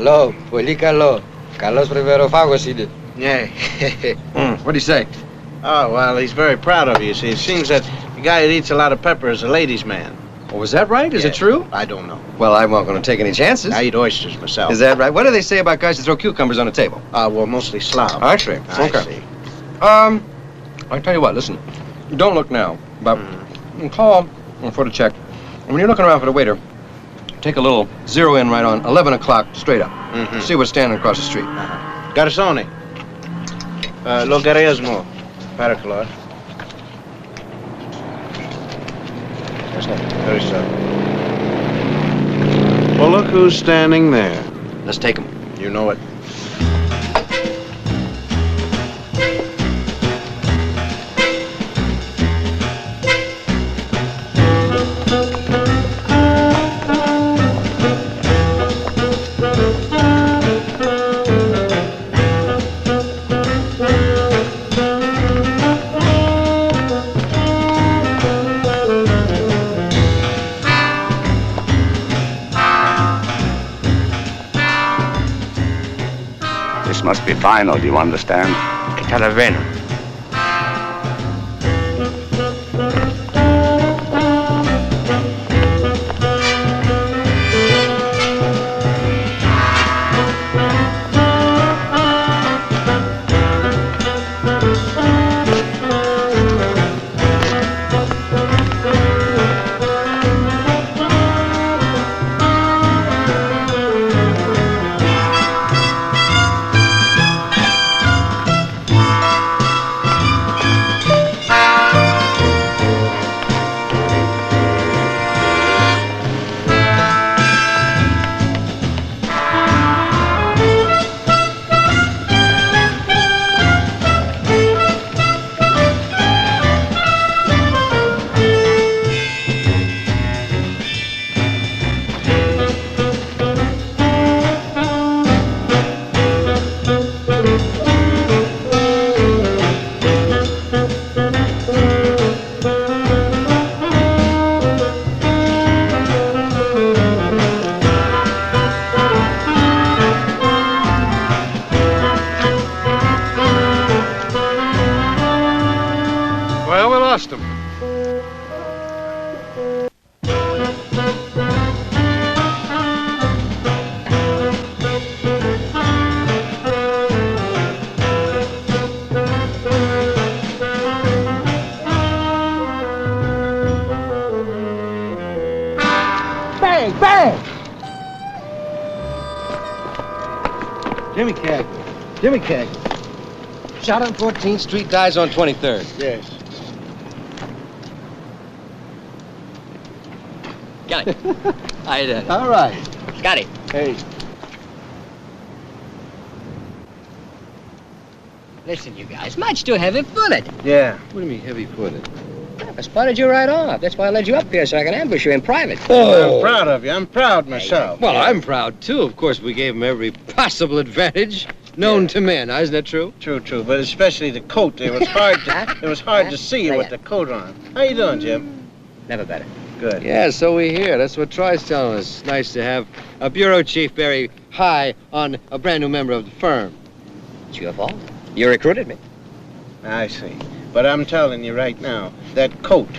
Καλό, πολύ καλό. Καλός πρεβεροφάγος είναι. Yeah. What'd he say? Oh, well, he's very proud of you. See, it seems that the guy that eats a lot of pepper is a ladies' man. Oh, is that right? Is it true? I don't know. Well, I'm not going to take any chances. I eat oysters myself. Is that right? What do they say about guys that throw cucumbers on a table? Well, mostly slob. Actually, okay. I see. I'll tell you what, listen. Don't look now, but call for the check. And when you're looking around for the waiter, take a little zero in right on 11 o'clock straight up. See what's standing across the street. Garzone. Logaritmo. Paraclot. Very so. Well, look who's standing there. Let's take him. You know it. This must be final, do you understand? Καταλαβαίνω. Well, we lost him. Bang, bang! Jimmy Cagney. Jimmy Cagney. Shot on 14th Street, dies on 23rd. Yes. Got it. I did. All right. Got it. Hey. Listen, you guys, much too heavy-footed. Yeah. What do you mean heavy-footed? I spotted you right off. That's why I led you up here, so I can ambush you in private. I'm proud of you. I'm proud myself. Well, I'm proud, too. Of course, we gave him every possible advantage known to men. Isn't that true? True, true. But especially the coat. It was hard to see you with the coat on. How you doing, Jim? Never better. Good. Yeah, so we hear. That's what Troy's telling us. Nice to have a bureau chief very high on a brand new member of the firm. It's your fault. You recruited me. I see. But I'm telling you right now, that coat.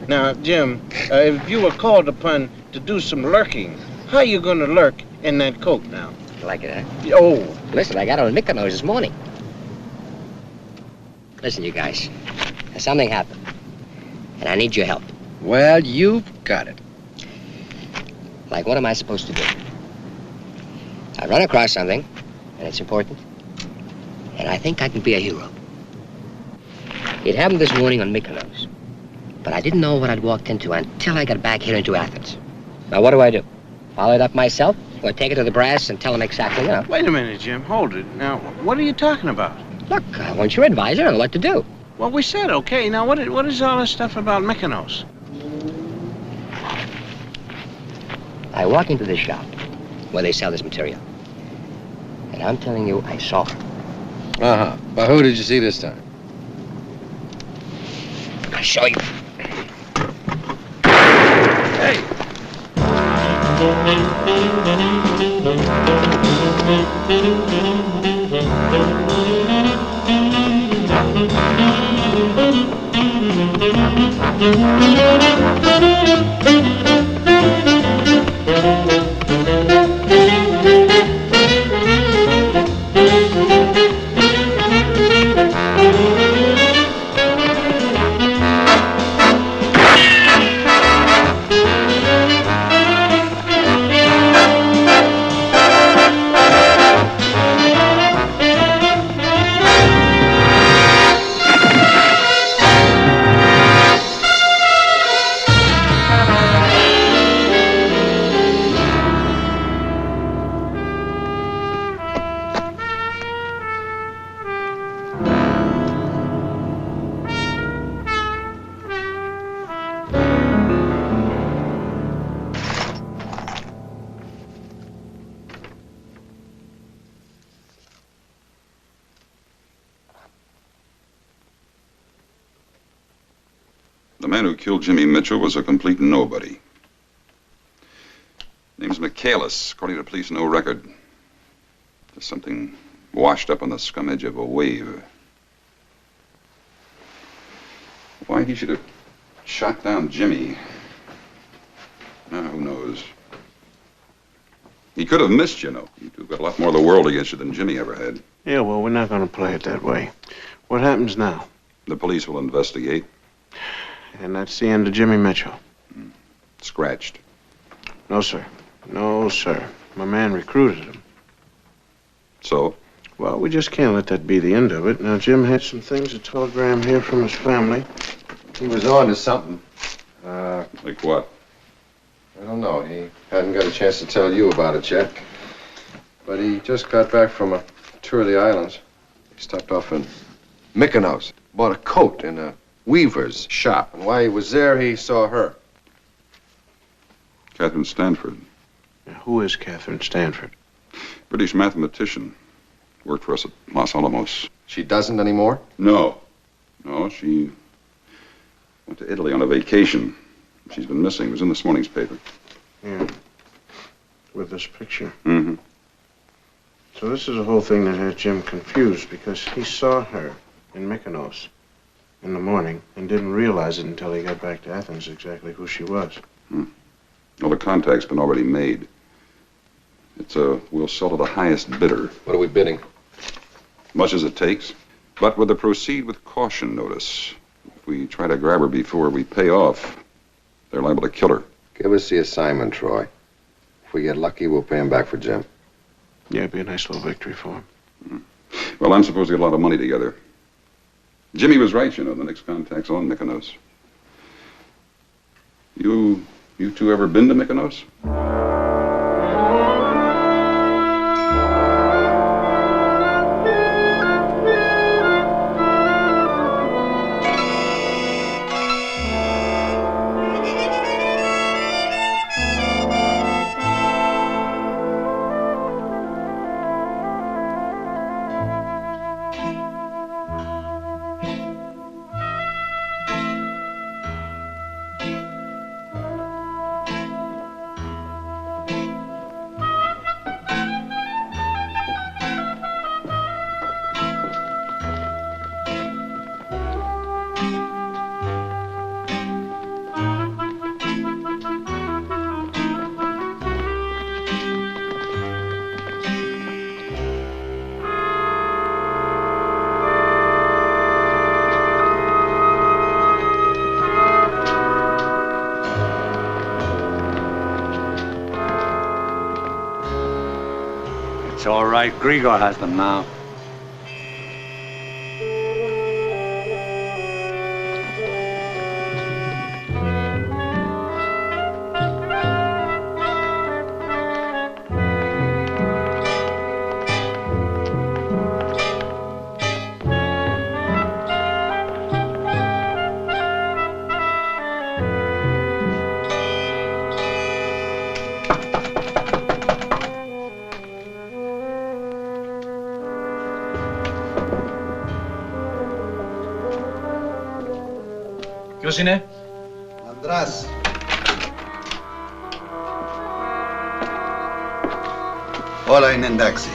Now, Jim, if you were called upon to do some lurking, how you going to lurk in that coat now? You like it, huh? Oh. Listen, I got on Mykonos this morning. Listen, you guys. Something happened. And I need your help. Well, you've got it. Like, what am I supposed to do? I run across something, and it's important. And I think I can be a hero. It happened this morning on Mykonos. But I didn't know what I'd walked into until I got back here into Athens. Now, what do? Follow it up myself? Or take it to the brass and tell them exactly, you know? Wait a minute, Jim. Hold it. Now, what are you talking about? Look, I want your advisor on what to do. Well, we said okay. Now, what is all this stuff about Mykonos? I walk into this shop where they sell this material. And I'm telling you, I saw her. Uh-huh. But who did you see this time? I'll show you. Hey! The man who killed Jimmy Mitchell was a complete nobody. Name's Michaelis. According to police, no record. Just something washed up on the scum edge of a wave. Why he should have shot down Jimmy, who knows? He could have missed, you know. You've got a lot more of the world against you than Jimmy ever had. Yeah, well, we're not going to play it that way. What happens now? The police will investigate. And that's the end of Jimmy Mitchell. Scratched. No, sir. No, sir. My man recruited him. So? Well, we just can't let that be the end of it. Now, Jim had some things, a telegram here from his family. He was on to something. Like what? I don't know. He hadn't got a chance to tell you about it yet. But he just got back from a tour of the islands. He stopped off in Mykonos. Bought a coat in a weaver's shop. And while he was there, he saw her. Catherine Stanford. Now, who is Catherine Stanford? British mathematician. Worked for us at Los Alamos. She doesn't anymore? No. No, she went to Italy on a vacation. She's been missing. It was in this morning's paper. Yeah. With this picture. Mm-hmm. So this is the whole thing that had Jim confused, because he saw her in Mykonos in the morning and didn't realize it until he got back to Athens exactly who she was. Well, the contact's been already made. We'll sell to the highest bidder. What are we bidding? Much as it takes. But with a proceed with caution notice. If we try to grab her before we pay off, they're liable to kill her. Give us the assignment, Troy. If we get lucky, we'll pay him back for Jim. Yeah, it'd be a nice little victory for him. Well, I'm supposed to get a lot of money together. Jimmy was right, you know. The next contact's on Mykonos. You two ever been to Mykonos? It's all right. Grigor has them now. Ποιος είναι? Ανδράς. Όλα είναι εντάξει.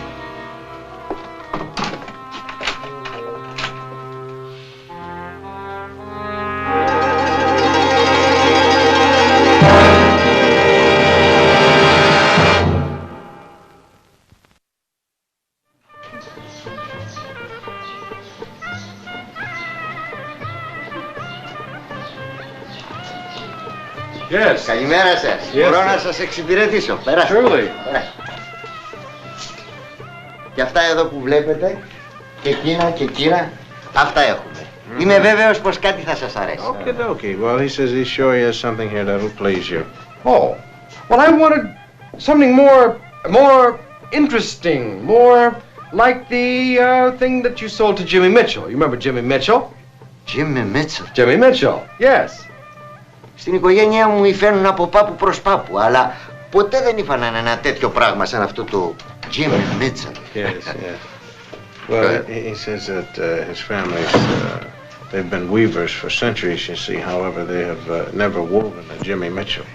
Yes. Καλημέρα σας. Yes, Μπορώ sir. να σας εξυπηρετήσω. Περάστε. Surely. Περάστε. Και αυτά εδώ που βλέπετε, και εκείνα και εκείνα, αυτά έχουμε. Είμαι βέβαιος πως κάτι θα σας αρέσει. Okay, okay. Well, he says he's sure he has something here that'll please you. Oh, well, I wanted something more interesting, more like the thing that you sold to Jimmy Mitchell. You remember Jimmy Mitchell? Jimmy Mitchell. Jimmy Mitchell, yes. Στην οικογένειά μου υφαίνουν από πάπου προς πάπου, αλλά ποτέ δεν ήφαναν ένα τέτοιο πράγμα σαν αυτό το Jimmy Mitchell. Yes, yes. Well, he says that his family's, they've been weavers for centuries, you see. However, they have never woven a Jimmy Mitchell.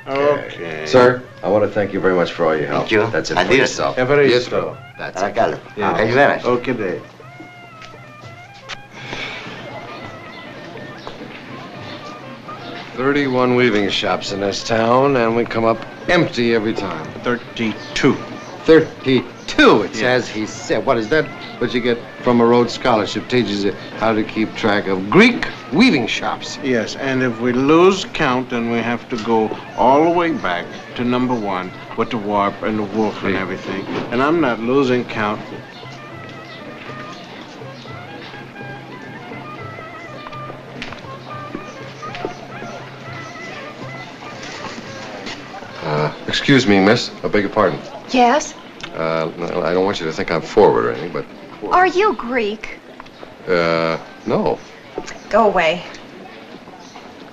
Okay. Sir, I want to thank you very much for all your help. Thank you. That's it for Adios. yourself. Yes, bro. That's it. Παρακαλώ. Yeah. Καλημέρα σας. Okay, Dave. "31 weaving shops in this town, and we come up empty every time." 32. 32, it says, he said. What is that? What you get from a Rhodes Scholarship? Teaches you how to keep track of Greek weaving shops. Yes, and if we lose count, then we have to go all the way back to number 1 with the warp and the wolf and everything. And I'm not losing count. Excuse me, miss. I beg your pardon. Yes? I don't want you to think I'm forward or anything, but, Are you Greek? no. Go away.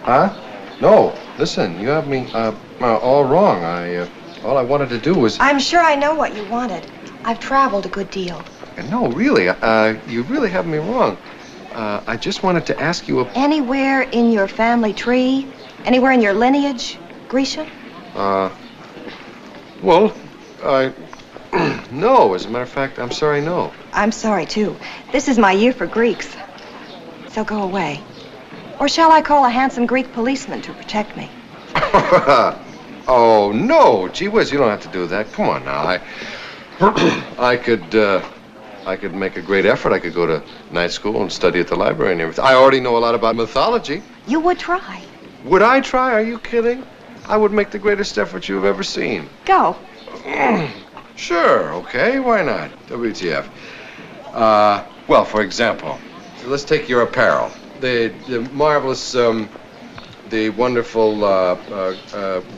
Huh? No. Listen, you have me, all wrong. All I wanted to do was... I'm sure I know what you wanted. I've traveled a good deal. No, really, you really have me wrong. I just wanted to ask you a... Anywhere in your family tree? Anywhere in your lineage? Grecian? Well, no. As a matter of fact, I'm sorry, no. I'm sorry, too. This is my year for Greeks. So go away. Or shall I call a handsome Greek policeman to protect me? Oh, no. Gee whiz, you don't have to do that. Come on now. I could make a great effort. I could go to night school and study at the library and everything. I already know a lot about mythology. You would try. Would I try? Are you kidding? I would make the greatest effort you've ever seen. Go. Sure, okay, why not? WTF. Well, for example, let's take your apparel. The marvelous, the wonderful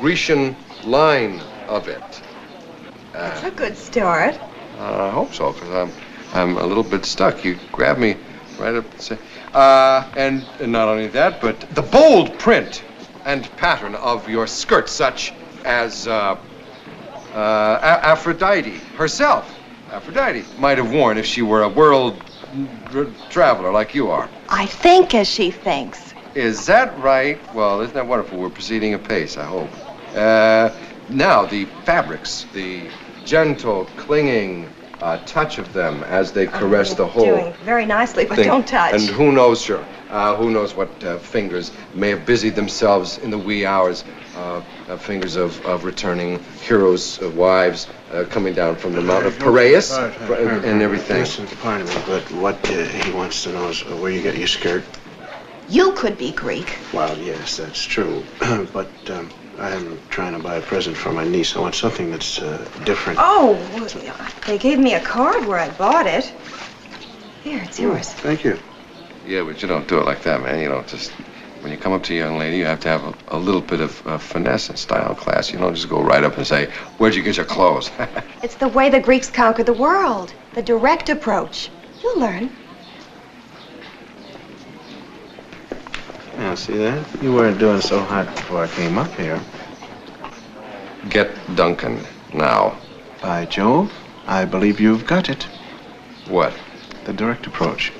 Grecian line of it. That's a good start. I hope so, because I'm a little bit stuck. You grab me right up and say, and not only that, but the bold print and pattern of your skirt, such as Aphrodite herself. Aphrodite might have worn if she were a world traveler like you are. I think as she thinks. Is that right? Well, isn't that wonderful? We're proceeding apace, I hope. Now, the fabrics, the gentle, clinging touch of them as they caress the whole Doing very nicely, but thing. don't touch. And who knows, sure, who knows what fingers may have busied themselves in the wee hours, fingers of returning heroes, wives, coming down from the Mount of Piraeus and everything. Listen, pardon me, but what he wants to know is where you get your skirt. You could be Greek. Well, yes, that's true. But I'm trying to buy a present for my niece. I want something that's different. Oh, they gave me a card where I bought it. Here, it's yours. Thank you. Yeah, but you don't do it like that, man. You don't just... When you come up to a young lady, you have to have a little bit of finesse and style class. You don't just go right up and say, "Where'd you get your clothes?" It's the way the Greeks conquered the world. The direct approach. You'll learn. Yeah, see that? You weren't doing so hot before I came up here. Get Duncan now. By Jove, I believe you've got it. What? The direct approach.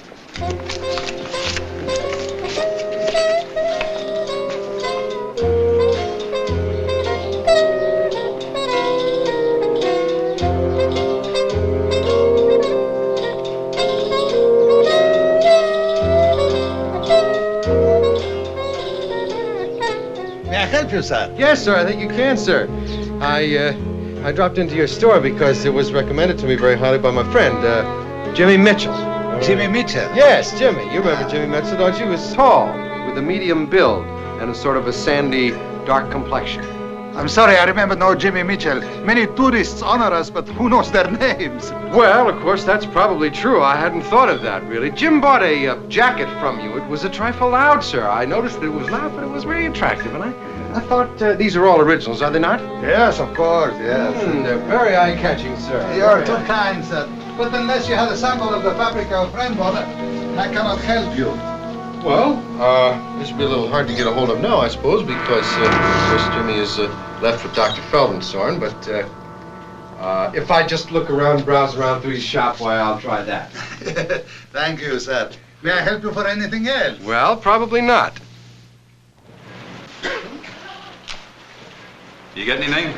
help you, sir? Yes, sir, I think you can, sir. I dropped into your store because it was recommended to me very highly by my friend, Jimmy Mitchell. Jimmy Mitchell? Yes, Jimmy. You remember Jimmy Mitchell, don't you? He was tall, with a medium build, and a sort of a sandy, dark complexion. I'm sorry, I remember no Jimmy Mitchell. Many tourists honor us, but who knows their names? Well, of course, that's probably true. I hadn't thought of that, really. Jim bought a jacket from you. It was a trifle loud, sir. I noticed that it was loud, but it was very attractive, and I thought these are all originals, are they not? Yes, of course, yes. They're very eye-catching, sir. You're too kind, sir. But unless you have a sample of the fabric of Fremont, I cannot help you. Well, this will be a little hard to get a hold of now, I suppose, because, of course, Jimmy is left with Dr. Feldensorn, but if I just look around, browse around through his shop, why, I'll try that. Thank you, sir. May I help you for anything else? Well, probably not. You get anything?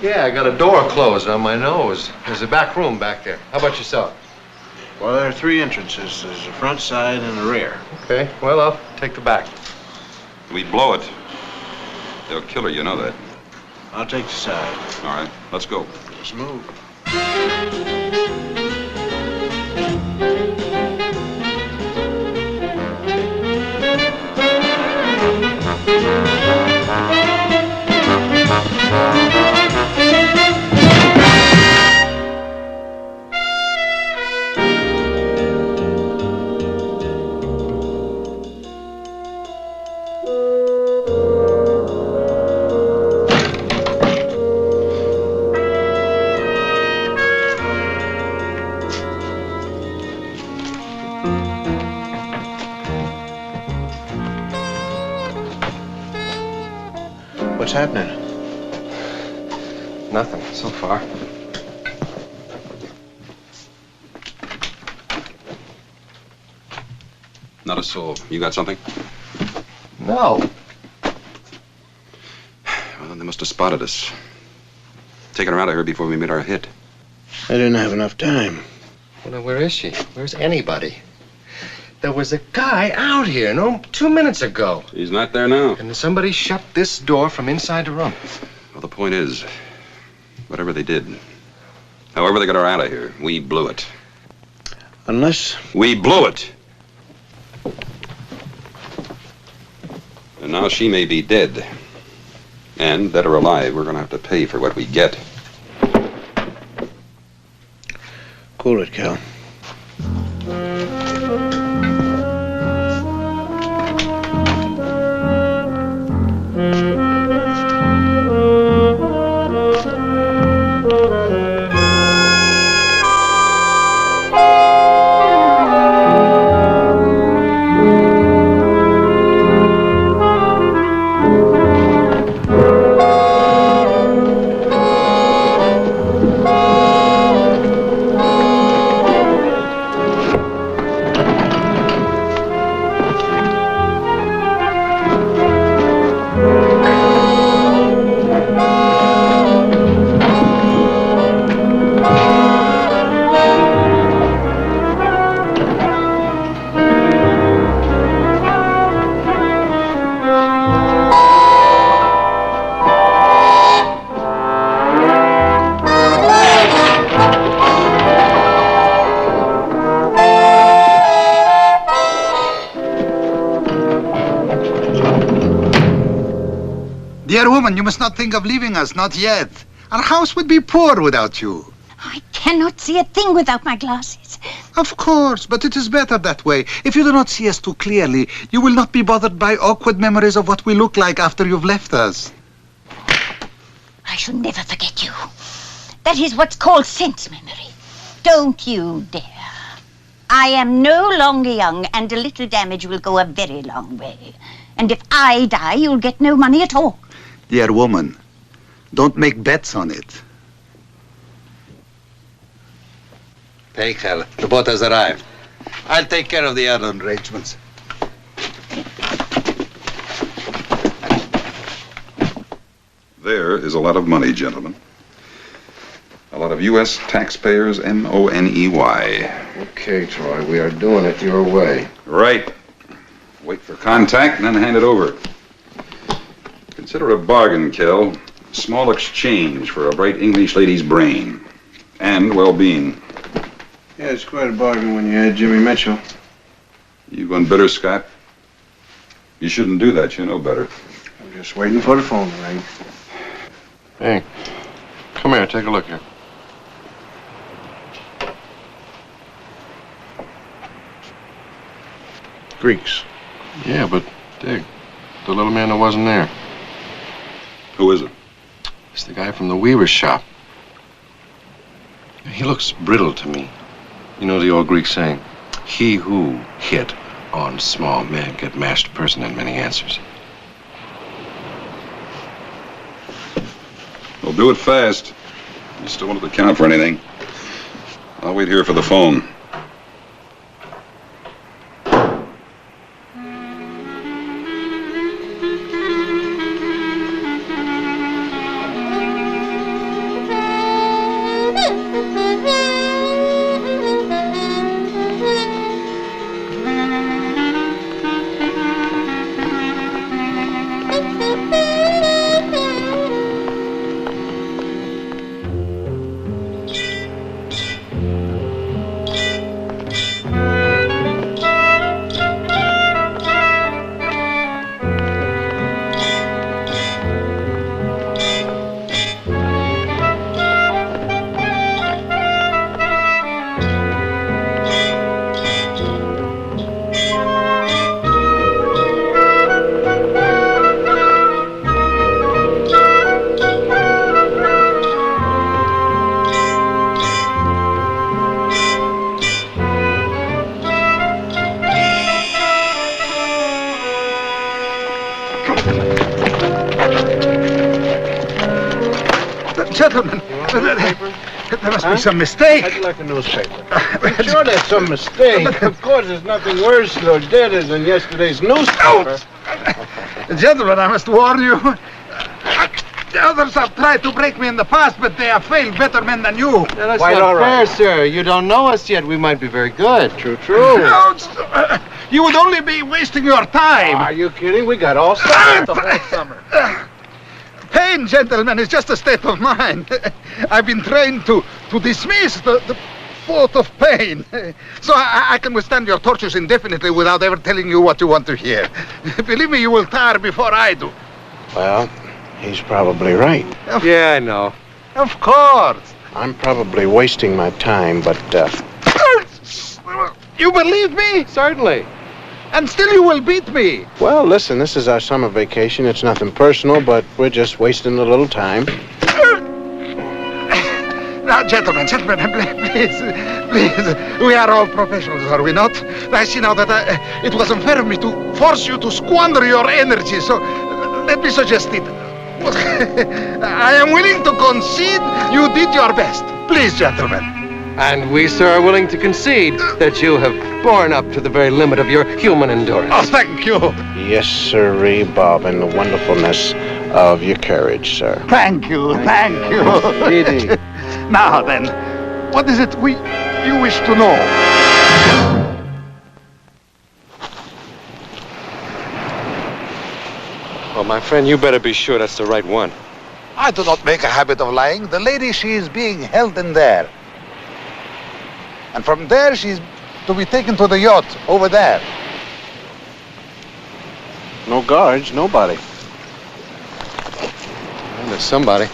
Yeah, I got a door closed on my nose. There's a back room back there. How about yourself? Well, there are 3 entrances. There's a front, side, and a rear. Okay, well, I'll take the back. We blow it. They'll kill her, you know that. I'll take the side. All right, let's go. Let's move. What's happening? Nothing, so far. Not a soul. You got something? No. Well, then they must have spotted us. Taken her out of here before we made our hit. I didn't have enough time. Well, now, where is she? Where's anybody? There was a guy out here, no, 2 minutes ago. He's not there now. And somebody shut this door from inside the room. Well, the point is, whatever they did, however they got her out of here, we blew it. Unless... We blew it! And now she may be dead. And, dead or alive, we're gonna have to pay for what we get. Cool it, Cal. Dear woman, you must not think of leaving us, not yet. Our house would be poor without you. I cannot see a thing without my glasses. Of course, but it is better that way. If you do not see us too clearly, you will not be bothered by awkward memories of what we look like after you've left us. I shall never forget you. That is what's called sense memory. Don't you dare. I am no longer young, and a little damage will go a very long way. And if I die, you'll get no money at all. Dear woman, don't make bets on it. Take her. The boat has arrived. I'll take care of the other arrangements. There is a lot of money, gentlemen. A lot of U.S. taxpayers, M-O-N-E-Y. Okay, Troy, we are doing it your way. Right. Wait for contact and then hand it over. Consider a bargain, Kel. A small exchange for a bright English lady's brain. And well-being. Yeah, it's quite a bargain when you had Jimmy Mitchell. You gone bitter, Scott? You shouldn't do that. You know better. I'm just waiting for the phone to ring. Hey, come here. Take a look here. Greeks. Yeah, but Dick, the little man that wasn't there. Who is it? It's the guy from the weaver's shop. He looks brittle to me. You know the old Greek saying, he who hit on small men get masked person and many answers. Well, do it fast. You still want to count for anything. I'll wait here for the phone. Gentlemen, there must be some mistake. I'd like a newspaper. Sure, there's some mistake. Of course, there's nothing worse or deader than yesterday's newspaper. Gentlemen, I must warn you. The others have tried to break me in the past, but they have failed better men than you. Yeah, that's not fair, sir. You don't know us yet. We might be very good. True. No, you would only be wasting your time. Are you kidding? We got all summer. The whole summer. Pain, gentlemen, is just a state of mind. I've been trained to dismiss the thought of pain. So I can withstand your tortures indefinitely without ever telling you what you want to hear. Believe me, you will tire before I do. Well, he's probably right. Yeah, I know. Of course. I'm probably wasting my time, but, You believe me? Certainly. And still you will beat me. well, listen, this is our summer vacation. It's nothing personal, but we're just wasting a little time. Now, gentlemen, please. We are all professionals, are we not? I see now that it was unfair of me to force you to squander your energy, so let me suggest it. I am willing to concede you did your best. Please, gentlemen. And we, sir, are willing to concede that you have borne up to the very limit of your human endurance. Oh, thank you. Yes, sirree, Bob, and the wonderfulness of your courage, sir. Thank you. Really. Now then, what is it you wish to know? Well, my friend, you better be sure that's the right one. I do not make a habit of lying. The lady, she is being held in there. And from there, she's to be taken to the yacht over there. No guards, nobody. Well, there's somebody.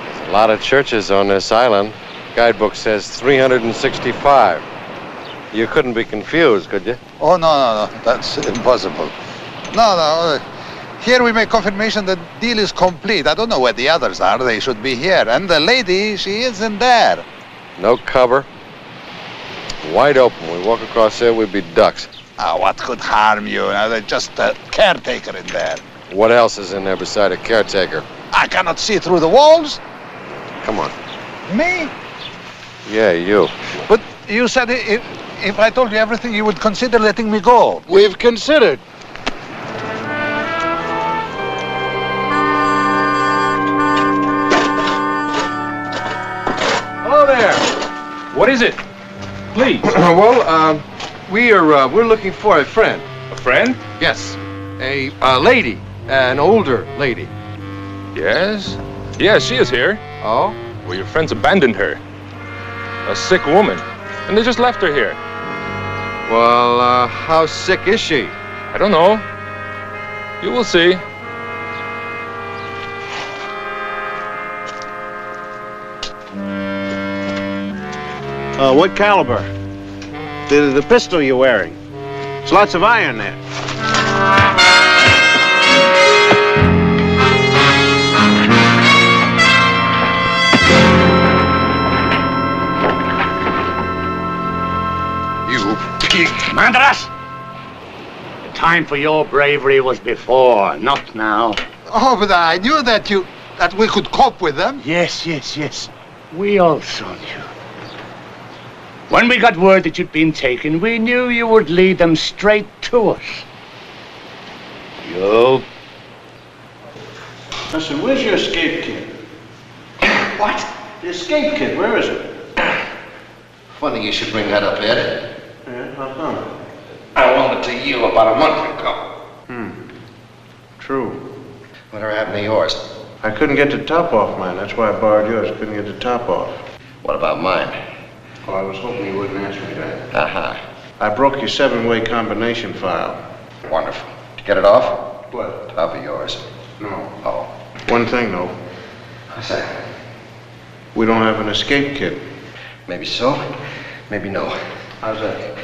There's a lot of churches on this island. Guidebook says 365. You couldn't be confused, could you? Oh, no. That's impossible. No. Here we make confirmation the deal is complete. I don't know where the others are. They should be here. And the lady, she isn't there. No cover. Wide open. We walk across there, we'd be ducks. What could harm you? There's just a caretaker in there. What else is in there beside a caretaker? I cannot see through the walls. Come on. Me? Yeah, you. But you said if I told you everything, you would consider letting me go. We've considered. Hello there. What is it? Please. Well, we're looking for a friend. A friend? Yes. A lady. An older lady. Yes? Yes, she is here. Oh? Well, your friends abandoned her. A sick woman. And they just left her here. Well, how sick is she? I don't know. You will see. What caliber? The pistol you're wearing. There's lots of iron there. You pig. Mandras! The time for your bravery was before, not now. Oh, but I knew that we could cope with them. Yes. We also knew. When we got word that you'd been taken, we knew you would lead them straight to us. You. Listen, where's your escape kit? What? The escape kit, where is it? Funny you should bring that up, Ed. Yeah, how come? I loaned it to you about a month ago. True. Whatever happened to yours? I couldn't get the top off mine. That's why I borrowed yours. Couldn't get the top off. What about mine? Oh, I was hoping you wouldn't ask me that. Uh-huh. I broke your 7-way combination file. Wonderful. To get it off? What? Top of yours. No. Oh. One thing, though. What's that? We don't have an escape kit. Maybe so, maybe no. How's that?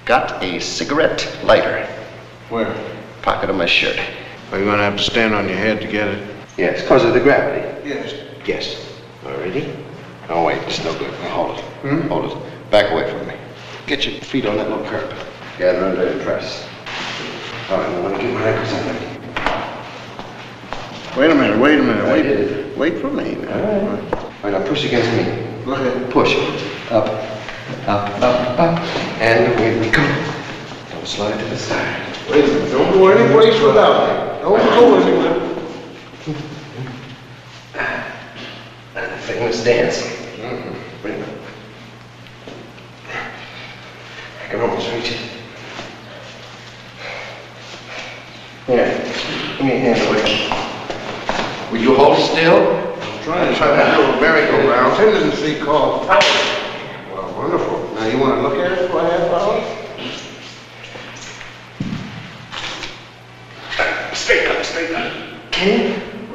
Got a cigarette lighter. Where? Pocket of my shirt. Are you gonna have to stand on your head to get it? Yes, because of the gravity. Yes. Yes. All ready? Oh, wait, it's no good. Now, hold it. Hold it. Back away from me. Get your feet on that little curb. Gather under and press. All right, I'm gonna keep my ankles on it. Wait a minute. I did it. Wait for me. All right, now push against me. Go ahead. Push. Up, up. And away we go. Don't slide to the side. Wait a minute. Don't go any place without me. Don't go anywhere. The famous dance. Wait a minute. I can almost reach it. Here, give me a hand away. Will you hold still? I'm trying to do a merry-go-round. Tendency called power. Well, wonderful. Now, you want to look at it for a half hour? Straight up.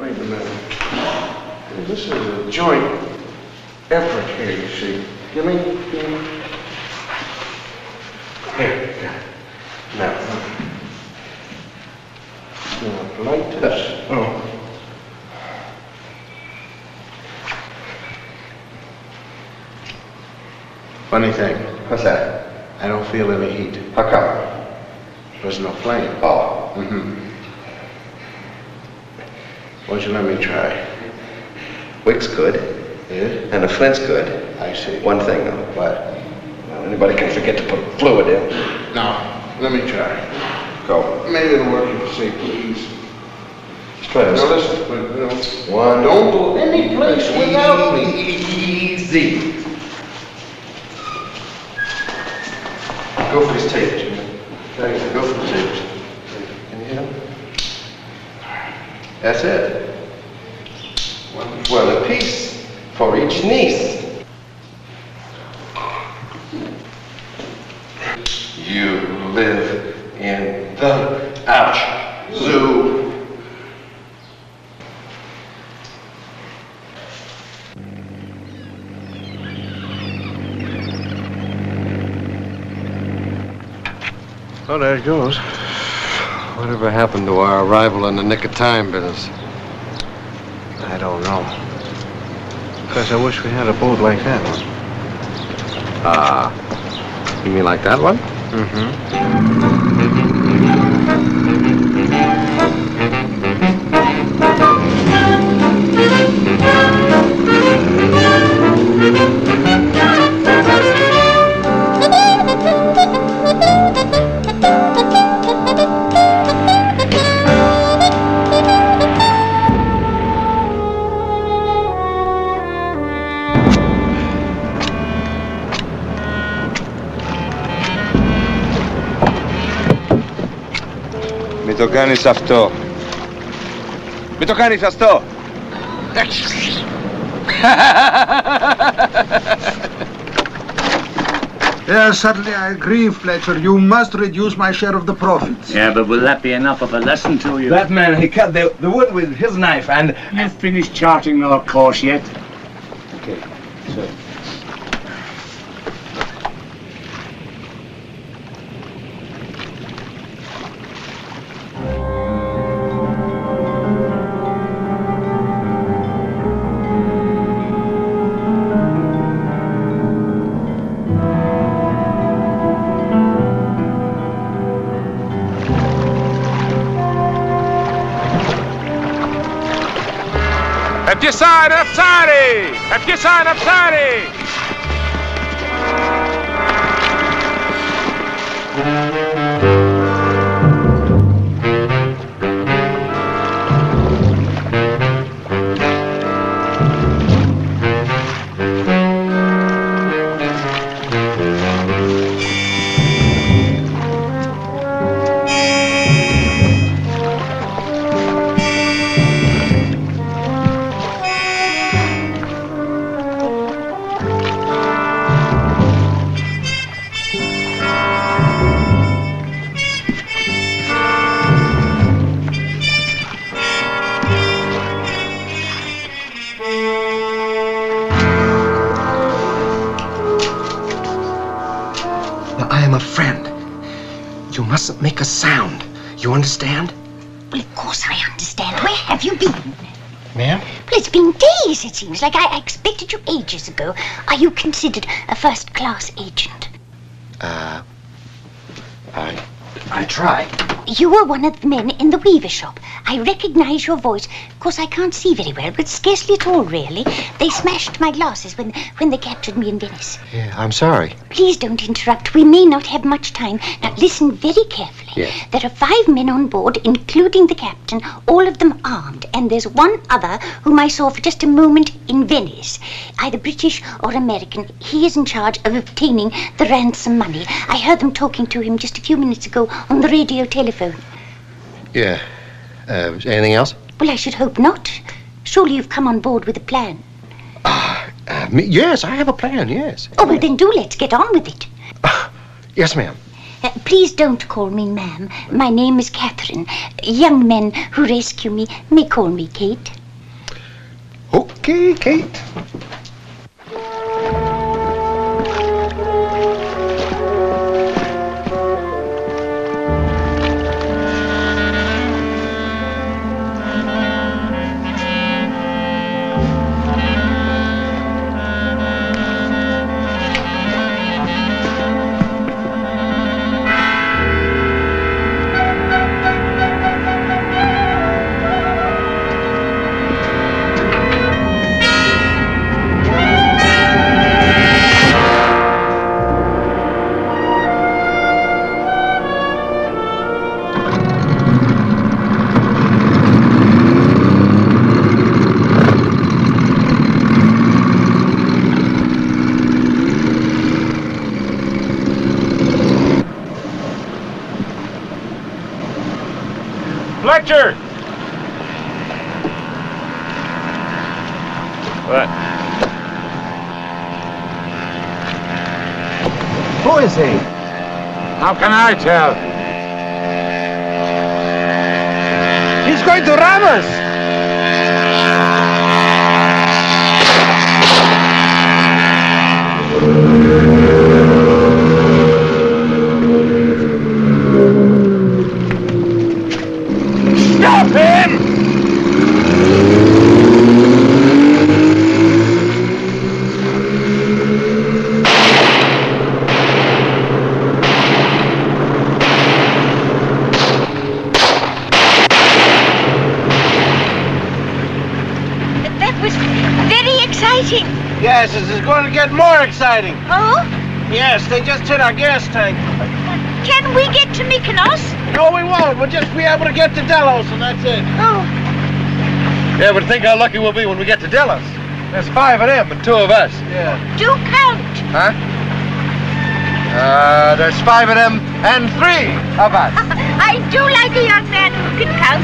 Wait a minute. This is a joint effort here, you see. Give me. Here. Now. Like this. Oh. Funny thing. What's that? I don't feel any heat. How come? There's no flame. Oh. Won't you let me try? Wick's good. Yeah? And a flint's good. I see. One thing, though. What? Well, anybody can forget to put fluid in. No. Let me try. Go. Maybe it'll work if you say please. Let's try this. Now listen. One. Don't go any place without me. Easy. Go for his tape, Jimmy. Go for the tape. Can you hear him? That's it. One apiece for each niece. You live in the ouch zoo. Oh, there it goes. Whatever happened to our arrival in the nick of time business? I don't know. Because I wish we had a boat like that one. You mean like that one? מתוקני סבתו. מתוקני סבתו. Yes, certainly I agree, Fletcher. You must reduce my share of the profits. Yeah, but will that be enough of a lesson to you? That man, he cut the wood with his knife and... You finished charting our course yet? Okay, so... Eftisar, Efsari! Eftisar, Efsari! mustn't make a sound. You understand? Well, of course I understand. Where have you been? Ma'am? Well, it's been days, it seems. Like I expected you ages ago. Are you considered a first-class agent? I try. You were one of the men in the weaver shop. I recognize your voice. Of course, I can't see very well, but scarcely at all, really. They smashed my glasses when they captured me in Venice. Yeah, I'm sorry. Please don't interrupt. We may not have much time. Now, listen very carefully. Yes. There are 5 men on board, including the captain, all of them armed. And there's one other whom I saw for just a moment in Venice. Either British or American. He is in charge of obtaining the ransom money. I heard them talking to him just a few minutes ago on the radio telephone. Yeah. Anything else? Well, I should hope not. Surely you've come on board with a plan. Yes, I have a plan, yes. Oh, well, then do let's get on with it. Yes, ma'am. Please don't call me ma'am. My name is Catherine. Young men who rescue me may call me Kate. Okay, Kate. Fletcher! What? Who is he? How can I tell? He's going to ram us! Stop him! That was very exciting. Yes, this is going to get more exciting. Oh? Yes, they just hit our gas tank. Can we get to Mykonos? No, we won't. We'll just be able to get to Delos, and that's it. Oh. Yeah, but think how lucky we'll be when we get to Delos. There's 5 of them, but 2 of us. Yeah. Do count. Huh? There's 5 of them and 3 of us. I do like a young man who can count.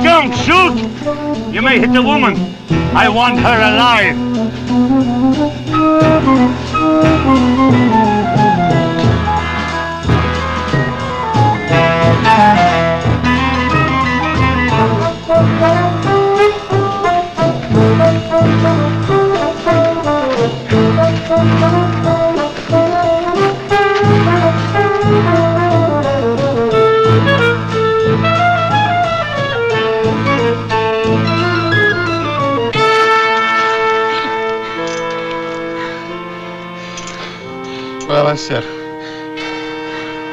Don't shoot! You may hit the woman. I want her alive. Well, that's it.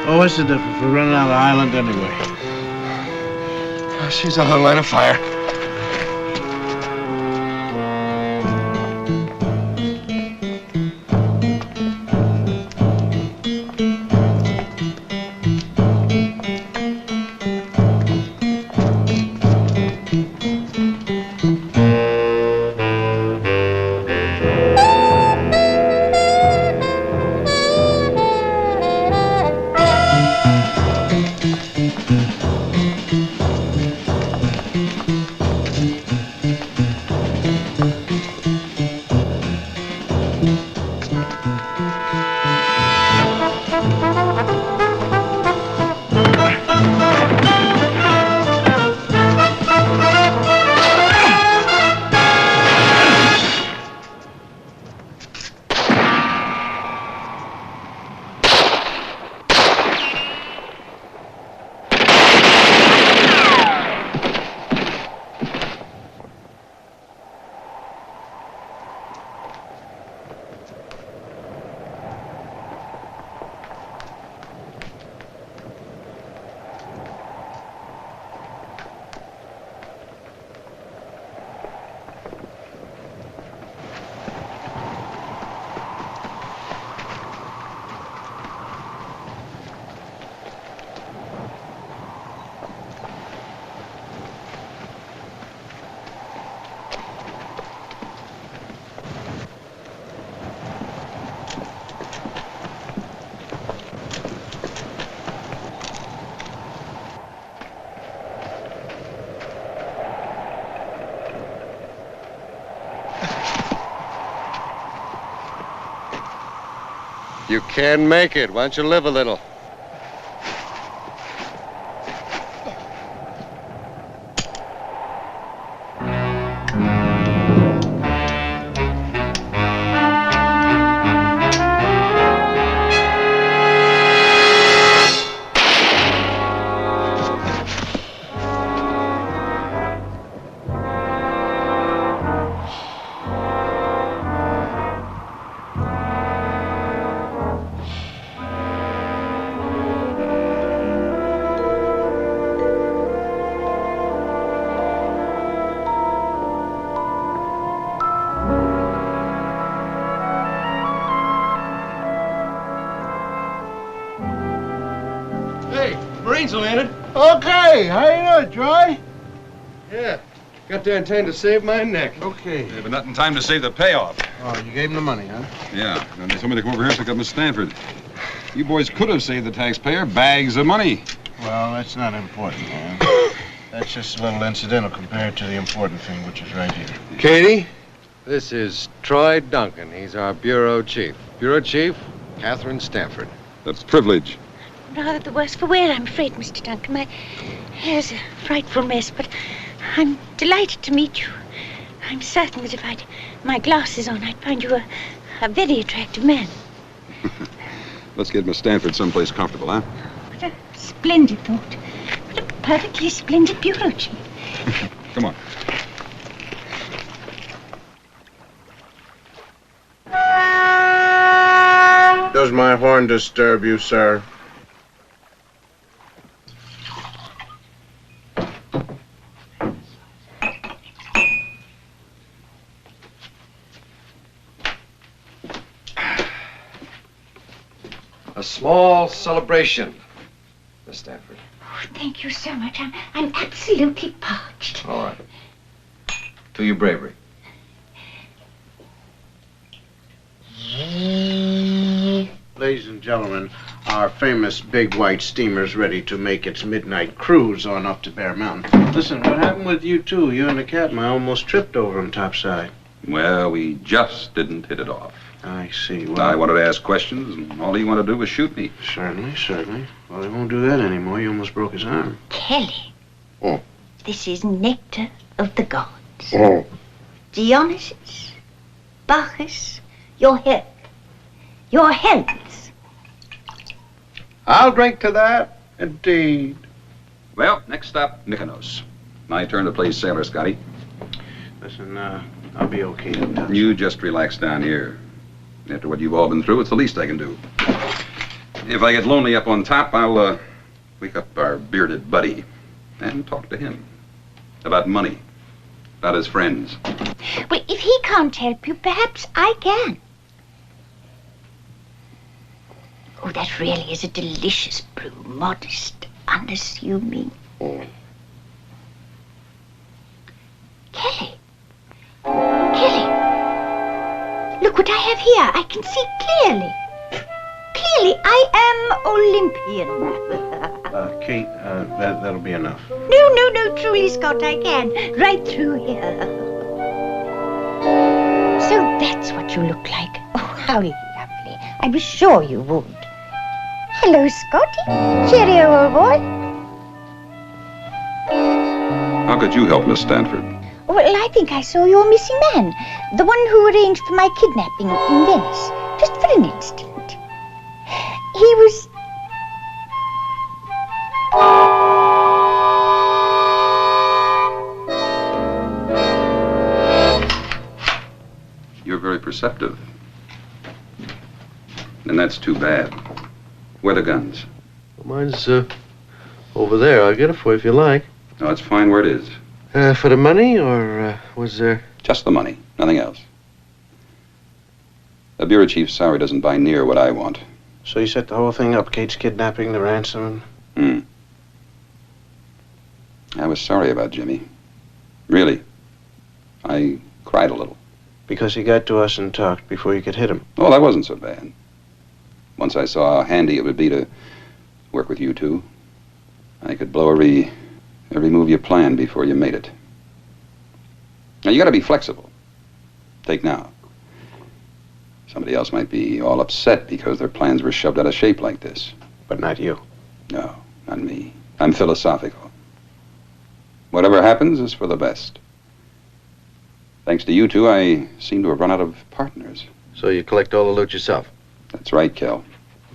Oh, what's the difference? We're running out of the island anyway. She's on the line of fire. You can make it. Why don't you live a little? Marines landed. Okay, how you doing, Troy? Yeah, got there in time to save my neck. Okay. Yeah, but not in time to save the payoff. Oh, you gave him the money, huh? Yeah, and they told me to come over here and pick up Miss Stanford. You boys could have saved the taxpayer bags of money. Well, that's not important, man. That's just a little incidental compared to the important thing, which is right here. Katie, this is Troy Duncan. He's our bureau chief. Bureau chief, Catherine Stanford. That's privilege. Rather the worse for wear, I'm afraid, Mr. Duncan. My hair's a frightful mess, but I'm delighted to meet you. I'm certain that if I'd my glasses on, I'd find you a very attractive man. Let's get Miss Stanford someplace comfortable, huh? What a splendid thought. What a perfectly splendid bureau chief. Come on. Does my horn disturb you, sir? A small celebration, Miss Stanford. Oh, thank you so much. I'm absolutely parched. All right. To your bravery. Ladies and gentlemen, our famous big white steamer's ready to make its midnight cruise on up to Bear Mountain. Listen, what happened with you two? You and the captain, I almost tripped over him topside. Well, we just didn't hit it off. I see. Well, I wanted to ask questions, and all he wanted to do was shoot me. Certainly. Well, he won't do that anymore. You almost broke his arm. Kelly. Oh. This is nectar of the gods. Oh. Dionysus, Bacchus, your health. Your health. I'll drink to that. Indeed. Well, next stop, Mykonos. My turn to play sailor, Scotty. Listen, I'll be okay up top. You just relax down here. After what you've all been through, it's the least I can do. If I get lonely up on top, I'll wake up our bearded buddy and talk to him about money, about his friends. Well, if he can't help you, perhaps I can. Oh, that really is a delicious brew. Modest, unassuming. Oh. Kelly. Look what I have here. I can see clearly. Clearly, I am Olympian. Kate, that'll be enough. No, truly, Scott, I can. Right through here. So that's what you look like. Oh, how lovely. I was sure you would. Hello, Scotty. Cheerio, old boy. How could you help Miss Stanford? Well, I think I saw your missing man. The one who arranged for my kidnapping in Venice. Just for an instant. He was... You're very perceptive. And that's too bad. Where are the guns? Mine's, over there. I'll get it for you if you like. No, it's fine where it is. For the money, or was there... Just the money, nothing else. The bureau chief's salary doesn't buy near what I want. So you set the whole thing up, Kate's kidnapping, the ransom? I was sorry about Jimmy. Really. I cried a little. Because he got to us and talked before you could hit him. Oh, that wasn't so bad. Once I saw how handy it would be to work with you two, I could blow every move you planned before you made it. Now, you gotta be flexible. Take now. Somebody else might be all upset because their plans were shoved out of shape like this. But not you. No, not me. I'm philosophical. Whatever happens is for the best. Thanks to you two, I seem to have run out of partners. So you collect all the loot yourself? That's right, Kel.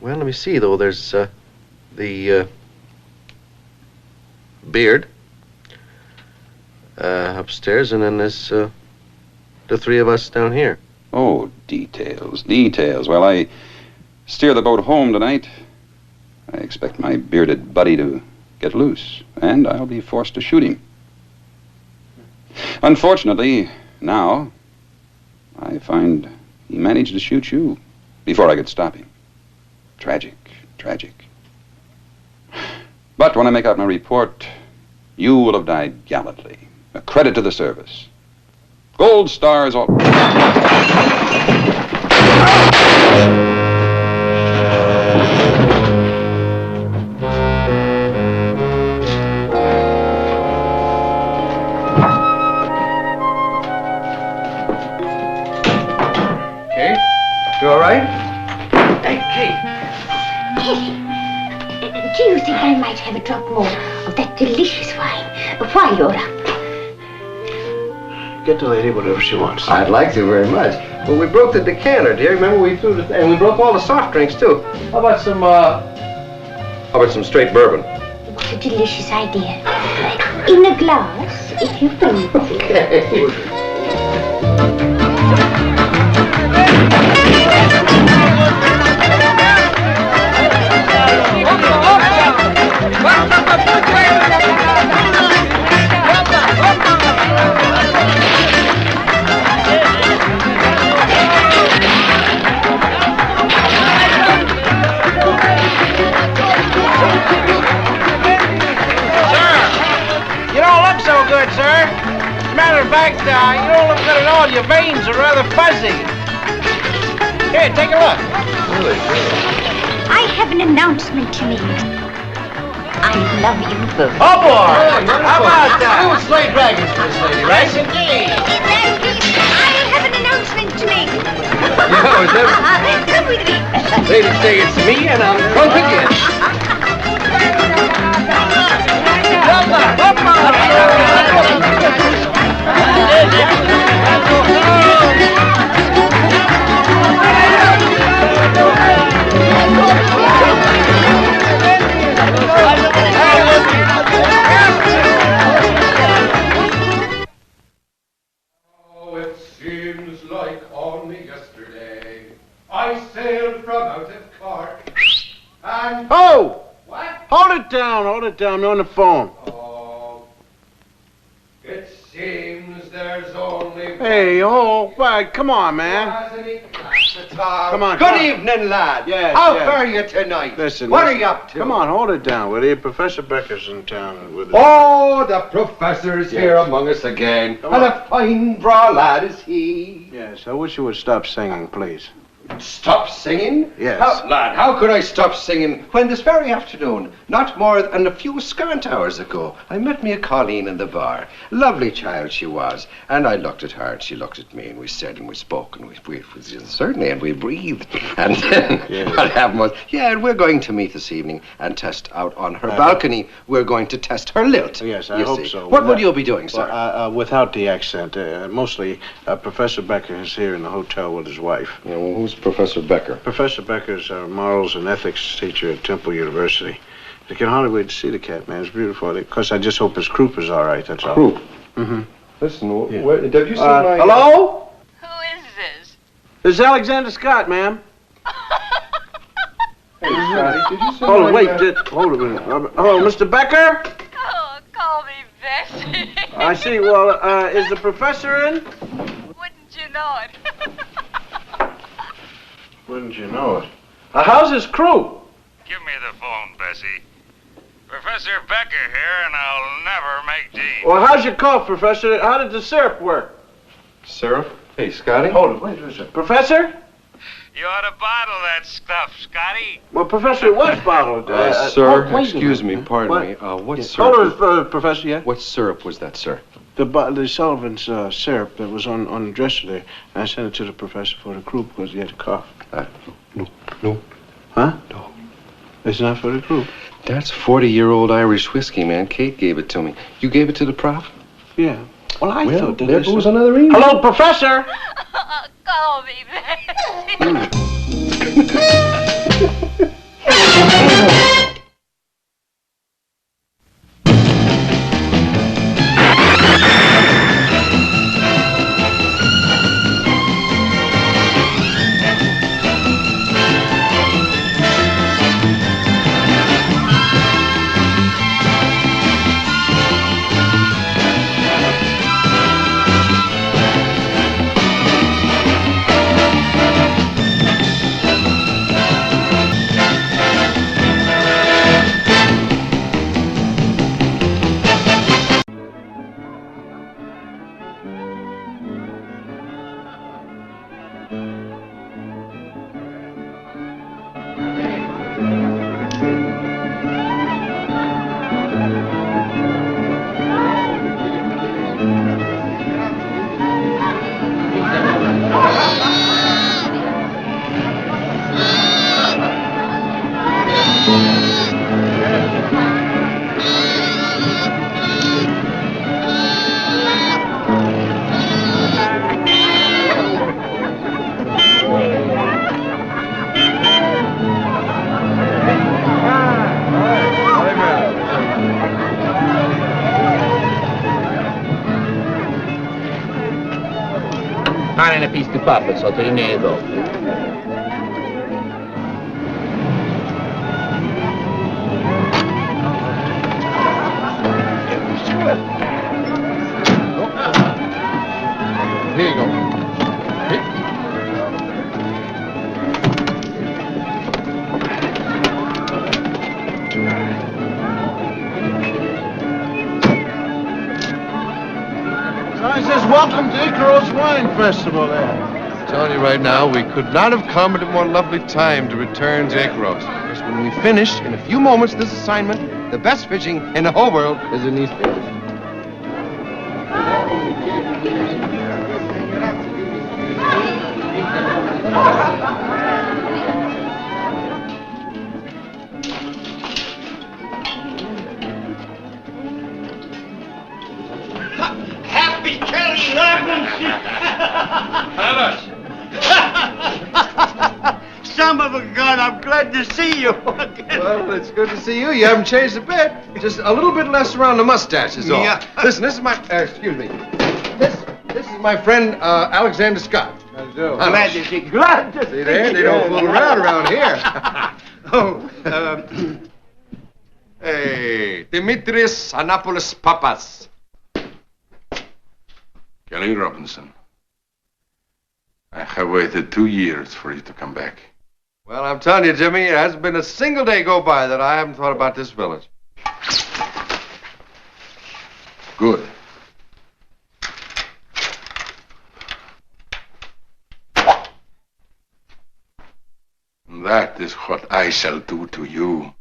Well, let me see, though. There's, the, beard. Upstairs, and then there's, the three of us down here. Oh, details. Well, I steer the boat home tonight. I expect my bearded buddy to get loose, and I'll be forced to shoot him. Unfortunately, now, I find he managed to shoot you before I could stop him. Tragic. But when I make out my report, you will have died gallantly. A credit to the service. Gold stars all... might have a drop more of that delicious wine while you're up. Get the lady whatever she wants. I'd like to very much. But we broke the decanter, dear. Remember we threw the and we broke all the soft drinks too. How about some straight bourbon? What a delicious idea. In a glass, if you please. Okay. Sir. As a matter of fact, you don't look good at all. Your veins are rather fuzzy. Here, take a look. Really? I have an announcement to make. I love you both. Oh, boy! How about that? We would slay dragons for this lady, right? Yes, indeed. In that case, I have an announcement to make. Come with me. Ladies say it's me, and I'm drunk again. Oh, it seems like only yesterday I sailed from out of Cork and... Oh! What? Hold it down, I'm on the phone. Oh, it seems there's only... Hey, oh, come on, man. Come on. Good evening, lad. Yes, How yes. fare you tonight? Listen. What are you up to? Come on, hold it down, will you? Professor Becker's in town with us. Oh, the professor's here among us again. Come And on. a fine braw lad is he. Yes, I wish you would stop singing, please. Stop singing? Yes. Lad, how could I stop singing when this very afternoon, not more than a few scant hours ago, I met me a Colleen in the bar. Lovely child she was. And I looked at her and she looked at me and we said and we spoke and we certainly and we breathed. And then what happened was, and we're going to meet this evening and test out on her balcony. We're going to test her lilt. Yes, I you hope see. so. What would you be doing, sir? Well, without the accent. Mostly, Professor Becker is here in the hotel with his wife. Yeah, well, who's Professor Becker? Professor Becker's our morals and ethics teacher at Temple University. I can hardly wait to see the cat, man. It's beautiful. Of course, I just hope his croup is all right, that's all. Croup? Mm-hmm. Listen, have you seen my... Hello? Who is this? This is Alexander Scott, ma'am. Hey, Scotty, did you see Hold my... on, wait. Hold a minute. Hello, Mr. Becker? Oh, call me Bessie. I see. Well, is the professor in? Wouldn't you know it? Wouldn't you know it? How's his crew? Give me the phone, Bessie. Professor Becker here, and I'll never make tea. Well, how's your cough, Professor? How did the syrup work? Syrup? Hey, Scotty? Hold it. Wait a second. Professor? You ought to bottle that stuff, Scotty. Well, Professor, it was bottled. Sir, wait a excuse me, minute. pardon What? me. What Yes. syrup? Hold on, Professor, yeah? What syrup was that, sir? The Sullivan's syrup that was on the dresser there. I sent it to the professor for the crew because he had a cough. No. Huh? No. It's not for the crew. That's 40-year-old Irish whiskey, man. Kate gave it to me. You gave it to the prof? Yeah. Well, I thought that there this... goes another email. Hello, Professor! Call me Bessie. pane and a piece di papa sotto il nido. Here you go. Sign says, welcome to Icaros Wine Festival there. I'm telling you right now, we could not have come at a more lovely time to return to Icaros. Because when we finish, in a few moments, this assignment, the best fishing in the whole world is in these fields. Happy Kelly Larkin! Son of a gun, I'm glad to see you. Well, it's good to see you. You haven't changed a bit. Just a little bit less around the mustache is all. Yeah. Listen, this is my... excuse me. This is my friend, Alexander Scott. How do you do? Glad to see you. Glad to See there? They don't fool around here. Hey, Dimitris Annapolis Papas. Kelly Robinson. I have waited 2 years for you to come back. Well, I'm telling you, Jimmy, there hasn't been a single day go by that I haven't thought about this village. Good. That is what I shall do to you.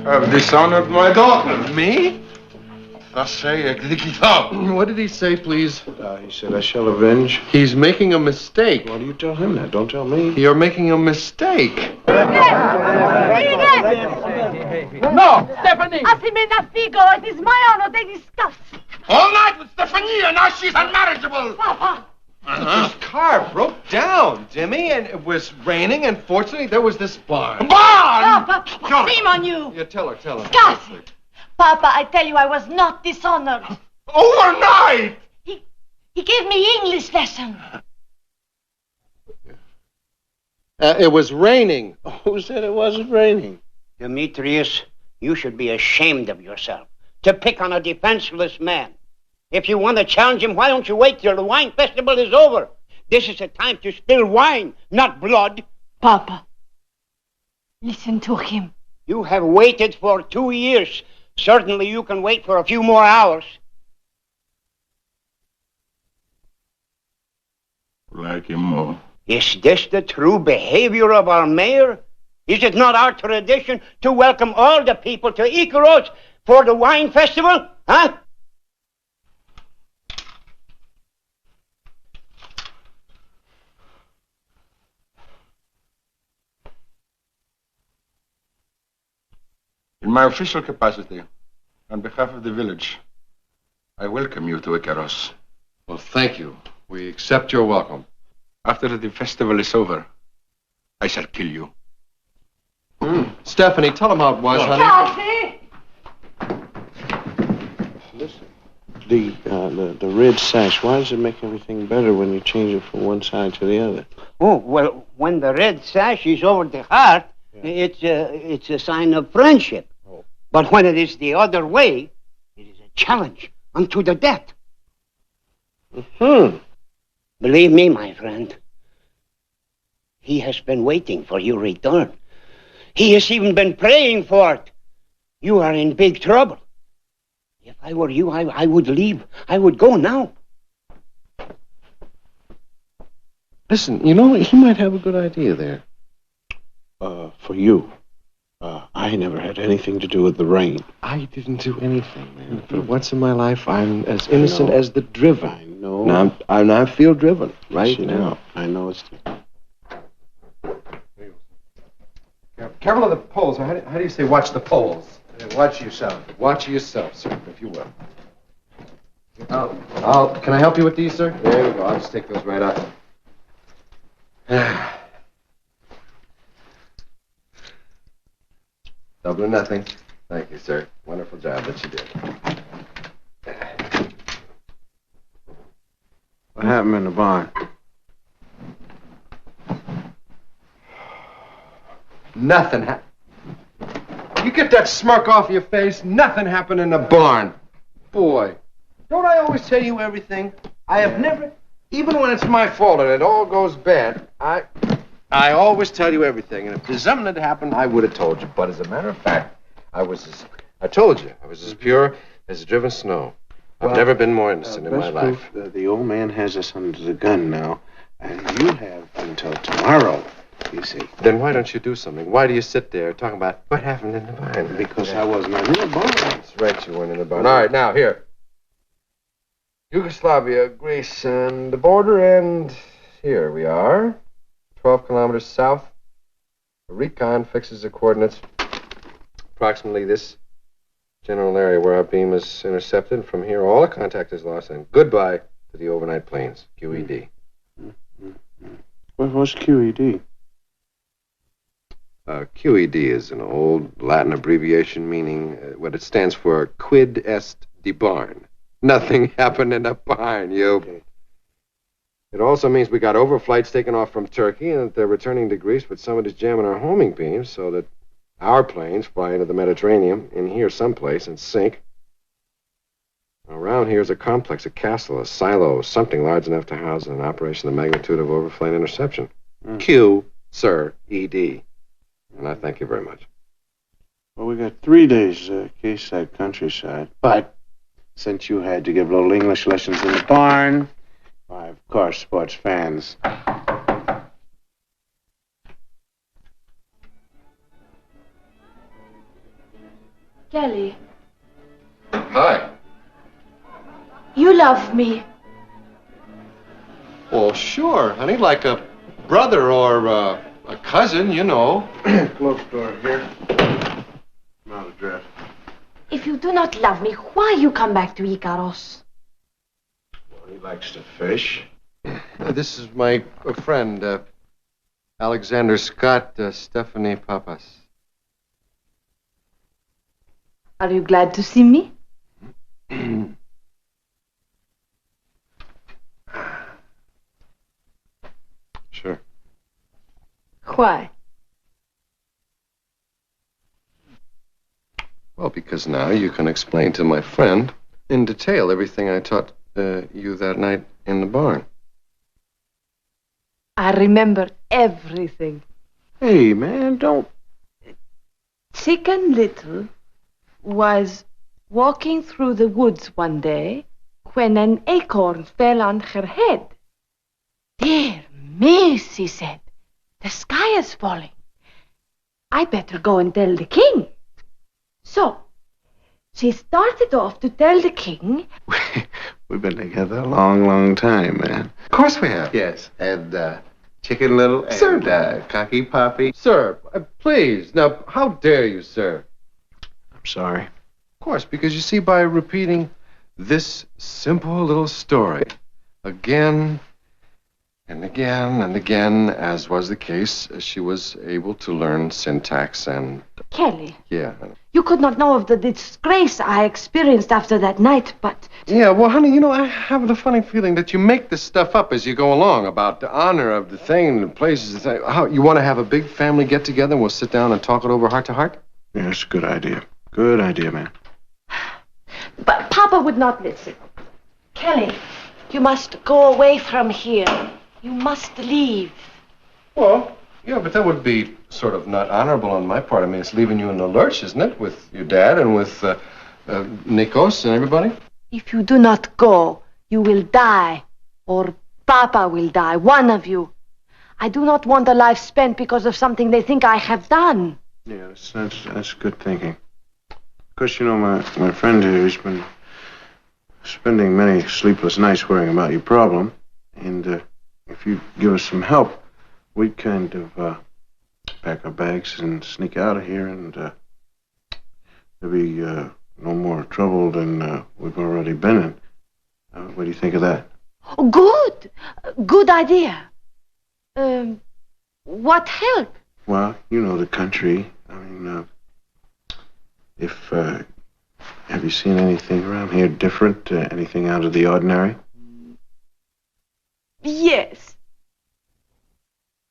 Have dishonored my daughter. Me? What did he say, please? He said, I shall avenge. He's making a mistake. Why do you tell him that? Don't tell me. You're making a mistake. No, Stephanie! Asimena Figo, it is my honor they discuss. All night with Stefania, now she's unmarriageable. Papa! This car broke down, Jimmy, and it was raining, and fortunately there was this barn. Papa, shame on you! Yeah, tell her. Scarcely. Papa, I tell you, I was not dishonored. Overnight! He gave me English lesson. It was raining. Who said it wasn't raining? Demetrius, you should be ashamed of yourself to pick on a defenseless man. If you want to challenge him, why don't you wait till the wine festival is over? This is a time to spill wine, not blood. Papa, listen to him. You have waited for 2 years. Certainly you can wait for a few more hours. Like him more. Is this the true behavior of our mayor? Is it not our tradition to welcome all the people to Icaros for the wine festival? Huh? In my official capacity, on behalf of the village, I welcome you to Icaros. Well, thank you. We accept your welcome. After the festival is over, I shall kill you. Stephanie, tell him how it was, honey. Listen, the red sash, why does it make everything better when you change it from one side to the other? Oh, well, when the red sash is over the heart, it's a sign of friendship. Oh. But when it is the other way, it is a challenge unto the death. Believe me, my friend, he has been waiting for your return. He has even been praying for it. You are in big trouble. If I were you, I would leave. I would go now. Listen, you know, he might have a good idea there. For you. I never had anything to do with the rain. I didn't do anything, man. For once in my life, I'm as innocent as the driven. I know. Now I feel driven right now. I know it's... Careful of the poles. How do you say watch the poles? Watch yourself. Watch yourself, sir, if you will. Can I help you with these, sir? There we go. I'll just take those right out. Double or nothing. Thank you, sir. Wonderful job that you did. What happened in the barn? Nothing happened. You get that smirk off your face. Nothing happened in the barn. Boy, don't I always tell you everything? I have never, even when it's my fault and it all goes bad, I always tell you everything. And if there's something that happened, I would have told you. But as a matter of fact, I told you, I was as pure as driven snow. I've never been more innocent in my life. The old man has us under the gun now, and you have until tomorrow, you see. Then why don't you do something? Why do you sit there talking about what happened in the barn? Because I was not in the barn. That's right, you weren't in the barn. All right, now, here. Yugoslavia, Greece, and the border, and here we are. 12 kilometers south. The recon fixes the coordinates. Approximately this general area where our beam is intercepted. From here, all the contact is lost, and goodbye to the overnight planes. QED. What's QED? QED is an old Latin abbreviation meaning what it stands for, quid est de barn. Nothing happened in the barn, you. Okay. It also means we got overflights taken off from Turkey and that they're returning to Greece, but somebody's jamming our homing beams so that our planes fly into the Mediterranean, in here someplace, and sink. Around here is a complex, a castle, a silo, something large enough to house an operation of the magnitude of overflight interception. Q, sir, ED. And I thank you very much. Well, we got 3 days, Quayside countryside. But since you had to give little English lessons in the barn, why, of course, sports fans. Kelly, Hi. you love me. Well, sure, honey, like a brother or a cousin, you know. Close door here. Not address. If you do not love me, why you come back to Icaros? Well, he likes to fish. This is my friend, Alexander Scott, Stephanie Papas. Are you glad to see me? Sure. Why? Well, because now you can explain to my friend in detail everything I taught you that night in the barn. I remember everything. Hey, man, don't... Chicken Little was walking through the woods one day when an acorn fell on her head. Dear me, she said, the sky is falling. I better go and tell the king. So, she started off to tell the king. We've been together a long, long time, man. Of course we have. Yes, and Chicken Little and Sir. Cocky Poppy. Sir, please. Now, how dare you, sir? I'm sorry. Of course, because you see, by repeating this simple little story again and again and again, as was the case, she was able to learn syntax and... Kelly, Yeah. you could not know of the disgrace I experienced after that night, but... Yeah, well, honey, you know, I have the funny feeling that you make this stuff up as you go along about the honor of the thing and the places. How, you want to have a big family get-together and we'll sit down and talk it over heart to heart? Yeah, that's a good idea. Good idea, man. But Papa would not listen. Kelly, you must go away from here. You must leave. Well, yeah, but that would be sort of not honorable on my part. I mean, it's leaving you in the lurch, isn't it? With your dad and with Nikos and everybody? If you do not go, you will die. Or Papa will die. One of you. I do not want a life spent because of something they think I have done. Yeah, that's good thinking. Of course, you know, my friend here has been spending many sleepless nights worrying about your problem. And if you give us some help, we'd kind of pack our bags and sneak out of here, and there'll be no more trouble than we've already been in. What do you think of that? Oh, good. Good idea. What help? Well, you know the country. I mean, have you seen anything around here different? Anything out of the ordinary? Yes.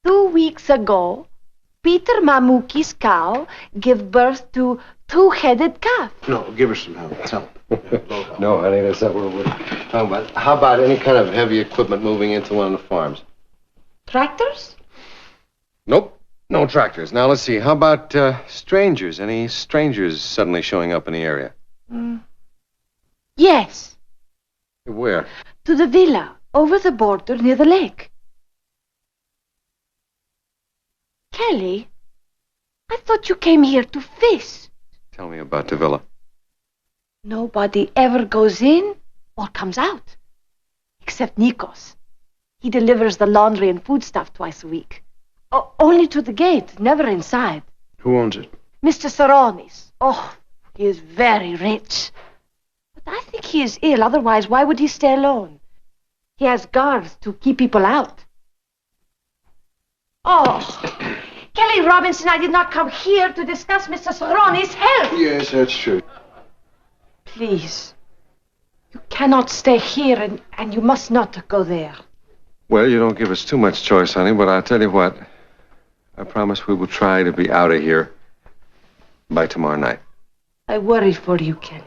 2 weeks ago, Peter Mamuki's cow gave birth to 2-headed calf. No, give her some help. Help. No, honey, that's not what we're talking about. How about any kind of heavy equipment moving into one of the farms? Tractors? Nope. No tractors. Now, let's see. How about strangers? Any strangers suddenly showing up in the area? Yes. Where? To the villa, over the border near the lake. Kelly, I thought you came here to fish. Tell me about the villa. Nobody ever goes in or comes out. Except Nikos. He delivers the laundry and foodstuff twice a week. Only to the gate, never inside. Who owns it? Mr. Saronis. Oh, he is very rich. But I think he is ill, otherwise why would he stay alone? He has guards to keep people out. Oh, Kelly Robinson, I did not come here to discuss Mr. Saronis' health. Yes, that's true. Please, you cannot stay here and you must not go there. Well, you don't give us too much choice, honey, but I'll tell you what. I promise we will try to be out of here by tomorrow night. I worry for you, Kelly.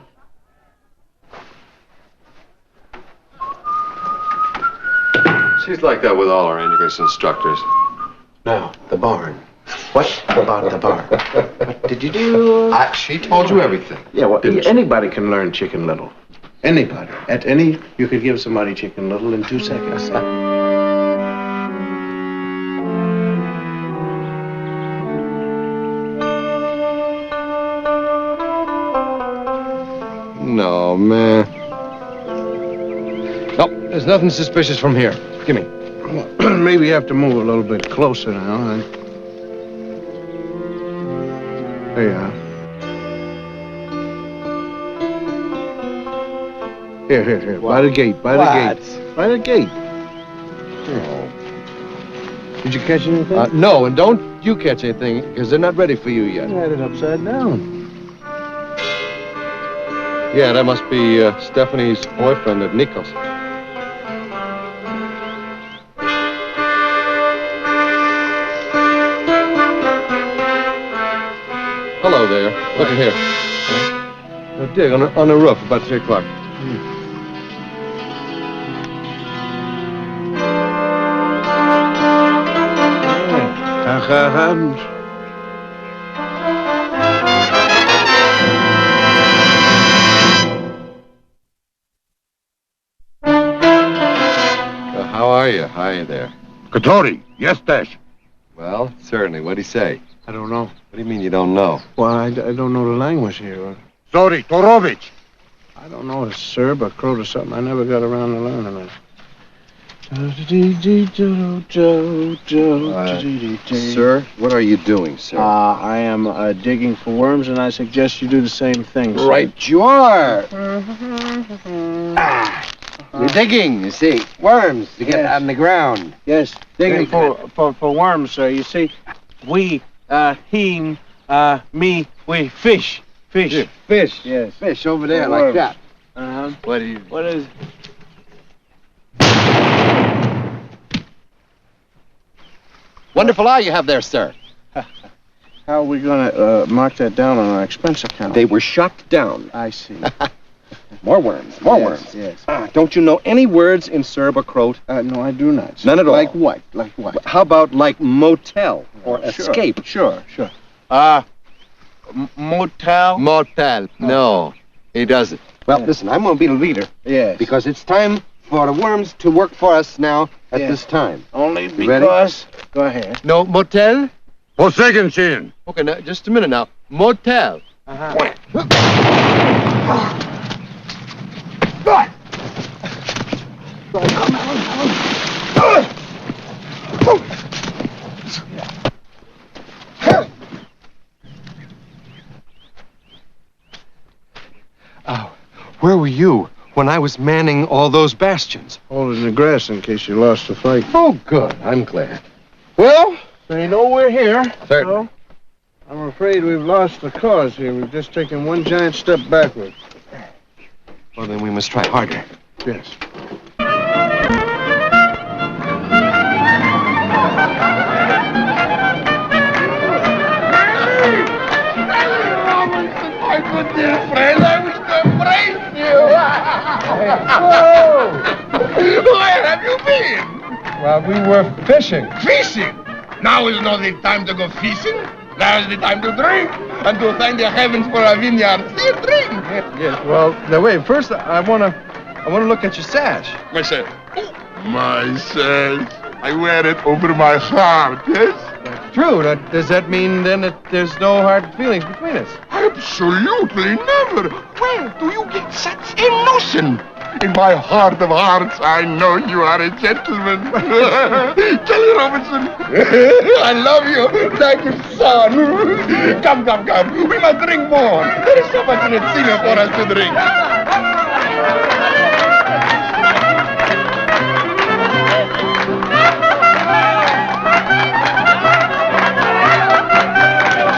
She's like that with all our English instructors. Now, the barn. What about the barn? What did you do? She told you everything. Yeah, well, anybody can learn Chicken Little. Anybody. You could give somebody Chicken Little in 2 seconds. No, man. Nope, there's nothing suspicious from here. Give me. Well, maybe you have to move a little bit closer now. There you are. Here. By the gate, by the gate. By the gate. Here. Did you catch anything? No, and don't you catch anything, because they're not ready for you yet. You had it upside down. Yeah, that must be Stephanie's boyfriend, Nikos. Hello there. Look at here. Now dig on the roof about 3 o'clock. How are you? Hi there. Katori, yes, Dash. Well, certainly. What'd he say? I don't know. What do you mean you don't know? Well, I don't know the language here. Sorry, Torovich. I don't know if it's Serb or Croat or something. I never got around to learning it. Sir, what are you doing, sir? I am digging for worms, and I suggest you do the same thing, sir. Right you are. You're digging, you see. Worms to get out in the ground. Yes, digging for worms, sir. You see, we, him, me, we fish. Fish. Yeah, fish. Yes. Fish over there like that. Uh-huh. What is... Wonderful eye you have there, sir. How are we going to mark that down on our expense account? They were shot down. I see. More worms. More worms. Yes. Don't you know any words in Serb or Croat? No, I do not. Sir. None at all. Like what? Like what? How about like motel or escape? Sure. Motel? Motel. No, he doesn't. Well, listen, I'm going to be the leader. Yes. Because it's time for the worms to work for us now at this time. Only You ready? because... Go ahead. No, motel? For second sin. Okay, now, just a minute now. Motel. you when I was manning all those bastions? Holding the grass in case you lost the fight. Oh, good. I'm glad. Well, they know we're here. Certainly. So I'm afraid we've lost the cause here. We've just taken one giant step backward. Well, then we must try harder. Yes. My good dear friend, I wish to embrace you. Whoa! Where have you been? Well, we were fishing. Fishing? Now is not the time to go fishing. Now is the time to drink and to thank the heavens for a vineyard. See, drink. Yes. Well, now wait. First, I wanna look at your sash. My sash. My sash. I wear it over my heart. Yes. True. Does that mean then that there's no hard feelings between us? Absolutely never. Where do you get such a notion? In my heart of hearts, I know you are a gentleman. Kelly Robinson, I love you like a son. Come, come, come. We must drink more. There is so much in it for us to drink.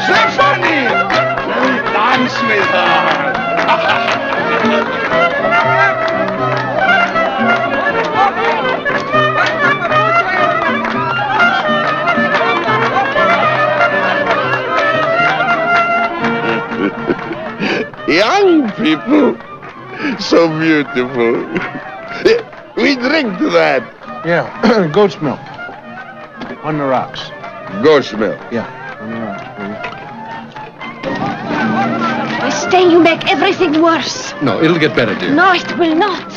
Stephanie! Dance with her. Young people, so beautiful. We drink to that. Yeah, goat's milk. On the rocks. Goat's milk. Yeah, on the rocks, I say you make everything worse. No, it'll get better, dear. No, it will not.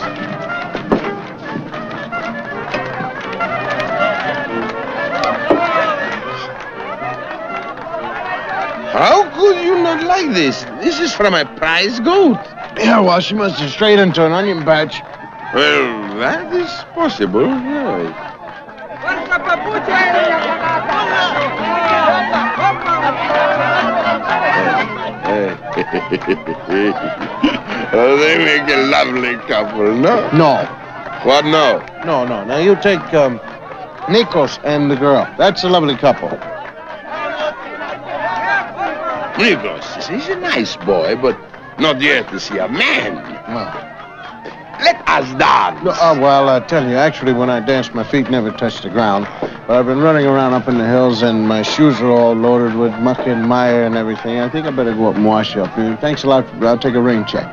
How could you not like this? This is from a prize goat. Yeah, well, she must have strayed into an onion patch. Well, that is possible, yes. Oh, they make a lovely couple, no? No. What, no? No. Now, you take Nikos and the girl. That's a lovely couple. Nikos, he's a nice boy, but not yet to see a man. Well, let us dance. no, well, I tell you, actually, when I dance, my feet never touch the ground. But I've been running around up in the hills, and my shoes are all loaded with muck and mire and everything. I think I better go up and wash up. Thanks a lot. I'll take a rain check.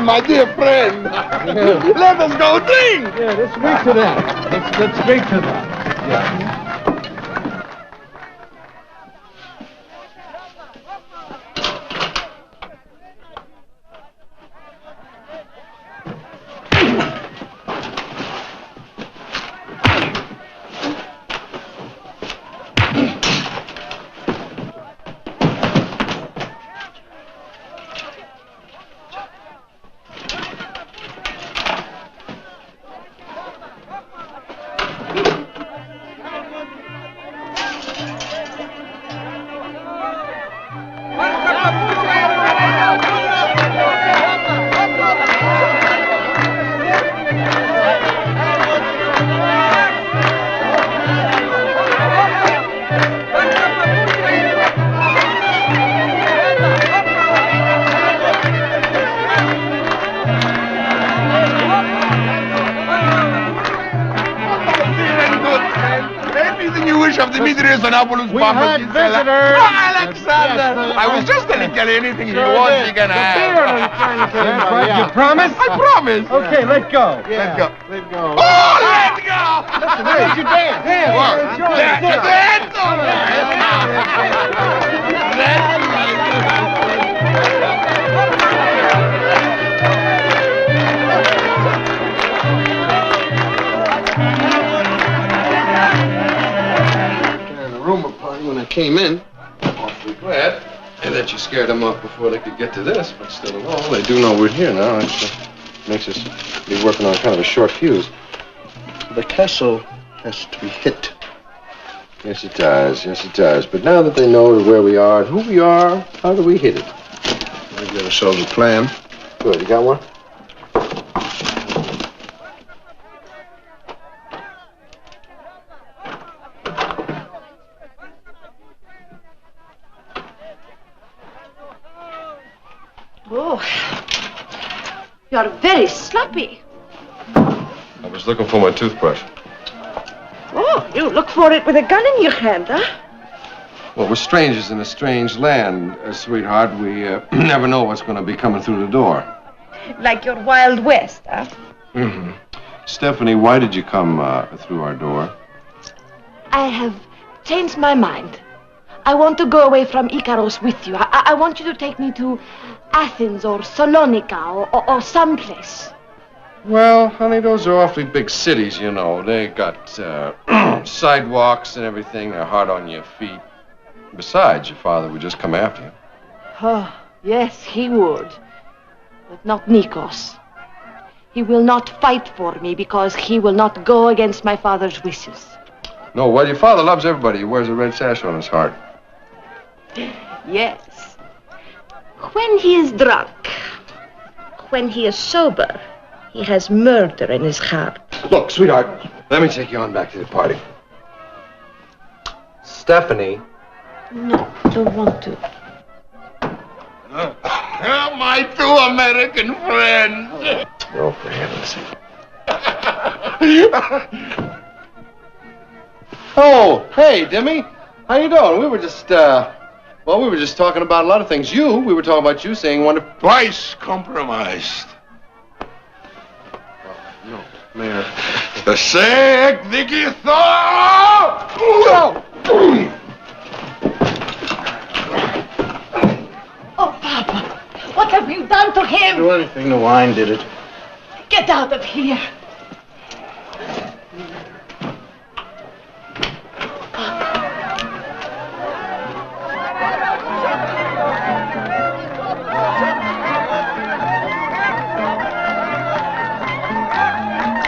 My dear friend, let us go drink. Yeah, let's speak to that. Let's speak to that. Yeah. We had visitors. Oh, Alexander! I was just telling Kelly anything he wants, he can have. You promise? I promise. Okay, let go. Let go. Let go. Oh, let go! Listen, where did you dance? The room came in. Awfully glad. And that you scared them off before they could get to this, but still, well, they do know we're here now. It makes us be working on kind of a short fuse. The castle has to be hit. Yes, it does. Yes, it does. But now that they know where we are and who we are, how do we hit it? We got ourselves a plan. Good. You got one? Oh, you're very sloppy. I was looking for my toothbrush. Oh, you look for it with a gun in your hand, huh? Well, we're strangers in a strange land, sweetheart. We never know what's going to be coming through the door. Like your Wild West, huh? Mm-hmm. Stephanie, why did you come through our door? I have changed my mind. I want to go away from Icaros with you. I want you to take me to Athens or Salonika or someplace. Well, honey, those are awfully big cities, you know. They got sidewalks and everything. They're hard on your feet. Besides, your father would just come after you. Oh, yes, he would. But not Nikos. He will not fight for me because he will not go against my father's wishes. No, well, your father loves everybody. He wears a red sash on his heart. Yes. When he is drunk, when he is sober, he has murder in his heart. Look, sweetheart, let me take you on back to the party. Stephanie. No, don't want to. My two American friends. Oh, for heaven's sake. Oh, hey, Demi. How you doing? We were just, we were just talking about a lot of things. We were talking about you saying one of... Twice compromised. No, Mayor. The sick, Nicky Thor! Oh, Papa, what have you done to him? Do anything, the wine did it. Get out of here.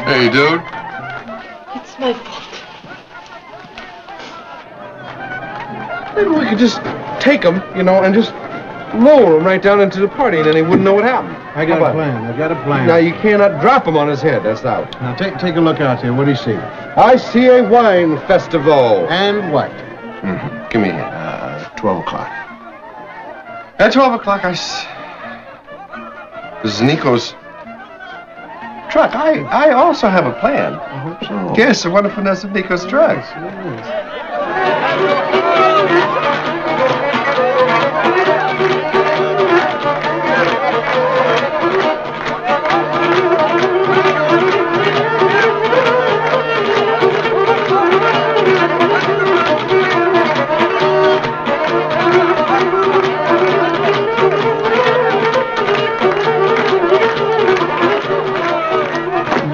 Hey, dude. It's my fault. Maybe we could just take him, and just lower him right down into the party, and then he wouldn't know what happened. I got a plan. Now, you cannot drop him on his head. That's out. Now, take a look out here. What do you see? I see a wine festival. And what? Mm-hmm. Give me a hand. 12 o'clock. At 12 o'clock, This is Nico's truck. I also have a plan. I hope so. Yes, the wonderfulness of Nico's truck.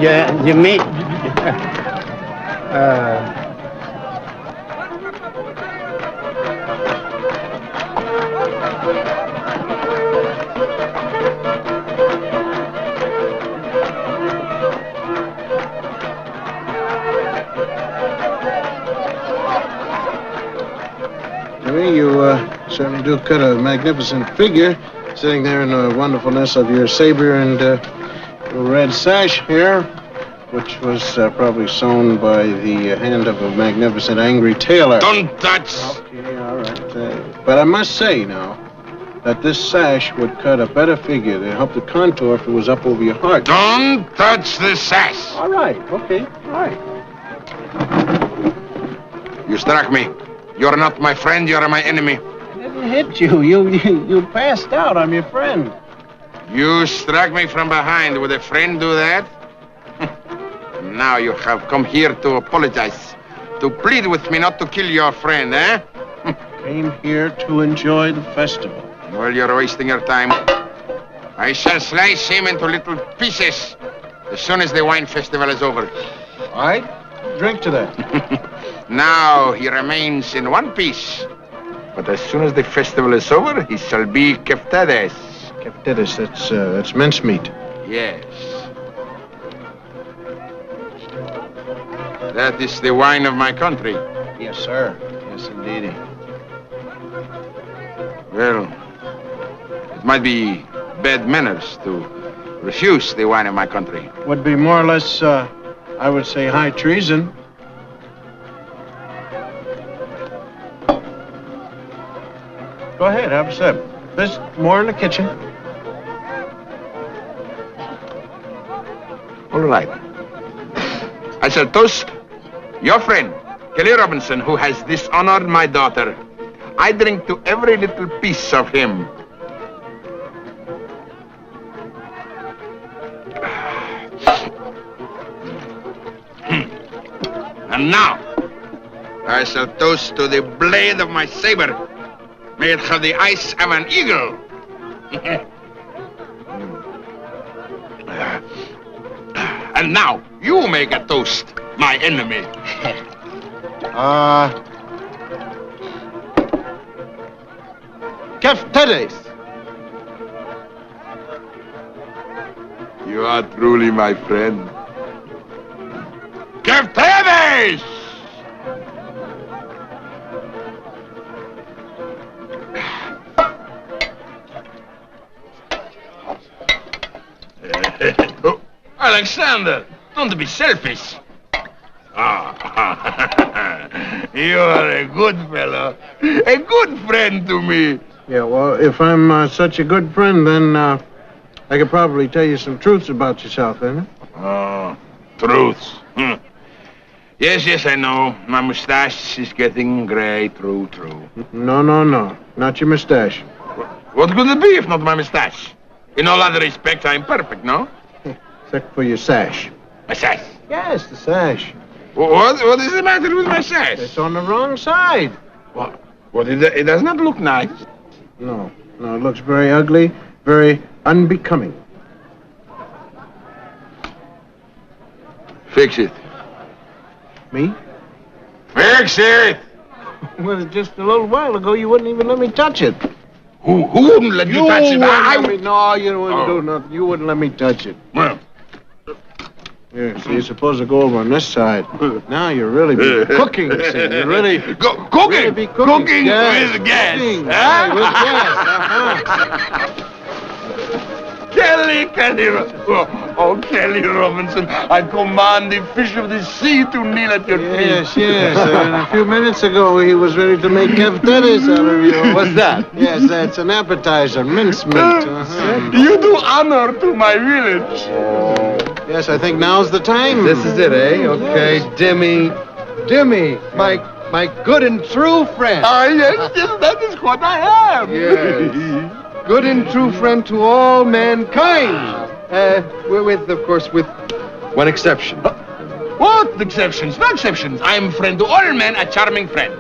Yeah, you mean... Jimmy, you certainly do cut a magnificent figure, sitting there in the wonderfulness of your saber and red sash here, which was probably sewn by the hand of a magnificent angry tailor. Don't touch! Okay, all right. But I must say now that this sash would cut a better figure. It'd help the contour if it was up over your heart. Don't touch the sash! All right, okay, all right. You struck me. You're not my friend, you're my enemy. I didn't hit you. You passed out. I'm your friend. You struck me from behind. Would a friend do that? Now you have come here to apologize. To plead with me not to kill your friend, eh? Came here to enjoy the festival. Well, you're wasting your time. I shall slice him into little pieces as soon as the wine festival is over. All right? Drink to that. Now he remains in one piece But as soon as the festival is over, he shall be Keftedes. Keftedes, that's mincemeat. Yes. That is the wine of my country. Yes, sir. Yes, indeedy. Well, it might be bad manners to refuse the wine of my country. Would be more or less, I would say, high treason. Go ahead, have a sip. There's more in the kitchen. All right. I shall toast your friend, Kelly Robinson, who has dishonored my daughter. I drink to every little piece of him. And now, I shall toast to the blade of my saber. May it have the eyes of an eagle. And now, you make a toast, my enemy. Keftedes. You are truly my friend. Keftedes! Oh, Alexander, don't be selfish. You are a good fellow, a good friend to me. Yeah, well, if I'm such a good friend, then I could probably tell you some truths about yourself, then. Oh, truths. Yes, I know. My mustache is getting gray, true. No. Not your mustache. What could it be if not my mustache? In all other respects, I'm perfect, no? Except for your sash. My sash? Yes, the sash. What is the matter with my sash? It's on the wrong side. What it does not look nice. No, it looks very ugly, very unbecoming. Fix it. Me? Fix it! Well, just a little while ago, you wouldn't even let me touch it. Who wouldn't let you touch it? No, you wouldn't do nothing. You wouldn't let me touch it. Well. Yeah, so you're supposed to go over on this side. Now you're really cooking, see. You're really... Cooking? Really be cooking. Yes, with gas. Cooking. Huh? Right, with gas. Kelly, Kelly Robinson, I command the fish of the sea to kneel at your feet. Yes. And a few minutes ago, he was ready to make keftedes out of you. What's that? Yes, that's an appetizer, mincemeat. You do honor to my village. Yes, I think now's the time. This is it, eh? Okay, Dimmy, my good and true friend. Yes, that is what I am. Yes. Good and true friend to all mankind. With one exception. What exceptions? No exceptions. I am friend to all men, a charming friend.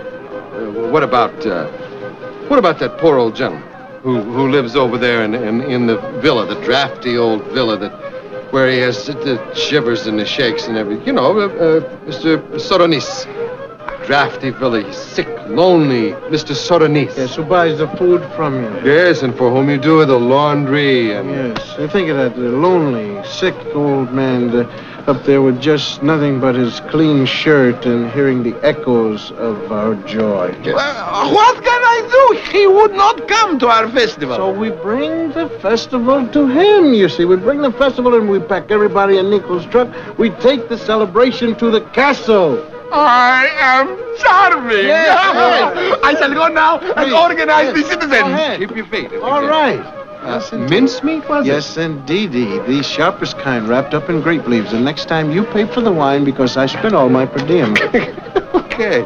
What about that poor old gentleman who lives over there in the villa, the drafty old villa where he has the shivers and the shakes and everything. You know, Mr. Soronis. Drafty villa, he's sick, lonely, Mr. Soronis. Yes, who buys the food from you. Yes, and for whom you do the laundry and... Yes, I think of that lonely, sick old man up there with just nothing but his clean shirt and hearing the echoes of our joy. Yes. What can I do? He would not come to our festival. So we bring the festival to him, you see. We bring the festival and we pack everybody in Nico's truck. We take the celebration to the castle. I am charming. Yes. I shall go now and organize the citizens. Go ahead. Keep your feet. All right. Mincemeat, was it? Yes, indeedy. The sharpest kind wrapped up in grape leaves. And next time you pay for the wine because I spent all my per diem. Okay.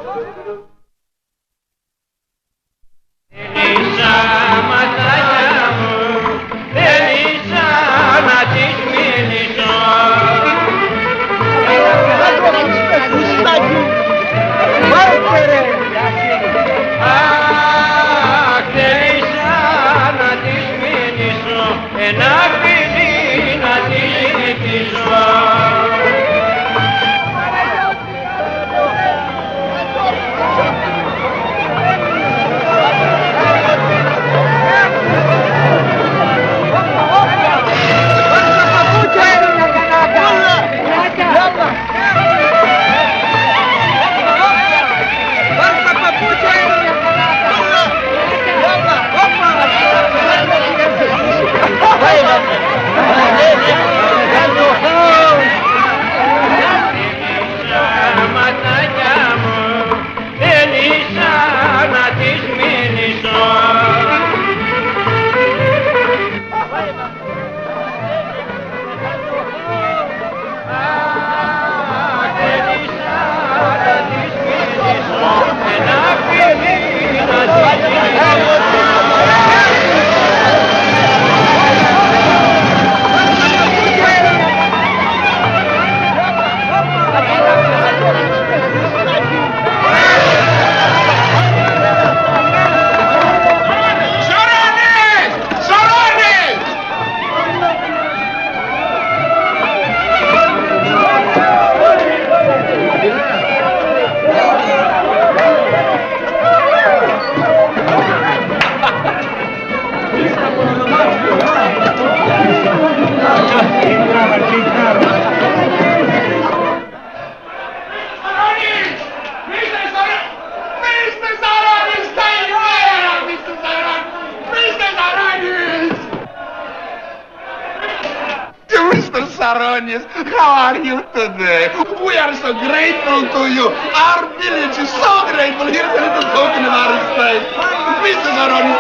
Aronis, how are you today? We are so grateful to you. Our village is so grateful. Here's a little token of our respect. Mrs. Aronis,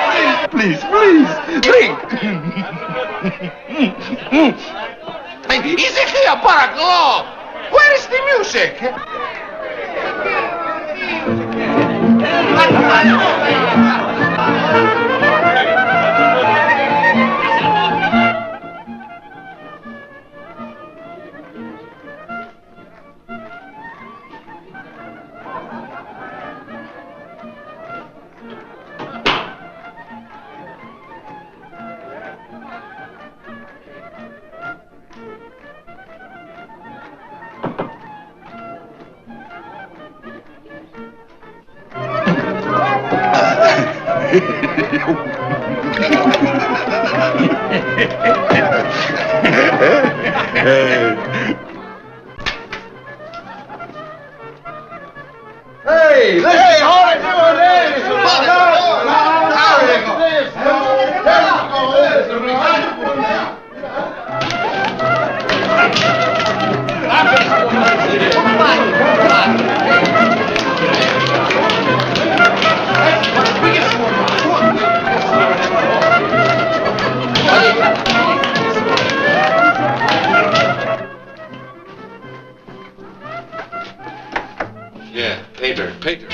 please, please, drink. Is it here, Paraglo? Where is the music? Hey, hold it, Yeah, painter.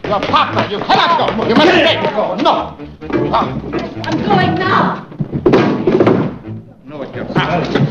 Your partner, you cannot go. You must stay. No. I'm going now. No, it's your partner.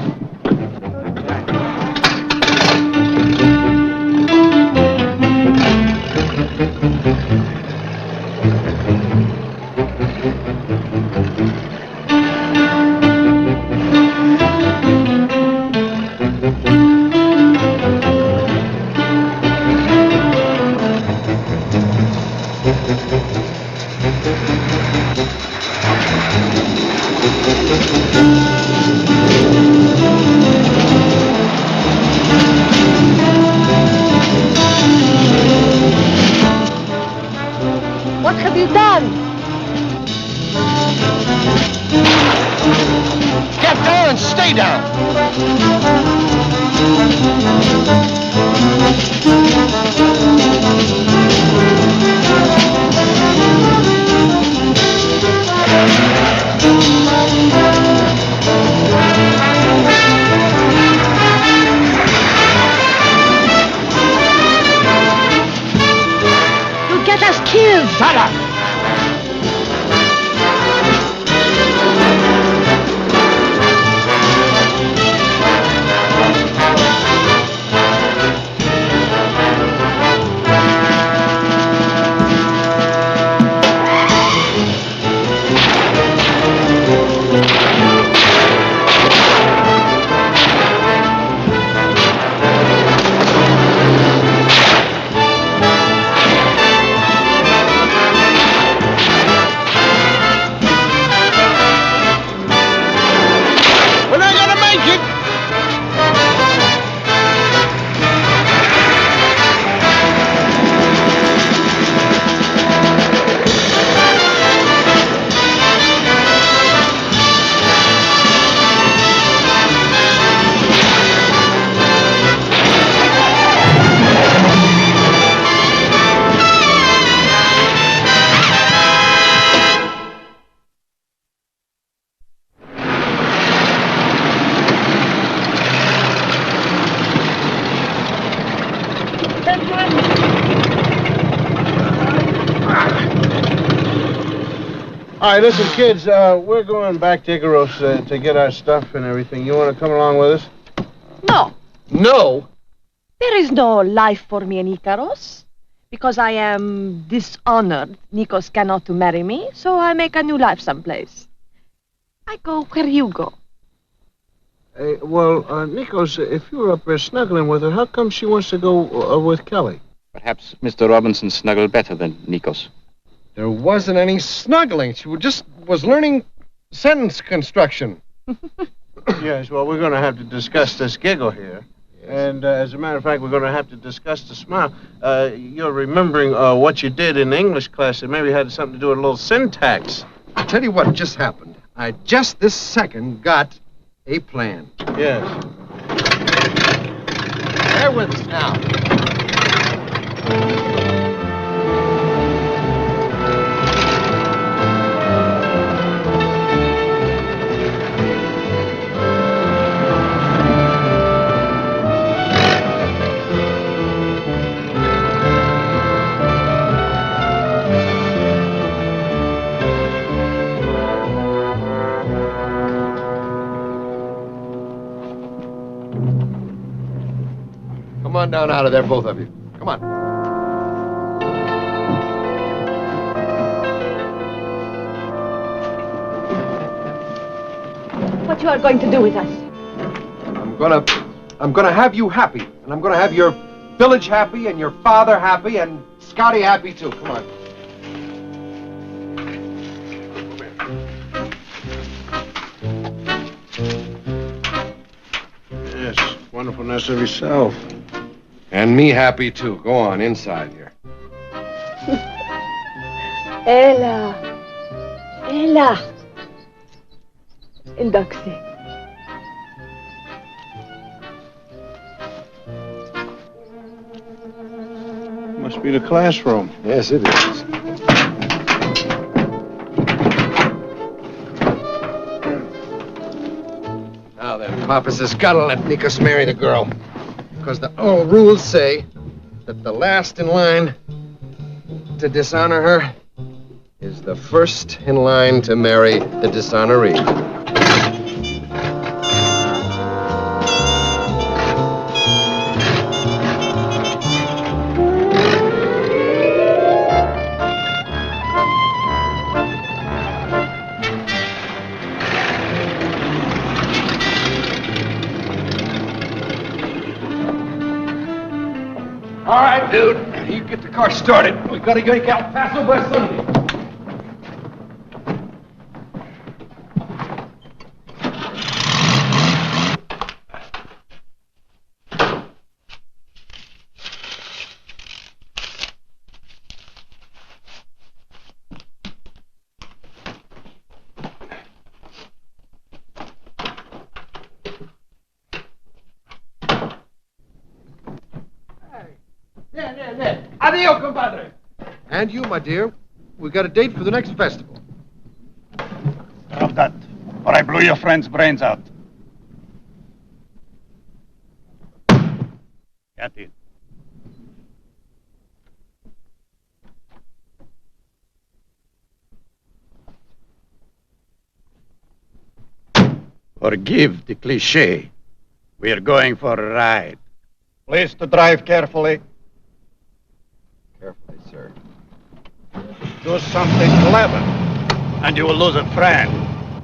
What have you done? Get down and stay down. You'll get us killed. Shut up. We're not gonna make it. All right, listen, kids, we're going back to Icaros to get our stuff and everything. You want to come along with us? No, No. there is no life for me in Icaros. Because I am dishonored, Nikos cannot marry me, so I make a new life someplace. I go where you go. Well, Nikos, if you were up there snuggling with her, how come she wants to go with Kelly? Perhaps Mr. Robinson snuggled better than Nikos. There wasn't any snuggling. She just was learning sentence construction. Yes, well, we're going to have to discuss this giggle here. Yes. And as a matter of fact, we're going to have to discuss the smile. You're remembering what you did in English class. It maybe had something to do with a little syntax. I'll tell you what just happened. I just this second got a plan. Yes. Bear with us now. Come on down out of there, both of you. Come on. What you are going to do with us? I'm gonna have you happy, and I'm gonna have your village happy, and your father happy, and Scotty happy too. Come on. Yes, wonderfulness of yourself. And me happy too. Go on, inside here. Ella. Ella. Induxi. Must be the classroom. Yes, it is. Now then, Papa says, gotta let Nikos marry the girl. Because the old rules say that the last in line to dishonor her is the first in line to marry the dishonoree. All right, dude. You get the car started. We gotta get El Paso by Sunday. And you, my dear. We got a date for the next festival. Drop that, or I blew your friend's brains out. Get in. Forgive the cliché. We're going for a ride. Please to drive carefully. Carefully, sir. Do something clever, and you will lose a friend.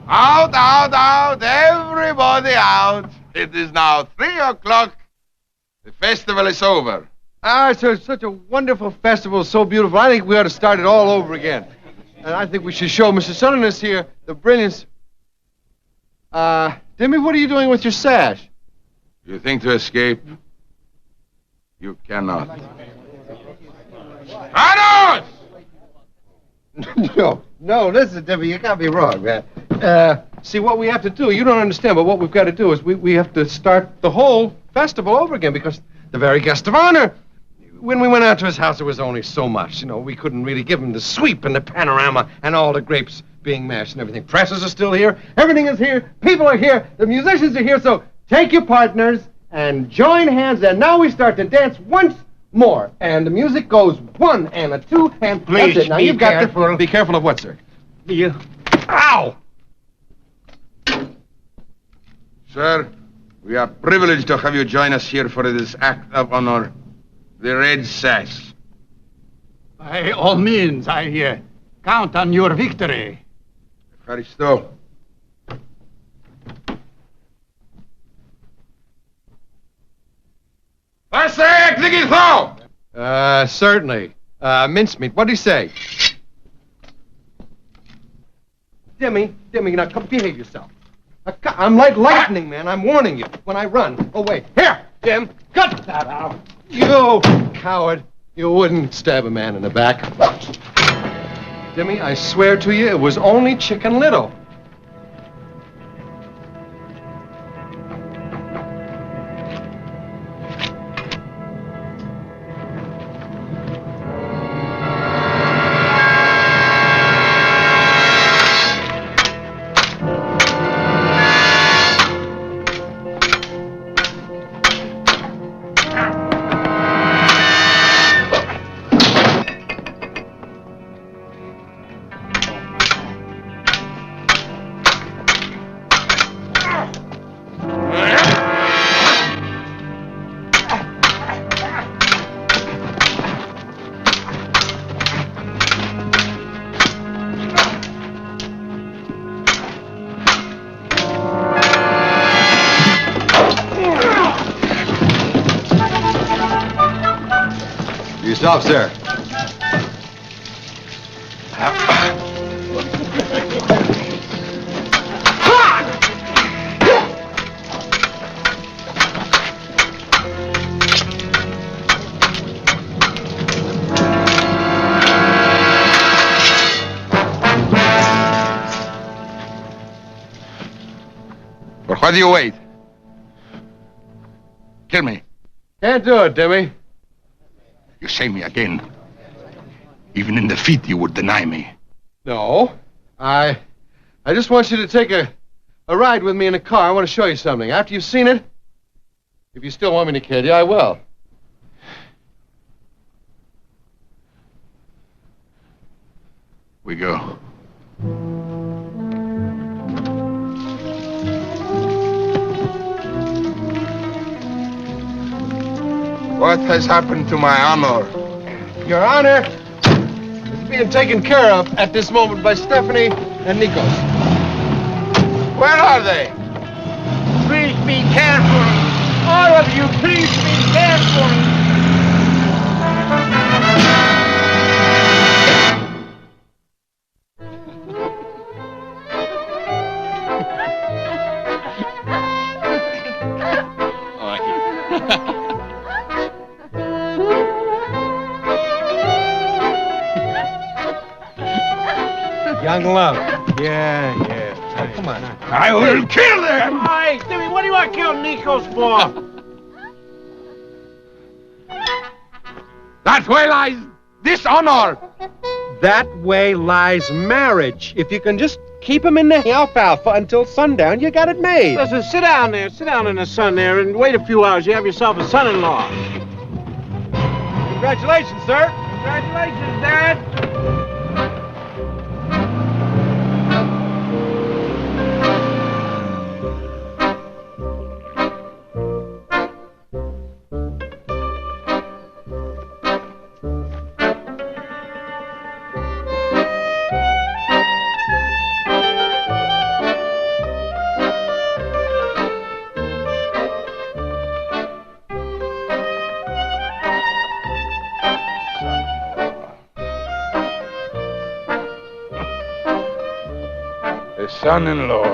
Out, out, out, everybody out. It is now 3 o'clock. The festival is over. Ah, it's such a wonderful festival, so beautiful. I think we ought to start it all over again. And I think we should show Mr. Sutherland here the brilliance. Dimmy, what are you doing with your sash? You think to escape? You cannot. Vanos! No, listen, Dimmy, you got me wrong, man. See, what we have to do, you don't understand, but what we've got to do is we have to start the whole festival over again, because the very guest of honor, when we went out to his house, there was only so much. You know, we couldn't really give him the sweep and the panorama and all the grapes being mashed and everything. Presses are still here. Everything is here. People are here. The musicians are here. So take your partners and join hands. And now we start to dance once more. And the music goes 1 and a 2 and... Please, that's it. Now be you've got careful. to... Be careful of what, sir? You... Ow! Sir, we are privileged to have you join us here for this act of honor. The Red Sash. By all means, I count on your victory. Evharisto. Certainly. Mincemeat. What'd he say? Dimmy, now come behave yourself. I'm like lightning, man. I'm warning you when I run. Oh, wait. Here, Jim. Cut that out. You coward. You wouldn't stab a man in the back. Dimmy, I swear to you, it was only Chicken Little. Yourself, sir. But why do you wait? Kill me. Can't do it, Dimmy. You say me again. Even in defeat, you would deny me. No. I just want you to take a ride with me in a car. I want to show you something. After you've seen it, if you still want me to kill you, I will. We go. What has happened to my honor? Your Honor is being taken care of at this moment by Stephanie and Nikos. Where are they? Please be careful. All of you, please be careful. Young love. Yeah. Oh, come on. I will kill them! Hey, Timmy, what do you want to kill Nikos for? That's where lies Dishonor! That way lies marriage. If you can just keep him in the alfalfa until sundown, you got it made. Listen, sit down there. Sit down in the sun there and wait a few hours. You have yourself a son-in-law. Congratulations, sir. Congratulations, Dad. The son-in-law.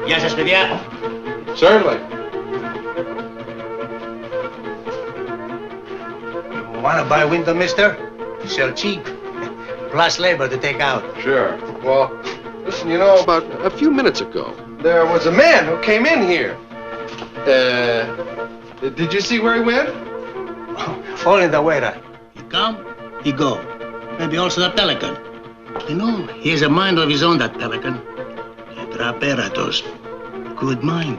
Yes, Espedia. Certainly. You want to buy window, mister? Sell cheap. Plus labor to take out. Sure. Well, listen, you know, about a few minutes ago, there was a man who came in here. Did you see where he went? Only the waiter. He come, he go. Maybe also the pelican. You know, he has a mind of his own, that pelican. Traperatos. Good mind.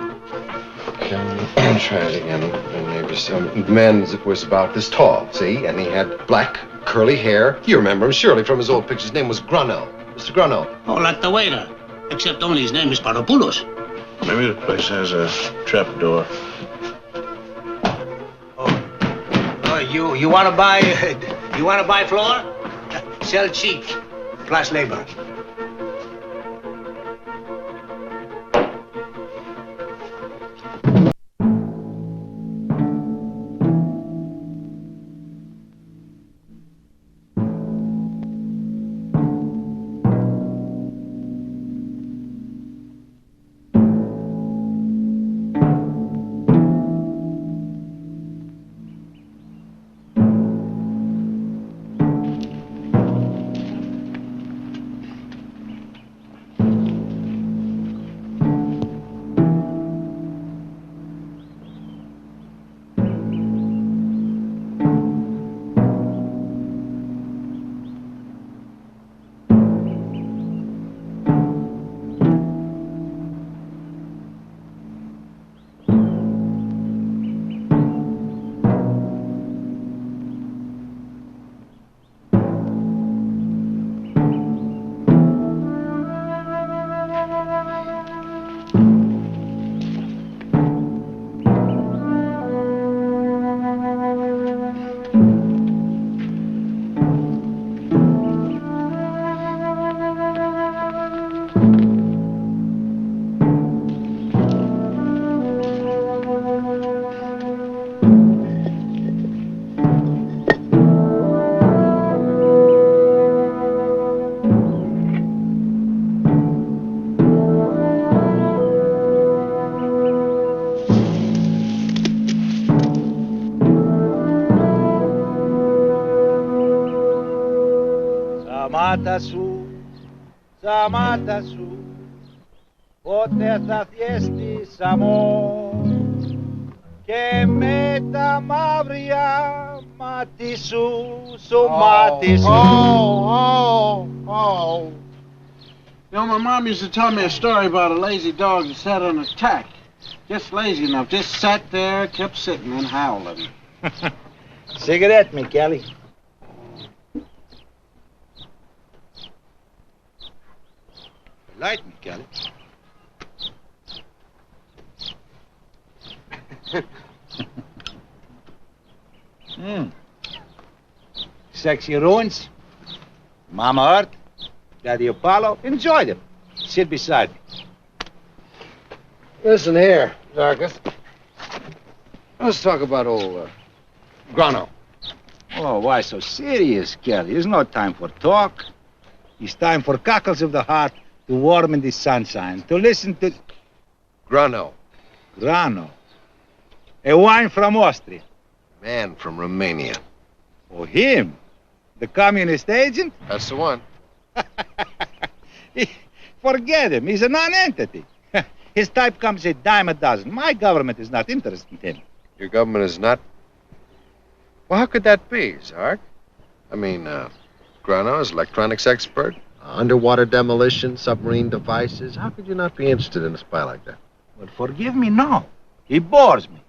Okay, try it again. Maybe some man was about this tall, see? And he had black, curly hair. You remember him, surely, from his old pictures. His name was Grunno. Mr. Grunno. Oh, like the waiter. Except only his name is Paropoulos. Maybe the place has a trap door. Oh, you want to buy floor? Sell cheap. Plus labor. μάτα σου, στα μάτα σου, πότε θα θυέστης αμό και με τα μαύρια μάτι σου, σου μάτι σου. Oh. You know, my mom used to tell me a story about a lazy dog that sat on a tack. Just lazy enough, just sat there, kept sitting and howling. Cigarette, me, Kelly. Light me, Kelly. Sexy ruins. Mama Earth, Daddy Apollo, enjoy them. Sit beside me. Listen here, Zarkus. Let's talk about old Grano. Oh, why so serious, Kelly? There's no time for talk. It's time for cockles of the heart to warm in the sunshine, to listen to... Grano. Grano. A wine from Austria. Man from Romania. Oh, him? The communist agent? That's the one. Forget him. He's a non-entity. His type comes a dime a dozen. My government is not interested in him. Your government is not? Well, how could that be, Zark? I mean, Grano is electronics expert. Underwater demolition, submarine devices. How could you not be interested in a spy like that? Well, forgive me, no. He bores me.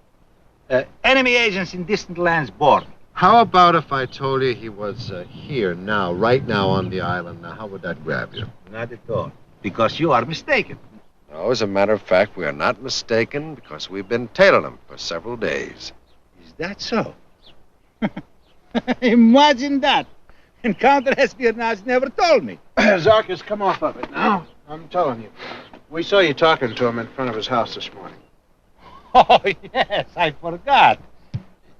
Enemy agents in distant lands bore me. How about if I told you he was here now, right now on the island? Now, how would that grab you? Not at all. Because you are mistaken. No, as a matter of fact, we are not mistaken because we've been tailing him for several days. Is that so? Imagine that. And counter-espionage never told me. Zarkus, come off of it now. I'm telling you. We saw you talking to him in front of his house this morning. Oh, yes, I forgot.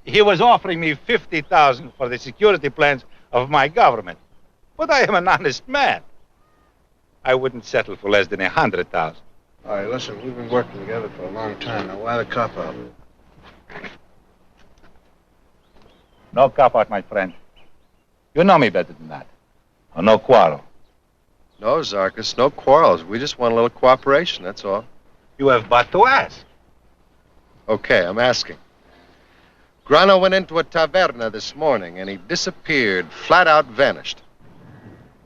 He was offering me $50,000 for the security plans of my government. But I am an honest man. I wouldn't settle for less than $100,000. All right, listen, we've been working together for a long time. Now, why the cop-out? No cop-out, my friend. You know me better than that. Oh, no quarrel. No, Zarkus, no quarrels. We just want a little cooperation, that's all. You have but to ask. Okay, I'm asking. Grano went into a taverna this morning, and he disappeared, flat out vanished.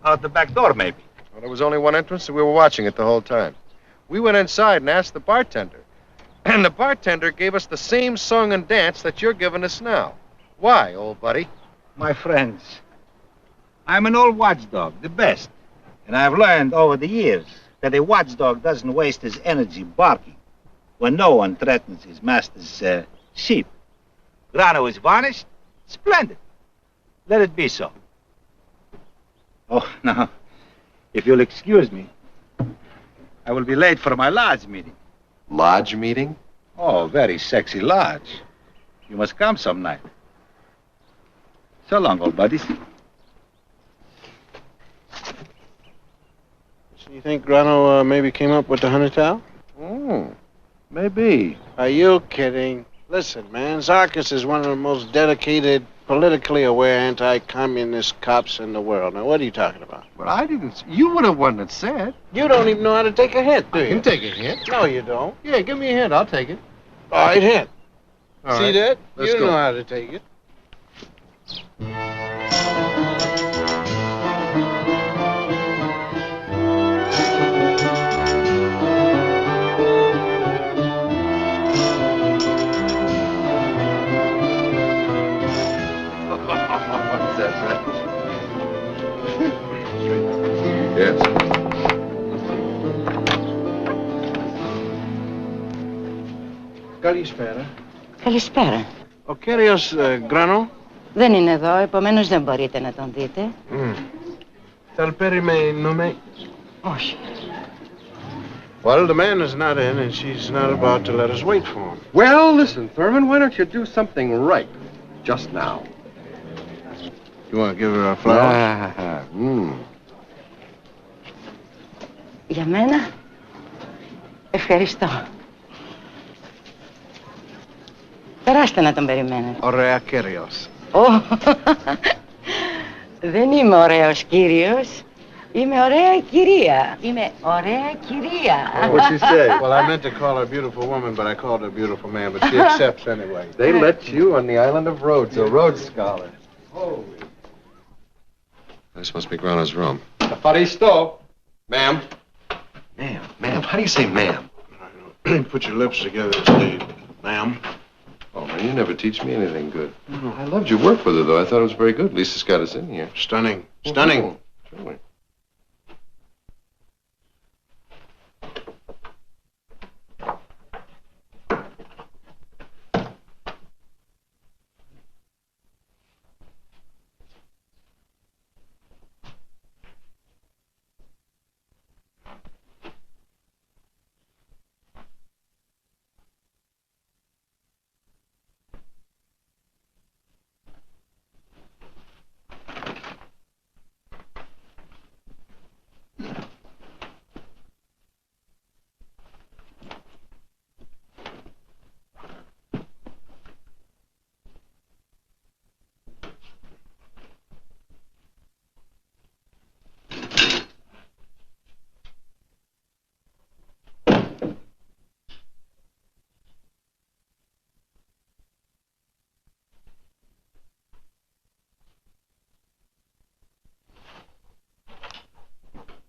Out the back door, maybe. Well, there was only one entrance, and we were watching it the whole time. We went inside and asked the bartender. And the bartender gave us the same song and dance that you're giving us now. Why, old buddy? My friends, I'm an old watchdog, the best. And I've learned over the years that a watchdog doesn't waste his energy barking when no one threatens his master's sheep. Grano is vanished? Splendid. Let it be so. Oh, now, if you'll excuse me, I will be late for my lodge meeting. Lodge meeting? Oh, very sexy lodge. You must come some night. So long, old buddies. So you think Grano maybe came up with the $100,000? Maybe. Are you kidding? Listen, man, Zarkus is one of the most dedicated, politically aware anti-communist cops in the world. Now, what are you talking about? Well, I didn't. You were the one that said. You don't even know how to take a hint, do you? I can take a hint. No, you don't. Yeah, give me a hint. I'll take it. All right, hint. All See right. that? Let's You go. know how to take it. What's that, man? Yes. Καλησπέρα. Καλησπέρα. Ο κύριος Grano. Δεν είναι εδώ, επομένως δεν μπορείτε να τον δείτε. Τον περιμένουμε. Όχι. Well, the man is not in, and she's not about to let us wait for him. Well, listen, Thurman, why don't you do something right just now? You want to give her a flower? Για μένα, ευχαριστώ. Περάστε να τον περιμένετε. Ωραία κύριος. Δεν είμαι ωραίος κύριος. Είμαι ωραία κυρία. Είμαι ωραία κυρία. What'd she say? Well, I meant to call her a beautiful woman, but I called her a beautiful man, but she accepts anyway. They let you on the island of Rhodes, a Rhodes Scholar. Holy. This must be Grana's room. Faristo. Ma'am. Ma'am. How do you say ma'am? Put your lips together, Steve. Ma'am. Oh, man, you never teach me anything good. I loved your work with her, though. I thought it was very good. At least it's got us in here. Stunning. Stunning. Surely.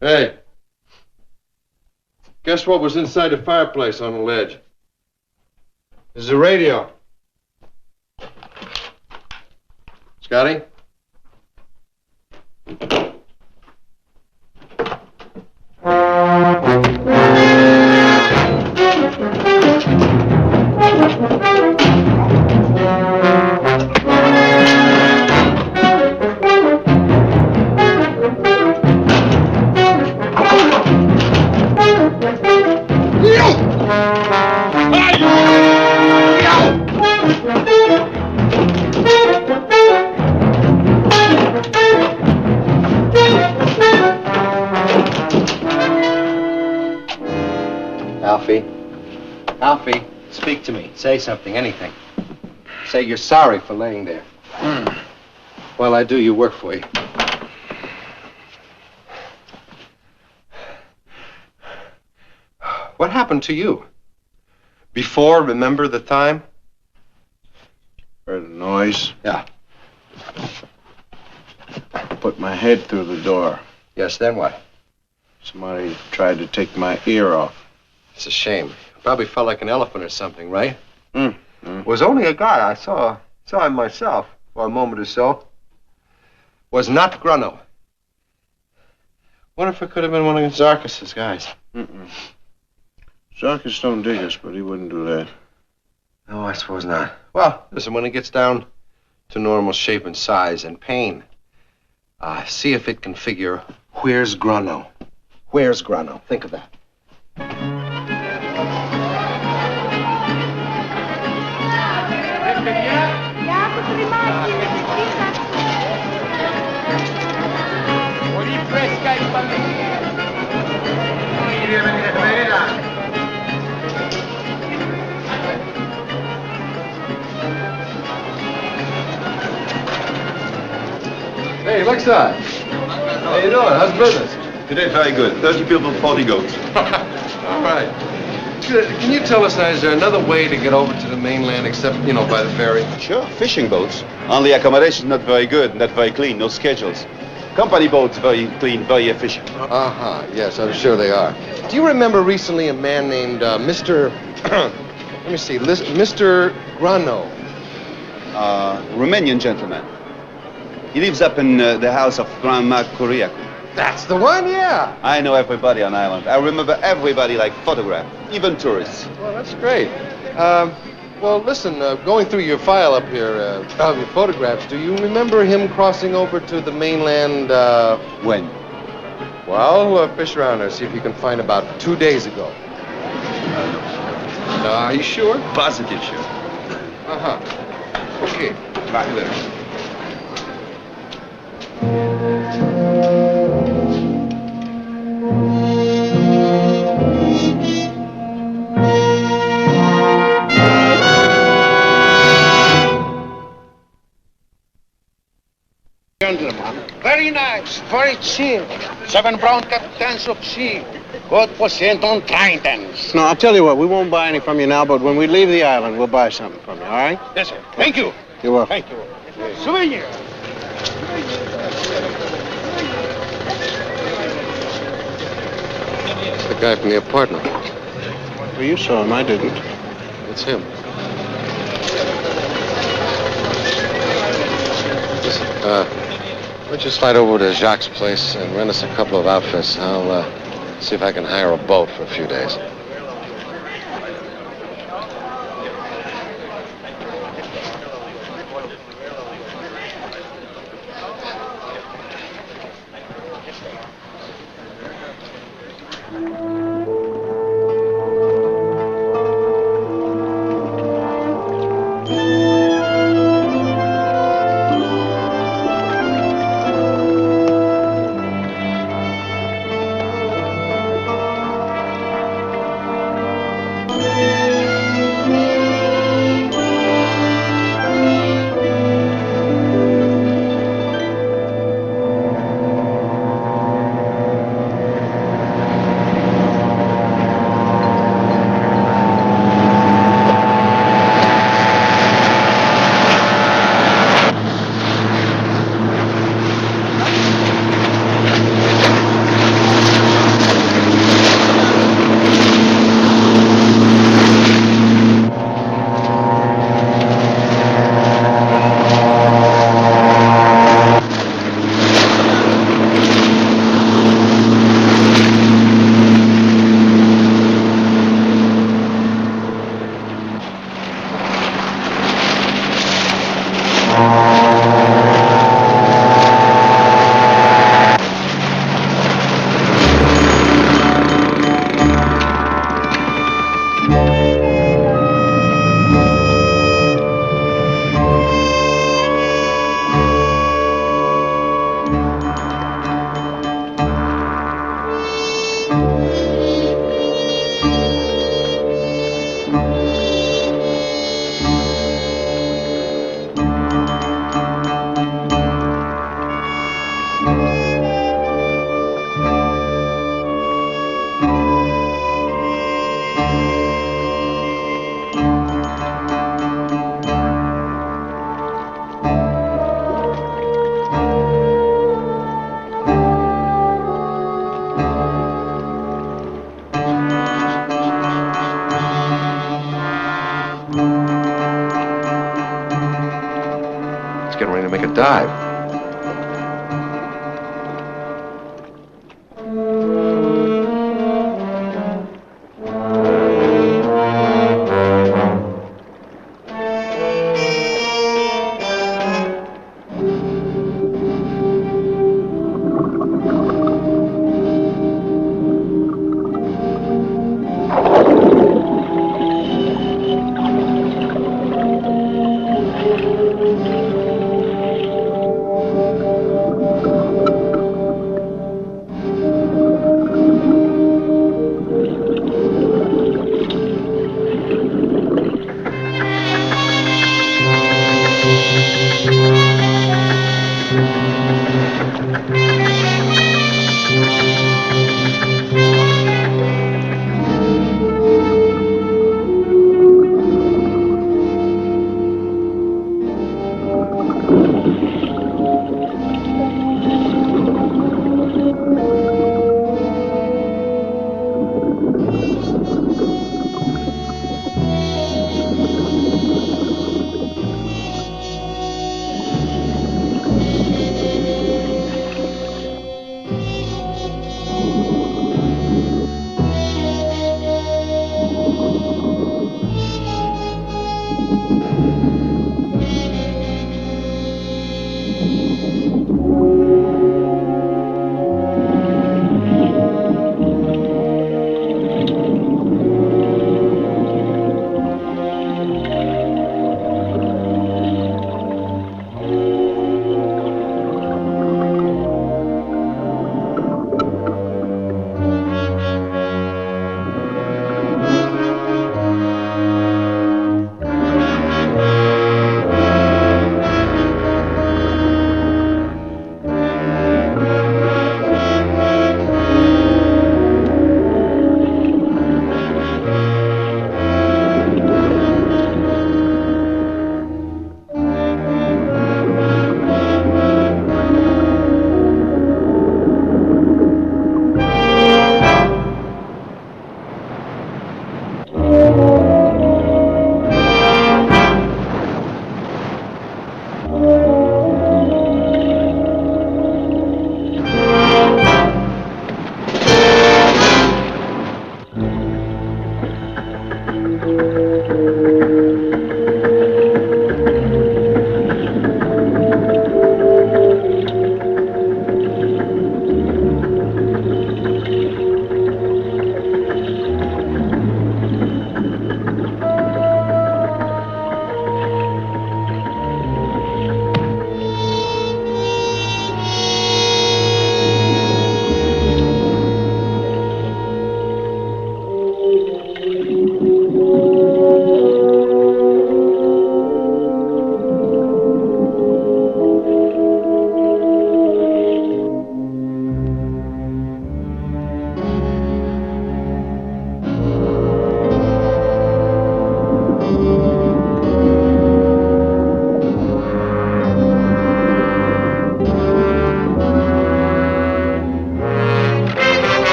Hey. Guess what was inside the fireplace on the ledge? There's a radio. Scotty? Alfie, speak to me. Say something, anything. Say you're sorry for laying there. While I do your work for you. What happened to you? Before, remember the time? Heard a noise. Yeah. Put my head through the door. Yes, then what? Somebody tried to take my ear off. It's a shame. Probably felt like an elephant or something, right? Was only a guy. I saw him myself for a moment or so. Was not Grunno. Wonder if it could have been one of Zarkis's guys. Zarkis don't dig us, but he wouldn't do that. No, I suppose not. Well, listen, when it gets down to normal shape and size and pain, see if it can figure, where's Grunno? Where's Grunno? Think of that. Hey, Lexi. How you doing? How's business? Today, very good. 30 people, 40 goats. All right. Can you tell us now, is there another way to get over to the mainland except, by the ferry? Sure, fishing boats. Only accommodation not very good, not very clean, no schedules. Company boats, very clean, very efficient. Yes, I'm sure they are. Do you remember recently a man named Mr. let me see, Mr. Grano? Romanian gentleman. He lives up in the house of Grandma Kuriaku. That's the one, yeah. I know everybody on island. I remember everybody like photograph, even tourists. Well, that's great. Well, listen, going through your file up here, of your photographs, do you remember him crossing over to the mainland, When? Well, fish around there, see if you can find about 2 days ago. Are you sure? Positive sure. Okay. Back there. Gentlemen, very nice, very cheap. 7 brown cans of tea. Good % on Trintons. No, I'll tell you what, we won't buy any from you now, but when we leave the island, we'll buy something from you, all right? Yes, sir. Thank you. You're welcome. Thank you. Souvenir. It's the guy from the apartment. Well, you saw him, I didn't. It's him. Listen, why don't you slide over to Jacques' place and rent us a couple of outfits? I'll see if I can hire a boat for a few days. Getting ready to make a dive.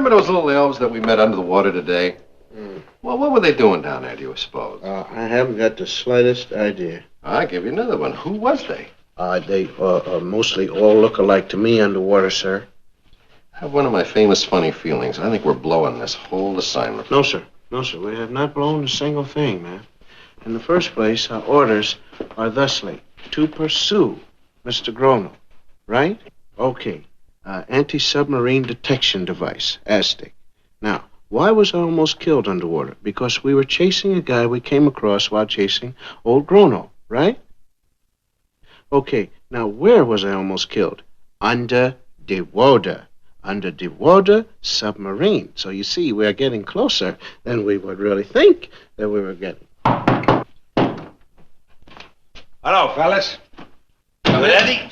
remember those little elves that we met under the water today? Well, what were they doing down there, do you suppose? I haven't got the slightest idea. I'll give you another one. Who was they? They mostly all look alike to me underwater, sir. I have one of my famous funny feelings. I think we're blowing this whole assignment. No, sir. No, sir. We have not blown a single thing, man. In the first place, our orders are thusly to pursue Mr. Grono, right? Okay. Anti-submarine detection device, ASTIC. Now, why was I almost killed underwater? Because we were chasing a guy we came across while chasing old Grono, right? Okay, now where was I almost killed? Under the water. Under the water submarine. So you see, we are getting closer than we would really think that we were getting. Hello, fellas. You ready?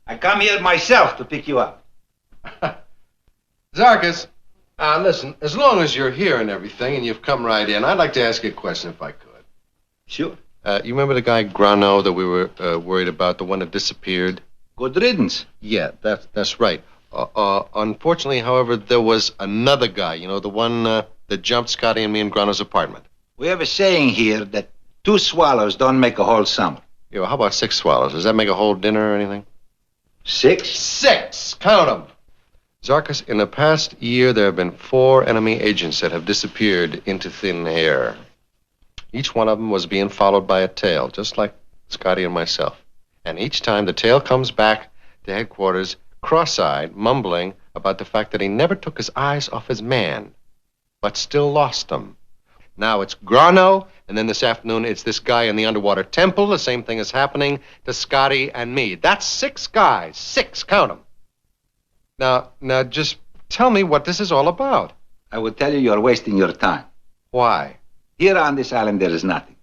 I come here myself to pick you up. Zarkis, listen, as long as you're here and everything and you've come right in, I'd like to ask you a question if I could. Sure. You remember the guy Grano that we were worried about, the one that disappeared? Good riddance. Yeah, that's right. Unfortunately, however, there was another guy, you know, the one that jumped Scotty and me in Grano's apartment. We have a saying here that 2 swallows don't make a whole summer. Yeah, well, how about 6 swallows? Does that make a whole dinner or anything? 6? 6! Count them! Zarkis, in the past year, there have been 4 enemy agents that have disappeared into thin air. Each one of them was being followed by a tail, just like Scotty and myself. And each time the tail comes back to headquarters, cross-eyed, mumbling about the fact that he never took his eyes off his man, but still lost them. Now it's Grano, and then this afternoon it's this guy in the underwater temple. The same thing is happening to Scotty and me. That's 6 guys. 6, count them. Now, just tell me what this is all about. I will tell you you're wasting your time. Why? Here on this island there is nothing.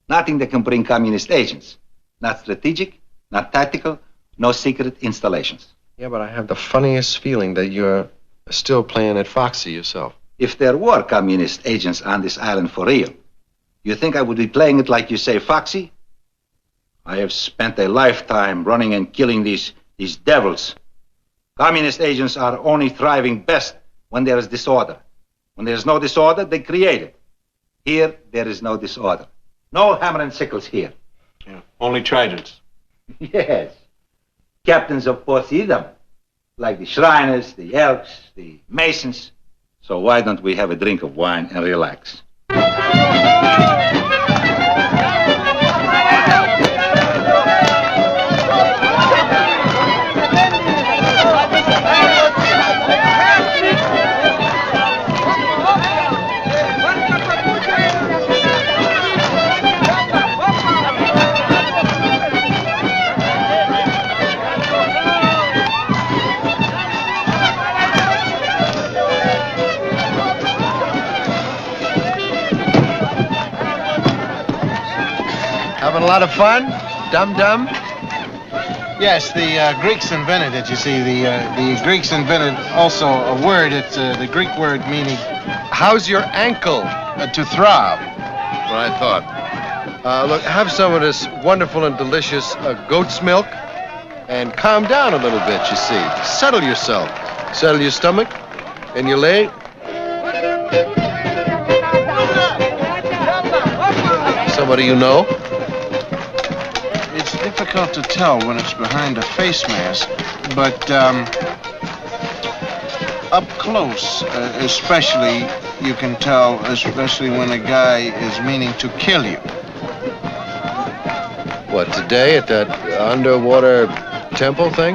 Nothing that can bring communist agents. Not strategic, not tactical, no secret installations. Yeah, but I have the funniest feeling that you're still playing at Foxy yourself. If there were communist agents on this island for real, you think I would be playing it like you say, Foxy? I have spent a lifetime running and killing these devils. Communist agents are only thriving best when there is disorder. When there is no disorder, they create it. Here, there is no disorder. No hammer and sickles here. Yeah, only tridents. Yes. Captains of Poseidon, like the Shriners, the Elks, the Masons. So why don't we have a drink of wine and relax? Having a lot of fun? Dum-dum? Yes, the Greeks invented it, you see. The Greeks invented also a word. It's the Greek word meaning... How's your ankle? To throb. What I thought. Look, have some of this wonderful and delicious goat's milk and calm down a little bit, you see. Settle yourself. Settle your stomach and your leg. Somebody you know? It's difficult to tell when it's behind a face mask, but up close, especially, you can tell, especially when a guy is meaning to kill you. What, today at that underwater temple thing?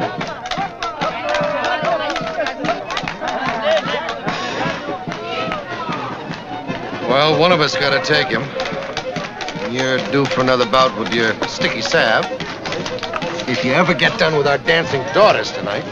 Well, one of us got to take him. You're due for another bout with your sticky salve. If you ever get done with our dancing daughters tonight.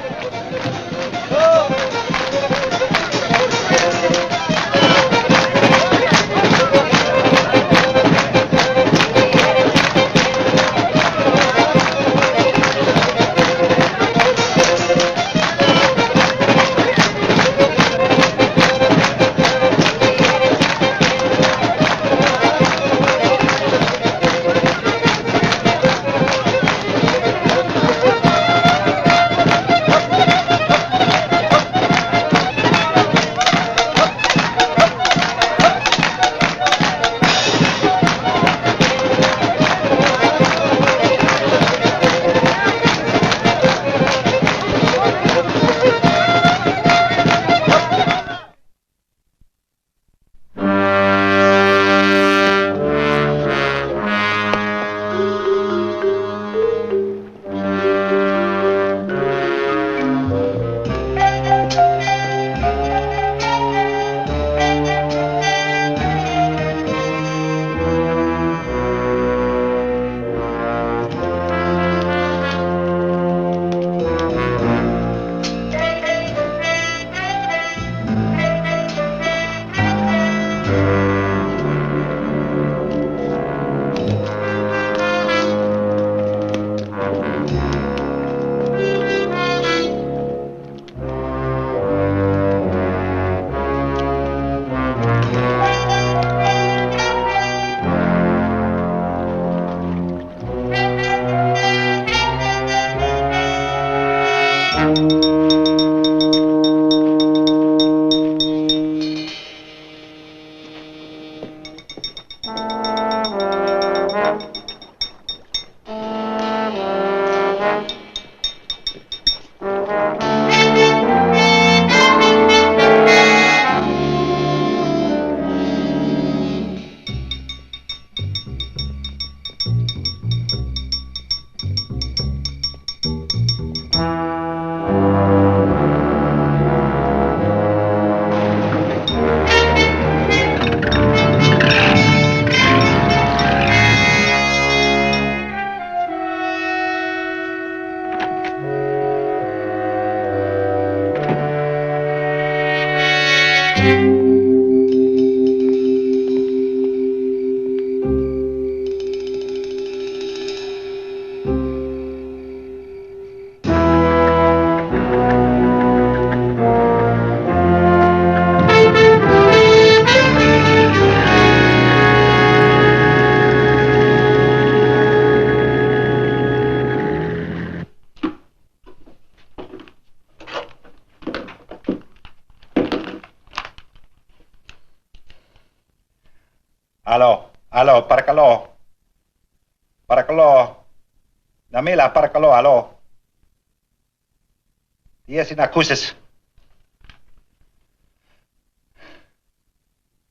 Aló, paracaló. Paracaló. Namila, paracaló, aló. Yes, in accuses.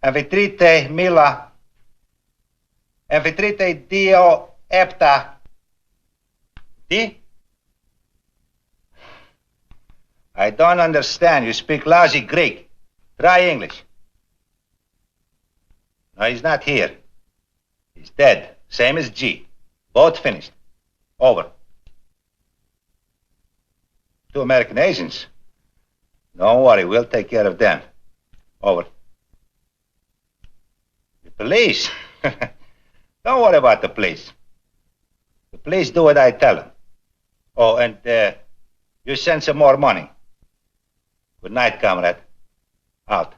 Envitrite, Mila. Envitrite, Dio, Epta. Di? I don't understand. You speak lousy Greek. Try English. No, he's not here. He's dead. Same as G. Both finished. Over. 2 American agents. Don't worry, we'll take care of them. Over. The police? Don't worry about the police. The police do what I tell them. Oh, and you send some more money. Good night, comrade. Out.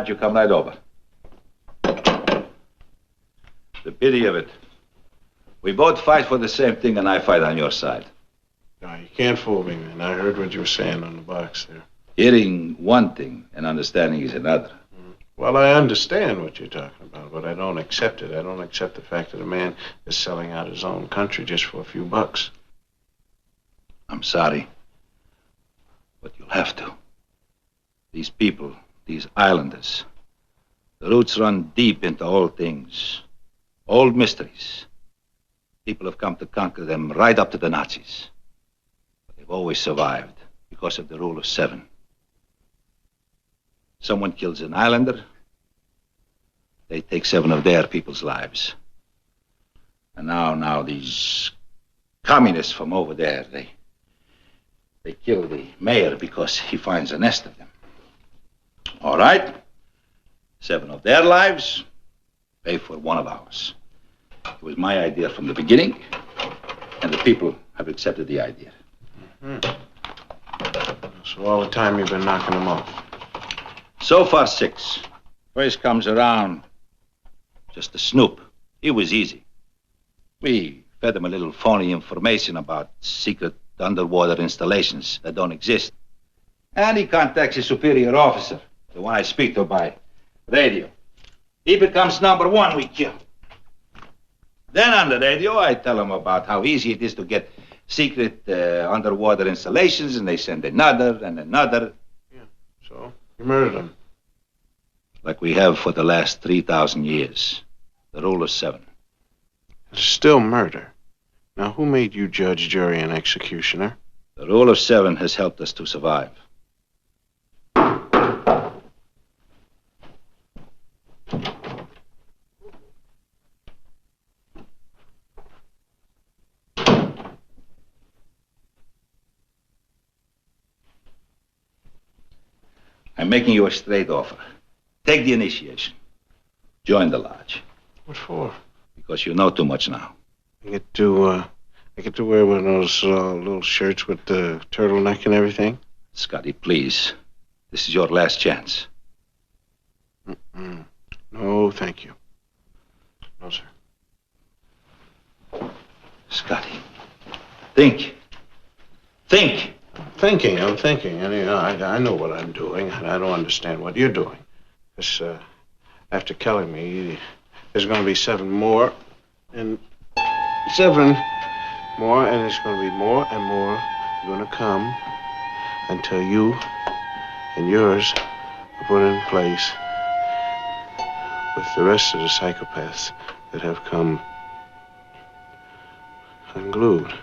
You come right over. The pity of it. We both fight for the same thing, and I fight on your side. No, you can't fool me, man. I heard what you were saying on the box there. Hearing one thing and understanding is another. Well, I understand what you're talking about, but I don't accept it. I don't accept the fact that a man is selling out his own country just for a few bucks. I'm sorry, but you'll have to. These people, these islanders, the roots run deep into old things, old mysteries. People have come to conquer them right up to the Nazis. But they've always survived because of the rule of 7. Someone kills an islander, they take 7 of their people's lives. And now these communists from over there, they kill the mayor because he finds a nest of them. All right. 7 of their lives, pay for 1 of ours. It was my idea from the beginning, and the people have accepted the idea. So all the time you've been knocking them off? So far, 6. First comes around, just a snoop. It was easy. We fed him a little phony information about secret underwater installations that don't exist. And he contacts his superior officer, the one I speak to by radio. He becomes number 1 we kill. Then on the radio, I tell him about how easy it is to get secret underwater installations, and they send another and another. Yeah, so you murdered him. like we have for the last 3,000 years. The rule of 7. It's still murder. Now, who made you judge, jury, and executioner? The rule of 7 has helped us to survive. I'm making you a straight offer. Take the initiation. Join the lodge. What for? Because you know too much now. I get to wear one of those little shirts with the turtleneck and everything? Scotty, please. This is your last chance. No, thank you. No, sir. Scotty, think. Think. I'm thinking. And, you know, I know what I'm doing, and I don't understand what you're doing. Because after killing me, there's going to be 7 more, and 7 more, and there's going to be more and more going to come until you and yours are put in place with the rest of the psychopaths that have come unglued.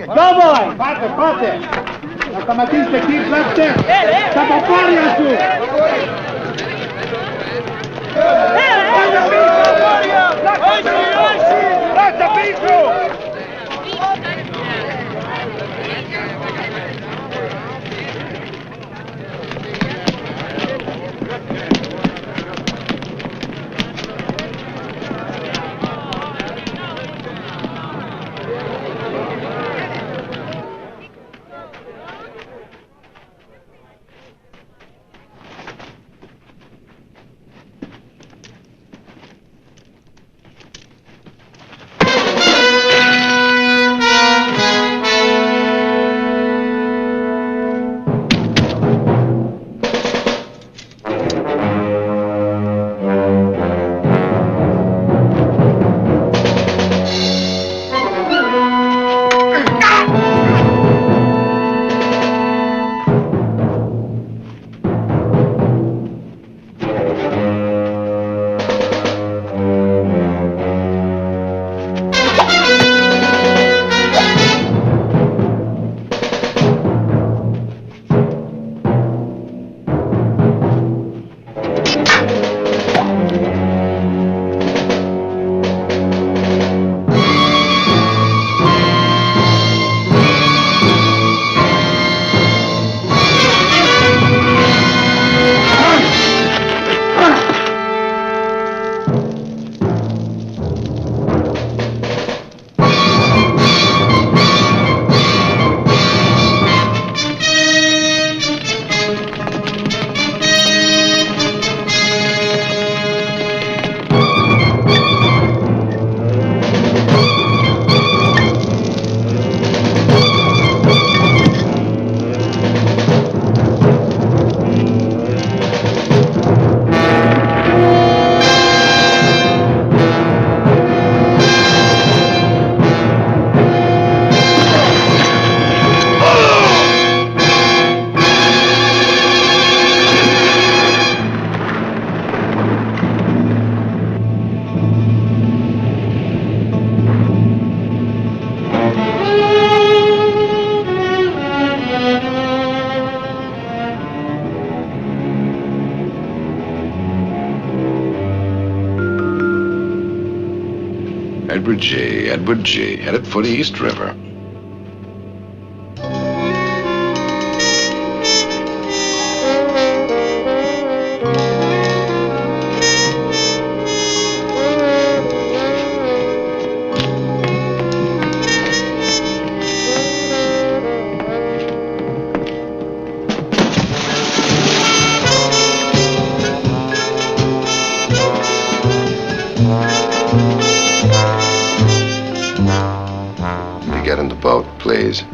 Go, boy! Pate! Να σταματήσετε εκεί, πλάστε! Θα το πάρει σου! Πλάστε πίσω! Edward G. Headed for the East River. Get in the boat, please.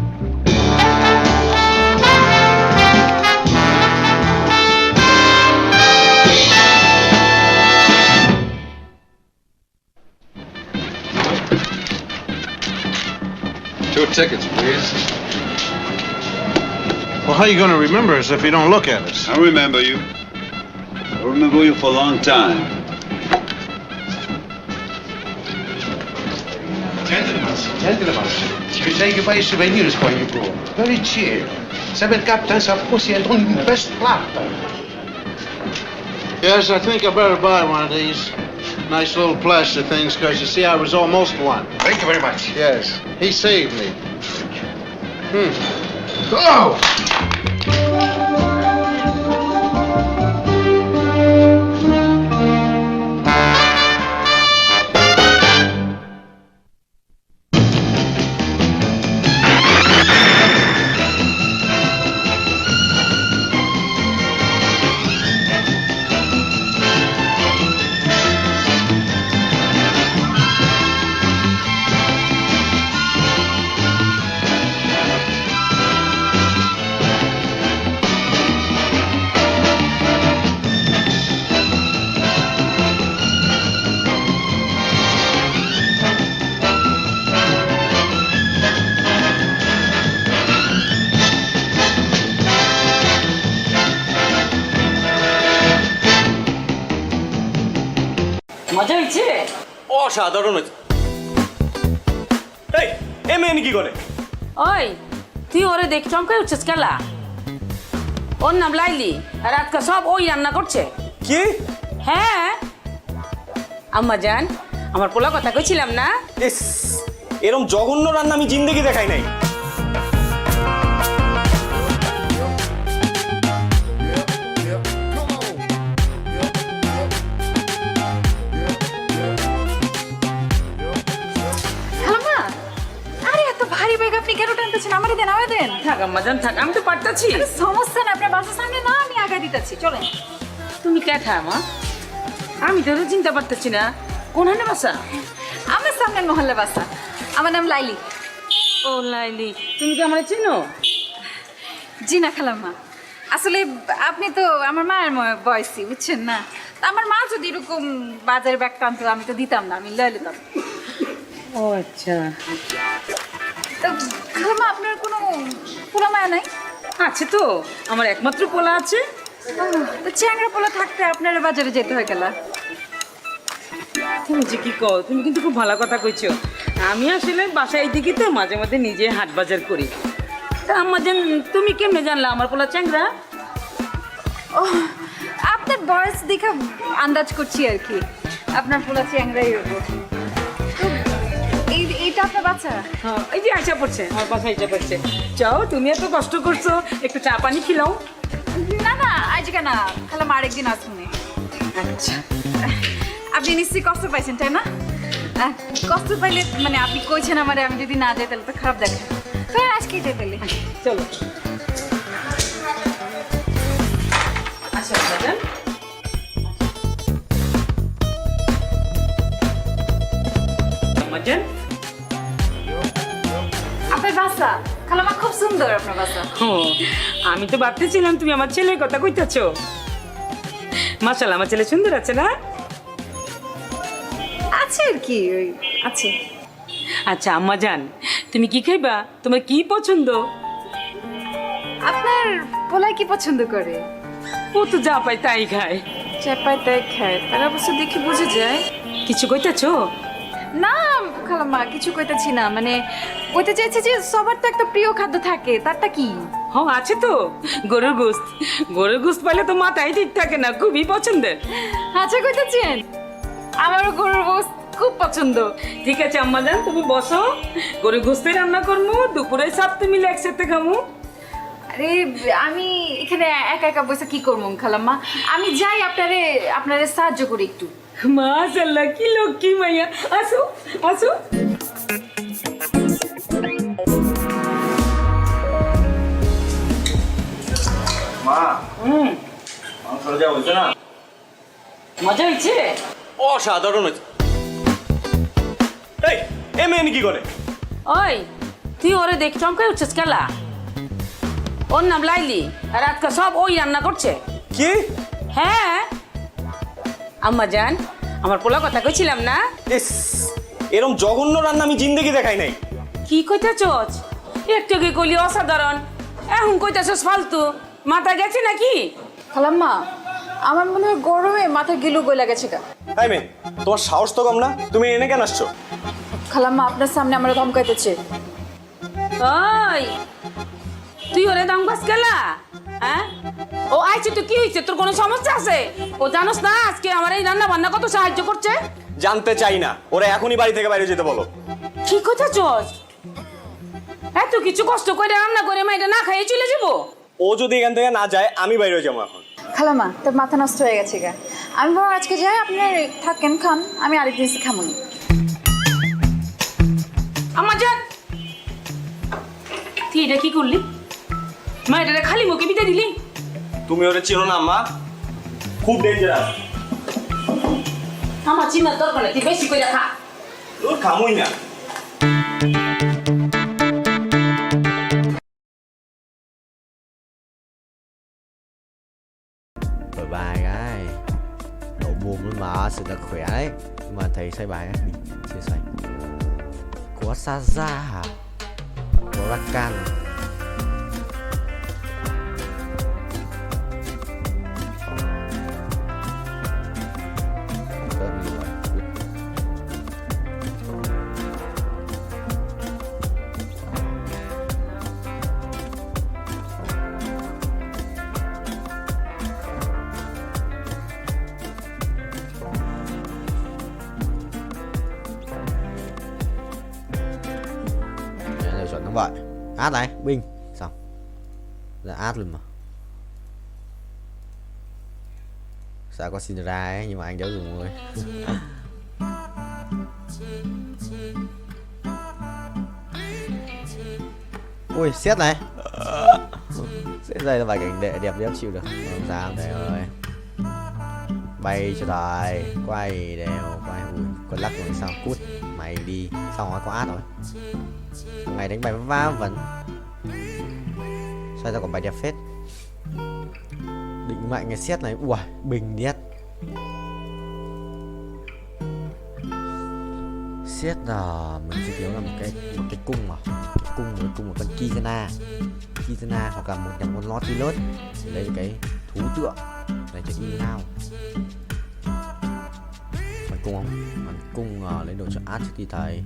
Two tickets, please. Well, how are you going to remember us if you don't look at us? I remember you. I'll remember you for a long time. Gentlemen, you say you buy souvenirs when you go. Very cheap. 7 captains of pussy and only best laughter. Yes, I think I better buy one of these. Nice little plaster things, because you see, I was almost one. Thank you very much. Yes, he saved me. Go! মজা হয়েছে? অসাধারণ হয়েছে। এই মেয়ে কি করে? ওই তুই ওরে দেখ চমকে উঠছিস কেলা? ওর নাম লাইলি আর আজকে সব ওই রান্না করছে। কি? হ্যাঁ আম্মা জান, আমার পোলা কথা কইছিলাম না? এরকম জঘন্য রান্না আমি জিন্দেগি দেখাই নাই। আপনি কেন টানতেছেন? আমারে দেন, আমারে দেন। থাক আম্মা জান থাক, আমি তো পারতাছি। সমস্যা না, আপনার বাসার সামনে না, আমি আগা দিতেছি, চলেন। তুমি কে মা? আমি তো চিন্তা পারতেছি না কোনখানে বাসা। আমার সামনে মহল্লা বাসা। আমার নাম লাইলি। ও লাইলি, তুমি কি আমার চেনো? জি না খালাম্মা, আসলে আপনি তো আমার মায়ের বয়সী, বুঝছেন না? তা আমার মা যদি এরকম বাজারে ব্যাগ টানতো আমি তো দিতাম না, আমি লয়ে নিতাম। ও আচ্ছা। তো খালাম্মা আপনার কোনো পোলা মায়া নাই? আছে তো, আমার একমাত্র পোলা আছে। তো চ্যাংড়া পোলা থাকতে আপনার বাজারে যেতে হয় গেলা? তুমি যে কি কও, তুমি কিন্তু খুব ভালো কথা কইছো। আমি আসলে বাসায় দিকে তো মাঝে মাঝে নিজে হাট বাজার করি। তা আম্মা জান, তুমি কেমনে জানলা আমার পোলা চ্যাংড়া? ও, আপনার বয়স দেখে আন্দাজ করছি আর কি, আপনার পোলা চ্যাংড়াই হবো। এইটা আপনার বাচ্চা? হ্যাঁ, এই যে আইসা পড়ছে, আমার বাসা আইসা পড়ছে। চাও, তুমি এত কষ্ট করছো, একটু চা পানি খিলাও। না না, আজকে না, খালাম্মা আরেকদিন আসুন। আচ্ছা। আপনি নিশ্চয়ই কষ্ট পাইছেন, তাই না? কষ্ট পাইলে মানে আপনি কইছেন আমারে, আমি যদি না যাই তাহলে তো খারাপ দেখে। তো আজকেই যাই তাহলে। চলো। আচ্ছা বাজান, বাজান আপনার বাসা খালাম্মা খুব সুন্দর, আপনার বাসা। ও, আমি তো ভাবতেছিলাম তুমি আমার ছেলের কথা কইতেছো। মাশাআল্লাহ, আমার ছেলে সুন্দর আছে না? আছে আর কি, ওই আছে। আচ্ছা আম্মা জান, তুমি কি খাইবা? তোমার কি পছন্দ? আপনার পোলাই কি পছন্দ করে? ও তো যা পায় তাই খায়। যা পায় তাই খায়, তার অবশ্য দেখে বুঝে যায়। কিছু কইতেছো? না খালাম্মা, কিছু কইতেছি না, মানে কইতে চাইছি যে সবার তো একটা প্রিয় খাদ্য থাকে, তারটা কি? হ্যাঁ আছে তো, গরুর গোশত। গরুর গোশত পাইলে তো মাথায় ঠিক থাকে না, খুবই পছন্দের। আচ্ছা কইতেছেন, আমারও গরুর গোশত খুব পছন্দ। ঠিক আছে আম্মা জান, তুমি বসো, গরুর গোশতই রান্না করবো, দুপুরে সাথে মিলে একসাথে খামু। আরে আমি এখানে একা একা বসে কি করবো খালাম্মা? আমি যাই, আপনারে সাহায্য করি একটু। মাশাআল্লাহ, কি লক্ষ্মী মাইয়া। আসো আসো। মা, মাংস যা হয়েছে না, মজা হয়েছে? অসাধারণ হয়েছে। এই এ মেয়ে কি করে? ওই তুই ওরে দেখ চমকে উঠছিস কেলা? ওর নাম লাইলি আর আজকে সব ওই রান্না করছে। কি? হ্যাঁ আম্মা জান, আমার পোলা কথা কইছিলাম না? এরকম জঘন্য রান্না আমি জিন্দেগি দেখাই নাই। কি কইতাছস? একটু কি কইলি অসাধারণ, এখন কইতাছস ফালতু। মাথা গেছে নাকি? খালাম্মা, আমার মনে হয় গরমে মাথা গিলু গলে গেছে গা। তাই মেয়ে, তোমার সাহস তো কম না, তুমি এনে কেন আসছো? খালাম্মা আপনার সামনে আমরা ধমকাইতেছে। ওই তুই ওরে দামগাছ কেলা? হ্যাঁ, ও আইছে তো কি হইছে? তোর কোনো সমস্যা আছে? ও জানোস না আজকে আমার এই রান্না বান্না কত সাহায্য করছে? জানতে চাই না, ওরা এখনই বাড়ি থেকে বাইরে যেতে বলো। কি কইতাছস? এত কিছু কষ্ট করে রান্না করে মাইটা না খাইয়ে চলে যাবো? ও যদি এখান থেকে না যায় আমি বাইরে যাবো এখন। খালাম্মা, তোর মাথা নষ্ট হয়ে গেছে গা। আমি বরং আজকে যাই, আপনার থাকেন খান, আমি আরেকদিন এসে খামুনি। আমার জান, তুই এটা কি করলি? মায়ের খালি মুখে বিতে দিলি? তুমি ওরে চিনো না মা, খুব ডেঞ্জারাস। আমার চিনার দরকার নেই, তুই বেশি করে খা। তোর খামুই না। Rồi bài cái độ buồn lên mà sự là khỏe đấy, nhưng mà thầy xây bài ấy bị chia sẻ có Saza hả, có Rakan. Thắng bại. Át này, binh. Xong. Là át luôn mà. Sao có xin ra ấy, nhưng mà anh đéo dùng rồi. Ui, siết này. Siết đây là vài cảnh đệ đẹp đéo chịu được. Không sao, đây ơi. Bay cho đời. Quay đều, quay. Ui, con lắc rồi sao, cút. Mày đi, xong rồi có át rồi. Thằng này đánh bài va vẫn. Sao ra còn bài đẹp phết. Định mạnh cái xét này. Ui, bình điết. Xét là mình sẽ thiếu là một cái cung mà. Cái cung một con Kizana hoặc là một con Nautilus. Lấy cái thú tượng để cho in nào. Bắn cung không? Bắn cung lấy đồ cho át trước khi thầy.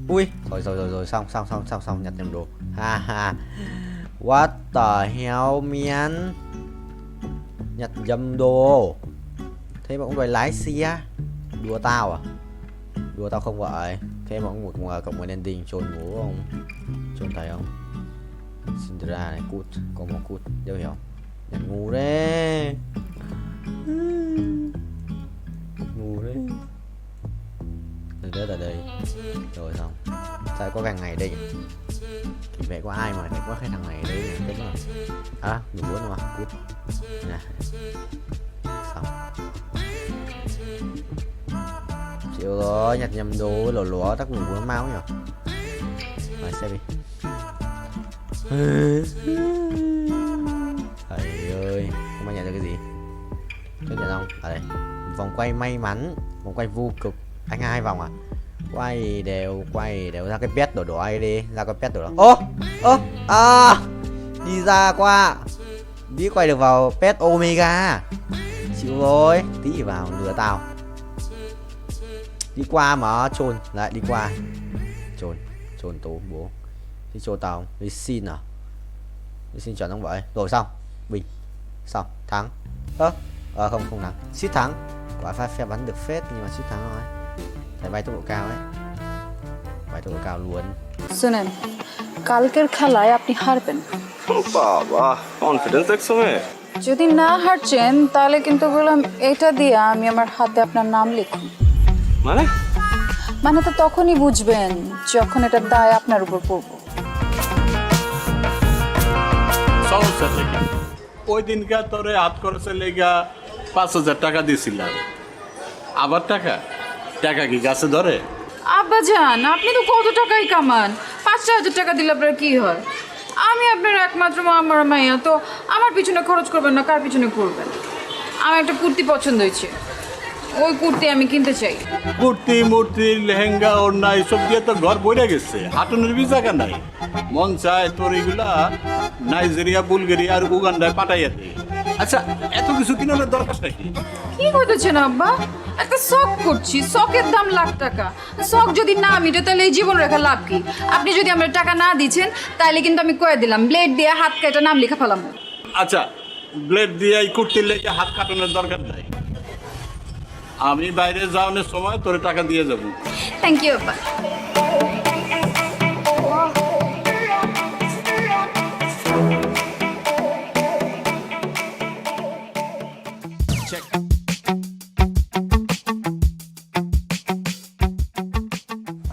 Ui, rồi xong nhặt nhầm đồ. Ha ha. What the hell man. Nhặt nhầm đồ. Thế mà cũng đòi lái xe. Đùa tao à? Đùa tao không vậy. Thế mà cũng cộng một ending trồn ngủ không? Trồn thầy không? Cinderella này cút. Có một cút. Đéo hiểu. Nhặt ngu đấy. Ngu đấy. Rớt ở đây. Rồi xong. Sao có càng ngày đây nhỉ? Thì vẽ có ai mà phải có cái thằng này ở đây nhỉ? Đúng rồi. À, đủ 4 rồi mà. Cút. Nè. Xong. Chịu rồi, nhặt nhầm đồ lỗ lỗ tắc ngủ nó máu nhỉ. Mày xem đi. Thầy ơi, không ai nhận được cái gì. Cho nhận không? Ở đây. Vòng quay may mắn, vòng quay vô cực. Anh 2 vòng à? Quay đều ra cái pet đổ ai đi, ra cái pet đổ đó. Đi ra qua. Đi quay được vào pet Omega. Chịu rồi, tí vào lừa tao. Đi qua mà trôn, lại đi qua. Trôn tố bố. Đi trôn tao không? Đi xin à? Đi xin chuẩn không vậy? Rồi xong, bình. Xong, thắng. Không thắng. Suýt thắng. Quả phép bắn được phết nhưng mà suýt thắng thôi. Thầy bay tốc độ cao ấy. Bay tốc độ cao luôn. শুনেন কালকের খেলায় আপনি হারবেন বাবা confidence দেখছো মে যদি না হারছেন তাহলে কিন্তু বললাম এটা দিয়ে আমি আমার হাতে আপনার নাম লিখুন মানে তো তখনই বুঝবেন যখন এটা দায় আপনার উপর পড়বো সমস্যা থেকে ওই দিনকা তোরে হাত খরচের লেগা 5,000 টাকা দিয়েছিলাম আবার টাকা কি গাছে ধরে আব্বা জান আপনি তো কত টাকাই কামান 5,000 টাকা দিলে আপনার কি হয় আমি আপনার একমাত্র আমার মাইয়া তো আমার পিছনে খরচ করবেন না কার পিছনে করবেন আমার একটা কুর্তি পছন্দ হয়েছে ওই কুর্তি আমি কিনতে চাই কুর্তি মূর্তি লেহেঙ্গা ওড়না এসব দিয়ে তো ঘর বইরে গেছে হাঁটুনের বি জায়গা নাই মন চায় তোর এগুলা নাইজেরিয়া বুলগেরিয়া আর উগান্ডায় পাঠাইয়া দে আচ্ছা এত কিছু কিনার দরকার নাকি কি করতেছেন আব্বা একটা শখ করছি শখের দাম লাখ টাকা শখ যদি না মিটে তাহলে এই জীবন রেখা লাভ কি আপনি যদি আমার টাকা না দিচ্ছেন তাহলে কিন্তু আমি কয়ে দিলাম ব্লেড দিয়ে হাত কেটে নাম লেখা ফেলাম আচ্ছা ব্লেড দিয়ে এই কুর্তির লেগে হাত কাটানোর দরকার নাই আমি বাইরে যাওয়ার সময় তোর টাকা দিয়ে যাবো থ্যাংক ইউ আব্বা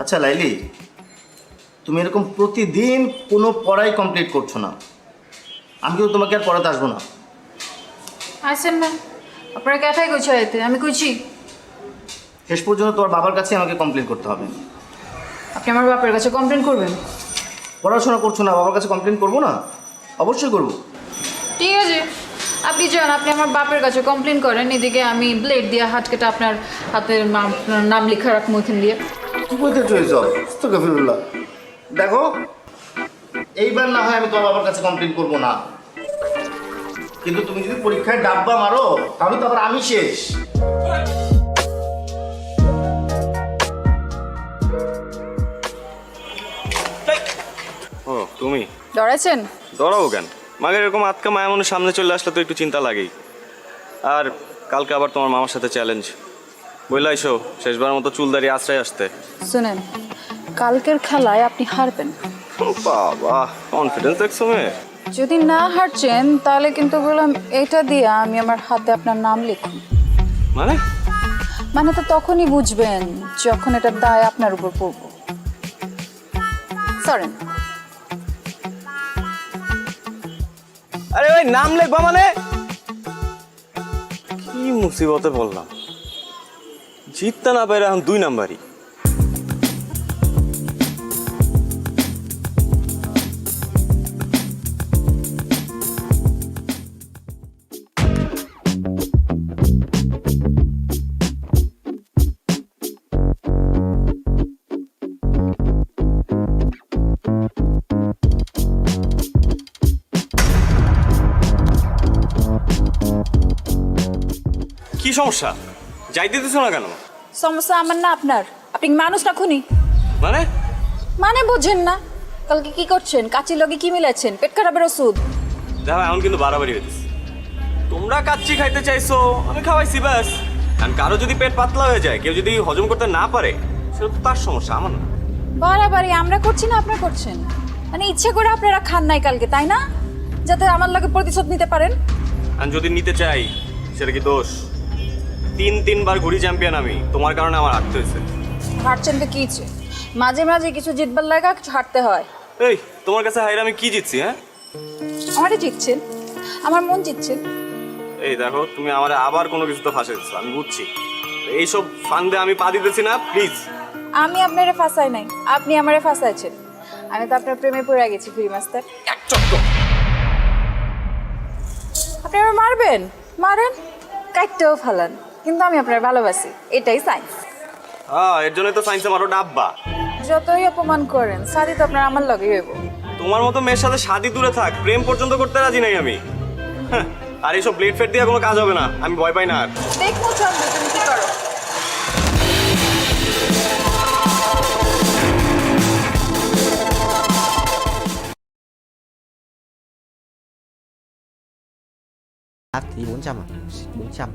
আচ্ছা লাইলি তুমি এরকম প্রতিদিন কোনো পড়াই কমপ্লিট করছো না আমি কিন্তু তোমাকে আর পড়াতে আসবো না আসেন না আপনারা ক্যাথাই কইছো এতে আমি কইছি শেষ পর্যন্ত তোমার বাবার কাছে আমাকে কমপ্লেন করতে হবে আপনি আমার বাপের কাছে কমপ্লেন করবেন পড়াশোনা করছো না বাবার কাছে কমপ্লেন করবো না অবশ্যই করবো ঠিক আছে আপনি যান আপনি আমার বাপের কাছে কমপ্লেন করেন এদিকে আমি ব্লেড দিয়ে হাত কেটে আপনার হাতের নাম লেখা রাখবো এখান দিয়ে কি বলতে চলেছ আস্তাগফিরুল্লাহ দেখো এইবার না হয় আমি তোমার বাবার কাছে কমপ্লেন করবো না কিন্তু তুমি যদি পরীক্ষায় ডাব্বা মারো তাহলে তো আবার আমি শেষ ও তুমি ডরাইছেন ডরাবো কেন মাগের এরকম আটকা মায়া মনে সামনে চলে আসলে তো একটু চিন্তা লাগেই আর কালকে আবার তোমার মামার সাথে চ্যালেঞ্জ বইলা এসো শেষবার মতো চুলদারি আশ্রয় আসতে শুনেন কালকের খেলায় আপনি হারবেন। বাবা, কনফিডেন্স দেখছো মেয়ে? যদি না হারছেন তাহলে কিন্তু বললাম এটা দিয়ে আমি আমার হাতে আপনার নাম লিখুন। মানে? মানে তো তখনই বুঝবেন যখন এটার দায় আপনার উপর পড়ব। সরেন। আরে ভাই, নাম লিখবা মানে? কি মুসিবতে বললাম, জিততে না পারে এখন 2 নাম্বারই। কি সমস্যা? যাইতে দিতেছ না কেন? সমস্যা আমার না আপনার। আপনি মানুষ না খুনি? মানে? মানে বুঝেন না? কালকে কি করছেন? কাচির লগে কি মিলাচ্ছেন? পেট খারাপের ওষুধ। দেখো, এখন কিন্তু বাড়াবাড়ি হইতেছে। তোমরা কাচ্চি খাইতে চাইছো, আমি খাওয়াইছি ব্যাস। কারণ কারো যদি পেট পাতলা হয়ে যায়, কেউ যদি হজম করতে না পারে, সেটা তো তার সমস্যা, আমার না। বাড়াবাড়ি আমরা করছি না আপনারা করছেন? মানে ইচ্ছে করে আপনারা খান নাই কালকে, তাই না? যাতে আমার লগে প্রতিশোধ নিতে পারেন। আর যদি নিতে চাই, সেটা কি দোষ? 3 বার ঘুরি চ্যাম্পিয়ন আমি, তোমার কারণে আমার হারতে হয়েছে। হারছেন তো কি হচ্ছে? মাঝে মাঝে কিছু জিতবার লাগা কিছু হারতে হয়। এই, তোমার কাছে হাইরে আমি কি জিতছি? হ্যাঁ, আমারই জিতছেন, আমার মন জিতছেন। এই দেখো, তুমি আমার আবার কোনো কিছু তো ফাঁসে দিচ্ছ, আমি বুঝছি। এইসব ফান্দে আমি পা দিতেছি না, প্লিজ। আমি আপনারে ফাঁসাই নাই, আপনি আমারে ফাঁসাইছেন। আমি তো আপনার প্রেমে পড়ে গেছি ফ্রি মাস্টার। এক চক্কর। আপনি আমার মারবেন, মারেন, কাটতেও ফালান, কিন্তু আমি আপনার ভালোবাসি, এটাই সাইন্স। হ্যাঁ, এর জন্যই তো সায়েন্সে মারো ডাব্বা। যতই অপমান করেন, শাদি তো আপনার আমার লগে হইব। তোমার মতো মেয়ের সাথে শাদি দূরে থাক, প্রেম পর্যন্ত করতে রাজি নাই আমি। হ্যাঁ, আর এইসব ব্লেড ফেড দিয়ে কোনো কাজ হবে না, আমি ভয় পাই না আর। দেখবো চন্দ্র তুমি কি করো। Thì 400 à? 400.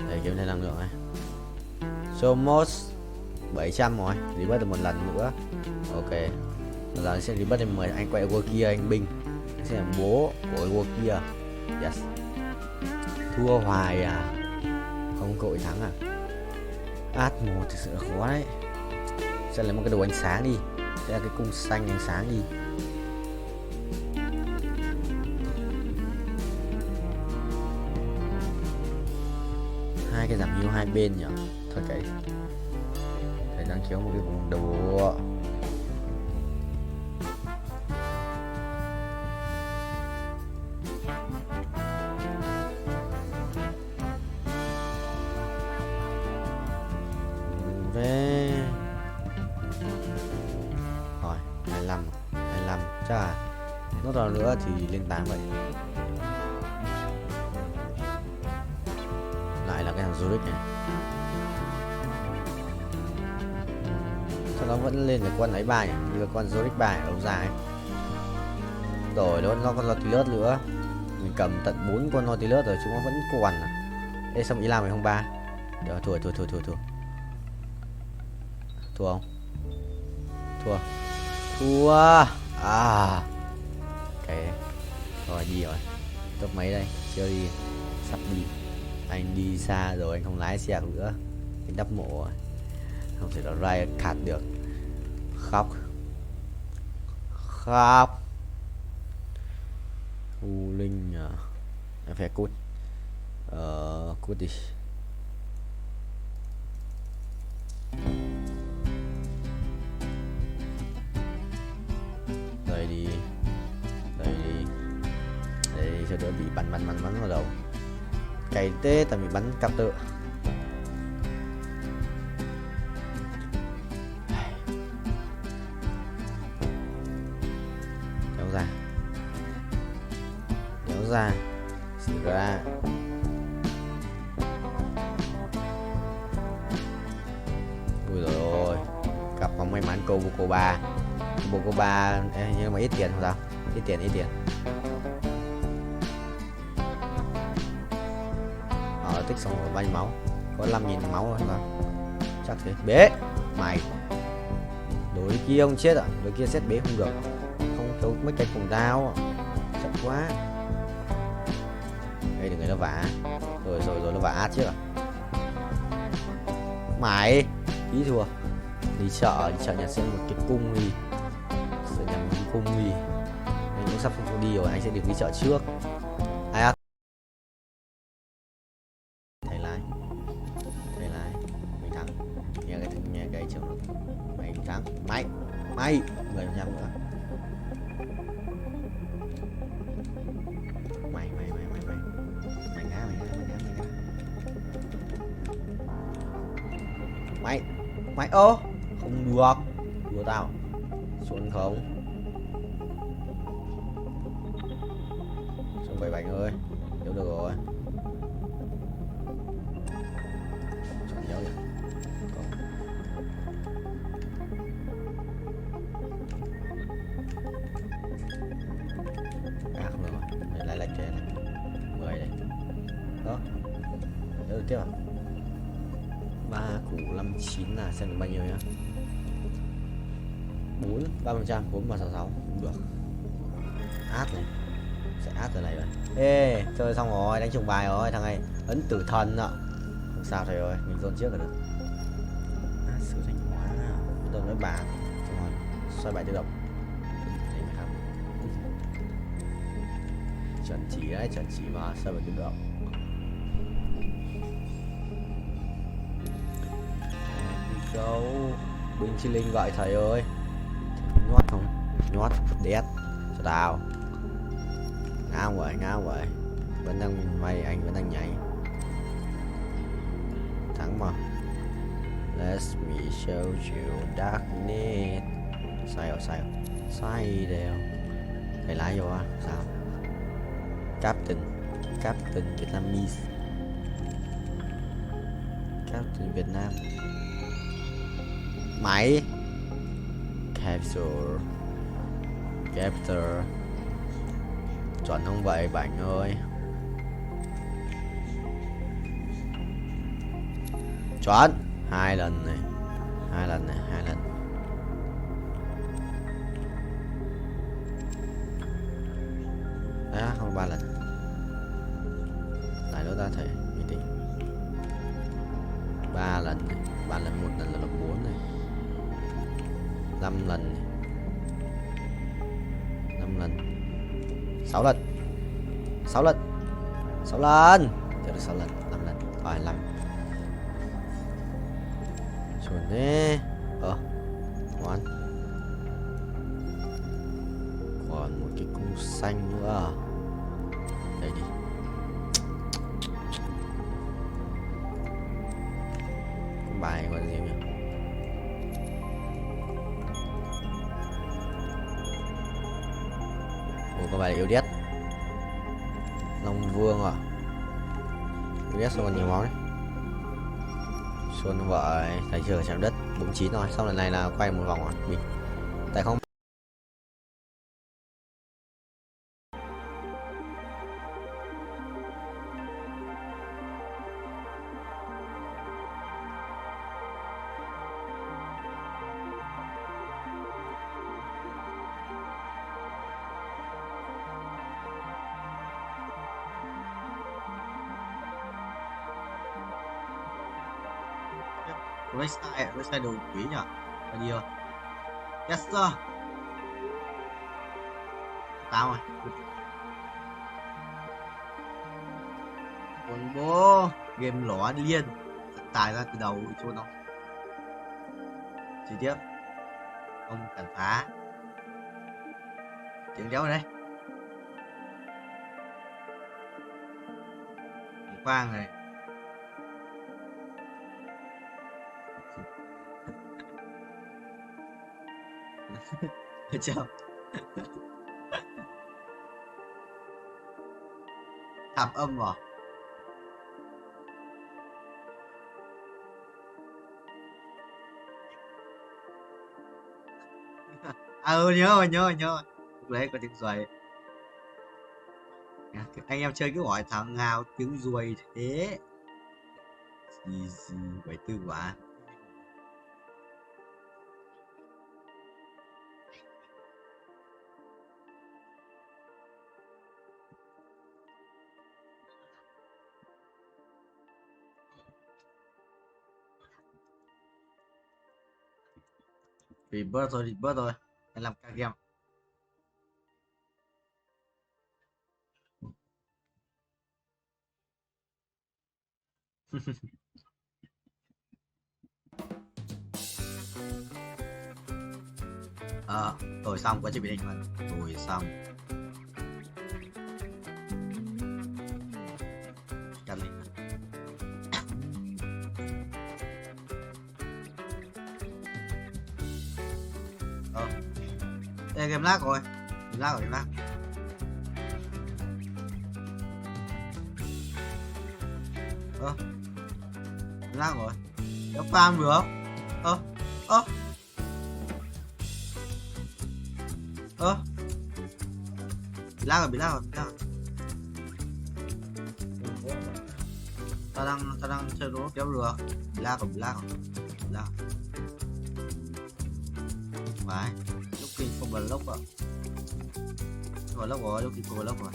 Để kiểm tra năng lượng này. Somos 700 rồi, rebuff được một lần nữa. Ok. Bây giờ sẽ rebuff thêm 10, anh quay qua kia anh binh. Sẽ là bố của qua kia. Yes. Thua hoài à? Không cội thắng à? Át 1 thực sự là khó đấy. Sẽ lấy một cái đồ ánh sáng đi, sẽ là cái cung xanh ánh sáng đi. Hai cái giảm hiệu hai bên nhỉ? Thôi cái phải đang kéo một cái vùng đồ. Đấy. Rồi 25 chắc là nốt nào nữa thì lên 8 vậy. Lại là cái thằng Zurich này, sao nó vẫn lên được con ấy bài như là con Zurich bài ở đâu dài rồi, nó con Nautilus nữa, mình cầm tận 4 con Nautilus rồi chúng nó vẫn còn à. Ê, xong ý làm mày không ba được, thua không, thua à. Ok rồi, đi rồi, top mấy đây, chưa đi, sắp đi. Anh đi xa rồi, anh không lái xe nữa, anh đắp mộ rồi, không thể nào rai khát được. Khóc U Linh à, em phải cút, cút đi. Đây đi đây cho đỡ bị bắn vào đầu. Cày tê tại bị bắn cặp tự. Kéo ra xì ra. Ui rồi ôi, cặp không may mắn cô ba nhưng mà ít tiền không sao, ít tiền. tích xong rồi bao nhiêu máu? Có 5.000 máu thôi mà. Chắc thế. Bế. Mày. Đối kia không chết à? Đối kia xét bế không được. Không thiếu mấy cái cùng đao. Chậm quá. Đây đừng người nó vả. Rồi nó vả trước à? Mày. Ý thua. Đi chợ nhặt xem một cái cung đi. Sẽ nhặt một cái cung đi. Anh cũng sắp không đi rồi, anh sẽ được đi chợ trước. Ai à? Thầy lái. Mình thắng. Nghe cái trường mày thắng. Mày 10% nữa. Mày ngã. Mày ô không được. Đùa tao. Xuống không. Xuống 7 bánh ơi. Nếu được rồi. Chọn nhớ vậy. Không được rồi. Lại chơi này. 10 đây. Đó. Được tiếp à? 3 củ 59 là xem được bao nhiêu nhá. 3%, 4 và 66 cũng được. Át này. Sẽ át từ này rồi. Ê, chơi xong rồi, đánh trùng bài rồi, thằng này ấn tử thần ạ. Không sao thầy ơi, mình dồn trước là được. Át sự thanh hóa. Bây giờ nói bàn. Xong rồi, xoay bài tự động. Thấy mày không? Chuẩn chỉ đấy, chuẩn chỉ mà, xoay bài tự động. Go. Binh chi linh gọi thầy ơi. Nhót không? Nhót, đét. Cho tao. Ngao vậy. Vẫn đang may, anh vẫn đang nhảy. Thắng mà. Let me show you darkness. Sai rồi. Sai đều. Thầy lái vô à? Sao? Captain Vietnamese. Captain Việt Nam. Mày. Capture. Chuẩn không vậy bạn ơi. Chuẩn. 2 lần này. 2 lần. Đó, không 3 lần. Lại nữa ta thể mình tính. 3 lần này. 3 lần, 1 lần là 4 này. 5 lần này. 5 lần. 6 lần. 6 lần. Chờ được 6 lần. 5 lần. Rồi 5. Chuẩn thế. Ngoan. Còn một cái cung xanh nữa. Đây đi. Bài gọi là gì nhỉ? Có bài yêu đét. Long Vương à? Yêu đét xong còn nhiều máu đấy. Xuân vợ thấy chưa, chạm đất 49 rồi. Xong lần này là quay một vòng rồi mình. Tại không. Website đồ quý nhỉ? Bao nhiêu? Yes sir. Tao rồi. Còn bố game lỏ điên tài ra từ đầu cho nó. Chi tiết không cần phá. Tiếng đéo đây. Quang này. Chào. Thảm âm à? Nhớ. Lúc đấy có tiếng ruồi. Anh em chơi cứ hỏi thằng nào tiếng ruồi thế. easy 74 quả. Rebirth thôi, anh làm ca game. Rồi xong quá trình biến hình rồi xong. Cắt lên. Đây game lag rồi, game lag. Lag rồi, đéo farm được. Bị lag rồi. Tao đang chơi đố kéo được. Bị lag rồi. Phải, lúc kia không block rồi. Block rồi, lúc kia không block rồi.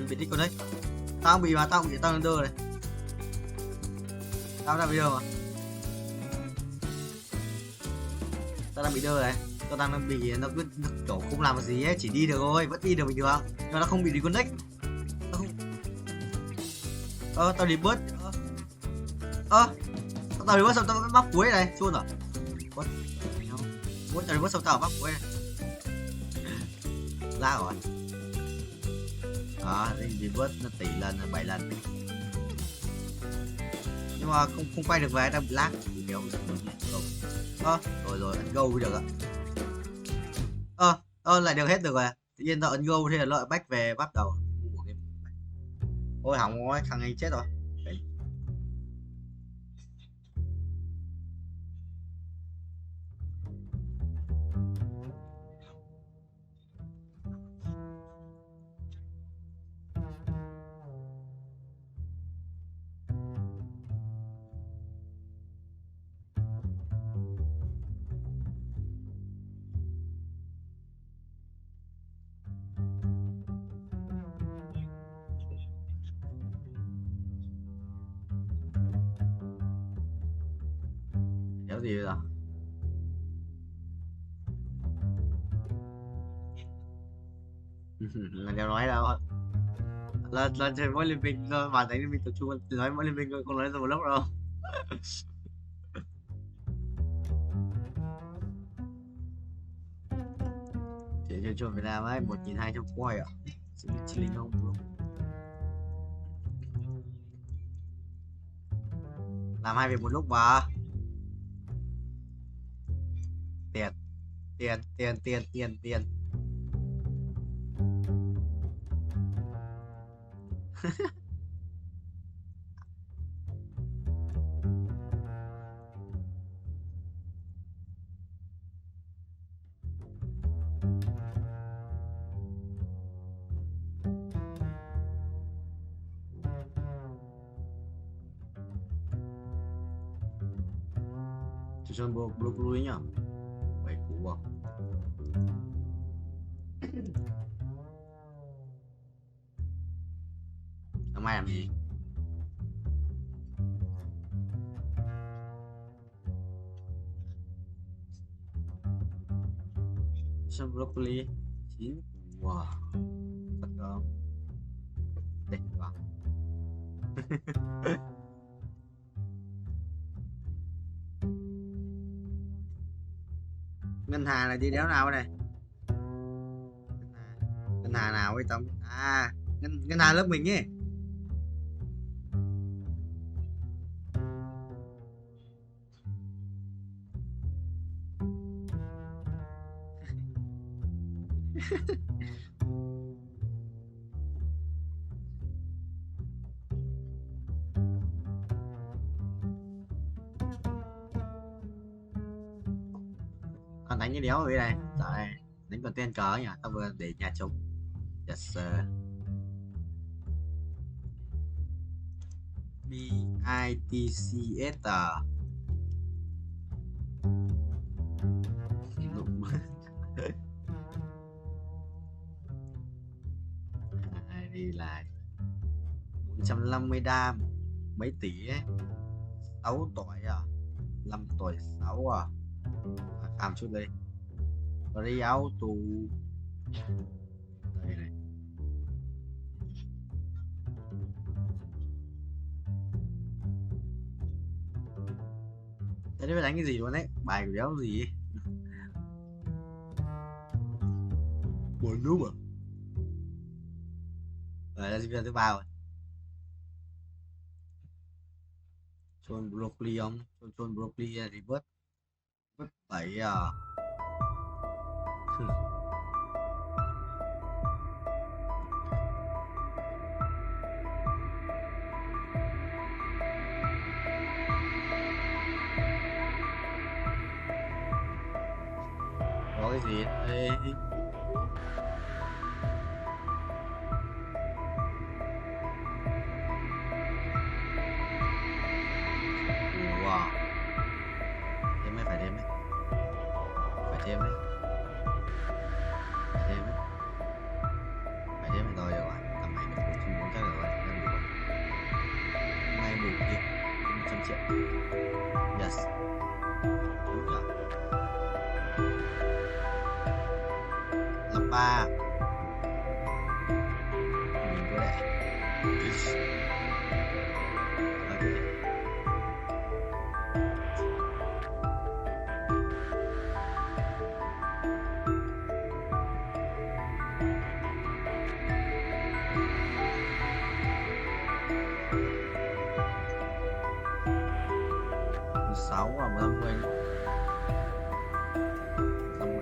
Bị tích con đấy. Tao không bị mà, tao đang đơ này. Tao đang bị đơ mà. Tao đang bị đơ này. Tao đang bị nó cứ kiểu không làm gì ấy, chỉ đi được thôi, vẫn đi được bình thường. Nhưng mà nó không bị disconnect. Tao đi bớt. Tao đi bớt xong tao mắc cuối này, chôn rồi. Muốn tao đi bớt xong tao mắc cuối này. Lá rồi. Đi bớt nó tỷ lần, 7 lần. Nhưng mà không quay được về, tao bị lag. Rồi, ấn go được ạ. Lại được hết được rồi. Tự nhiên tao ấn go thế là lợi back về bắt đầu. Ôi hỏng rồi, thằng này chết rồi. Đéo gì rồi. Là đéo nói đâu. Là chơi mỗi liên minh thôi, bản thấy liên minh tập trung nói mỗi liên minh thôi, không nói ra một lúc đâu. Chơi cho Việt Nam ấy 1.200 coin à? Sẽ bị chi linh không được. Làm hai việc một lúc mà. Tiền. Cho broccoli nhá. Vậy cú à. Hôm nay làm gì? Cho broccoli chín. Wow. Thật không? Đẹp quá. Ngân hàng là đi đéo nào đây? Ngân hàng nào ấy Tống? Ngân hàng lớp mình ấy. Còn đánh như đéo ở đây. Trời, đánh còn tên cờ nhỉ? Tao vừa để nhà trống. Yes sir. BITCS à? Đúng. Đi lại 450 đam, mấy tỷ ấy. 6 tuổi à, 5 tuổi 6 à. Khám chút đây. Free auto. Đây này. Thế phải đánh cái gì luôn đấy, bài của đéo gì ấy. Buồn núp à? Rồi là video thứ ba rồi. Chôn broccoli không? Chôn broccoli thì bớt 7 à. Có cái gì đây? Wow. Thêm ấy, phải thêm ấy. Phải thêm ấy. Phải thêm ấy. Phải thêm ấy rồi được rồi. Tầm này được 140 chắc được rồi. Đang đủ rồi. Hôm nay đủ kia. 100 triệu. Yes. Đúng rồi. Lập 3. Mình có lẽ. Sáu và 50.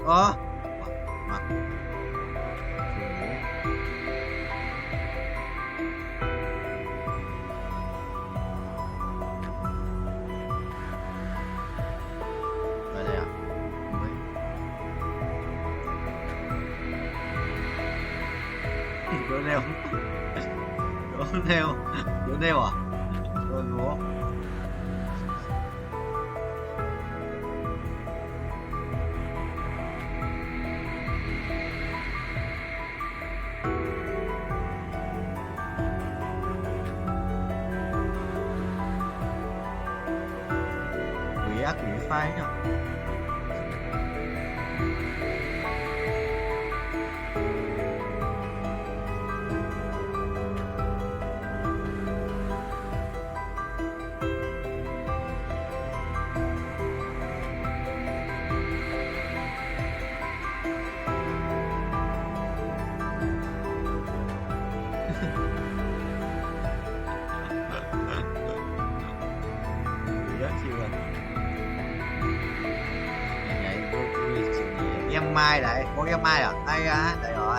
Ơ mặt ở đây à? Đố neo. Đố neo. Đố neo à? Đố neo. Ác quỷ phai nhá. Rất chịu rồi. Em Mai đấy, có em Mai à? Đây á, đây rồi.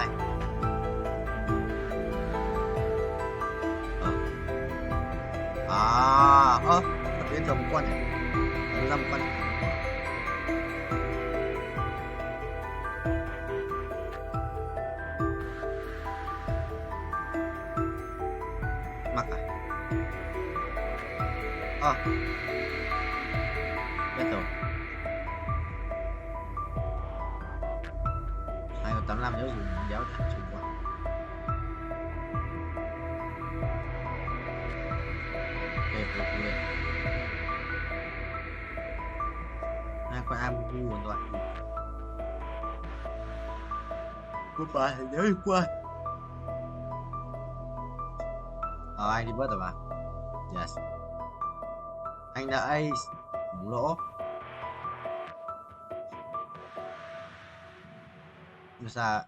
Đến giờ một con này. Ra một con này. Mặc à? Biết rồi. 285 nếu dùng giáo thẳng chung quá. Ok, ok. Hai con amu rồi. Goodbye, nhớ đi qua. Anh đi bớt rồi mà. Yes. Anh đã ace. Đúng lỗ. Sao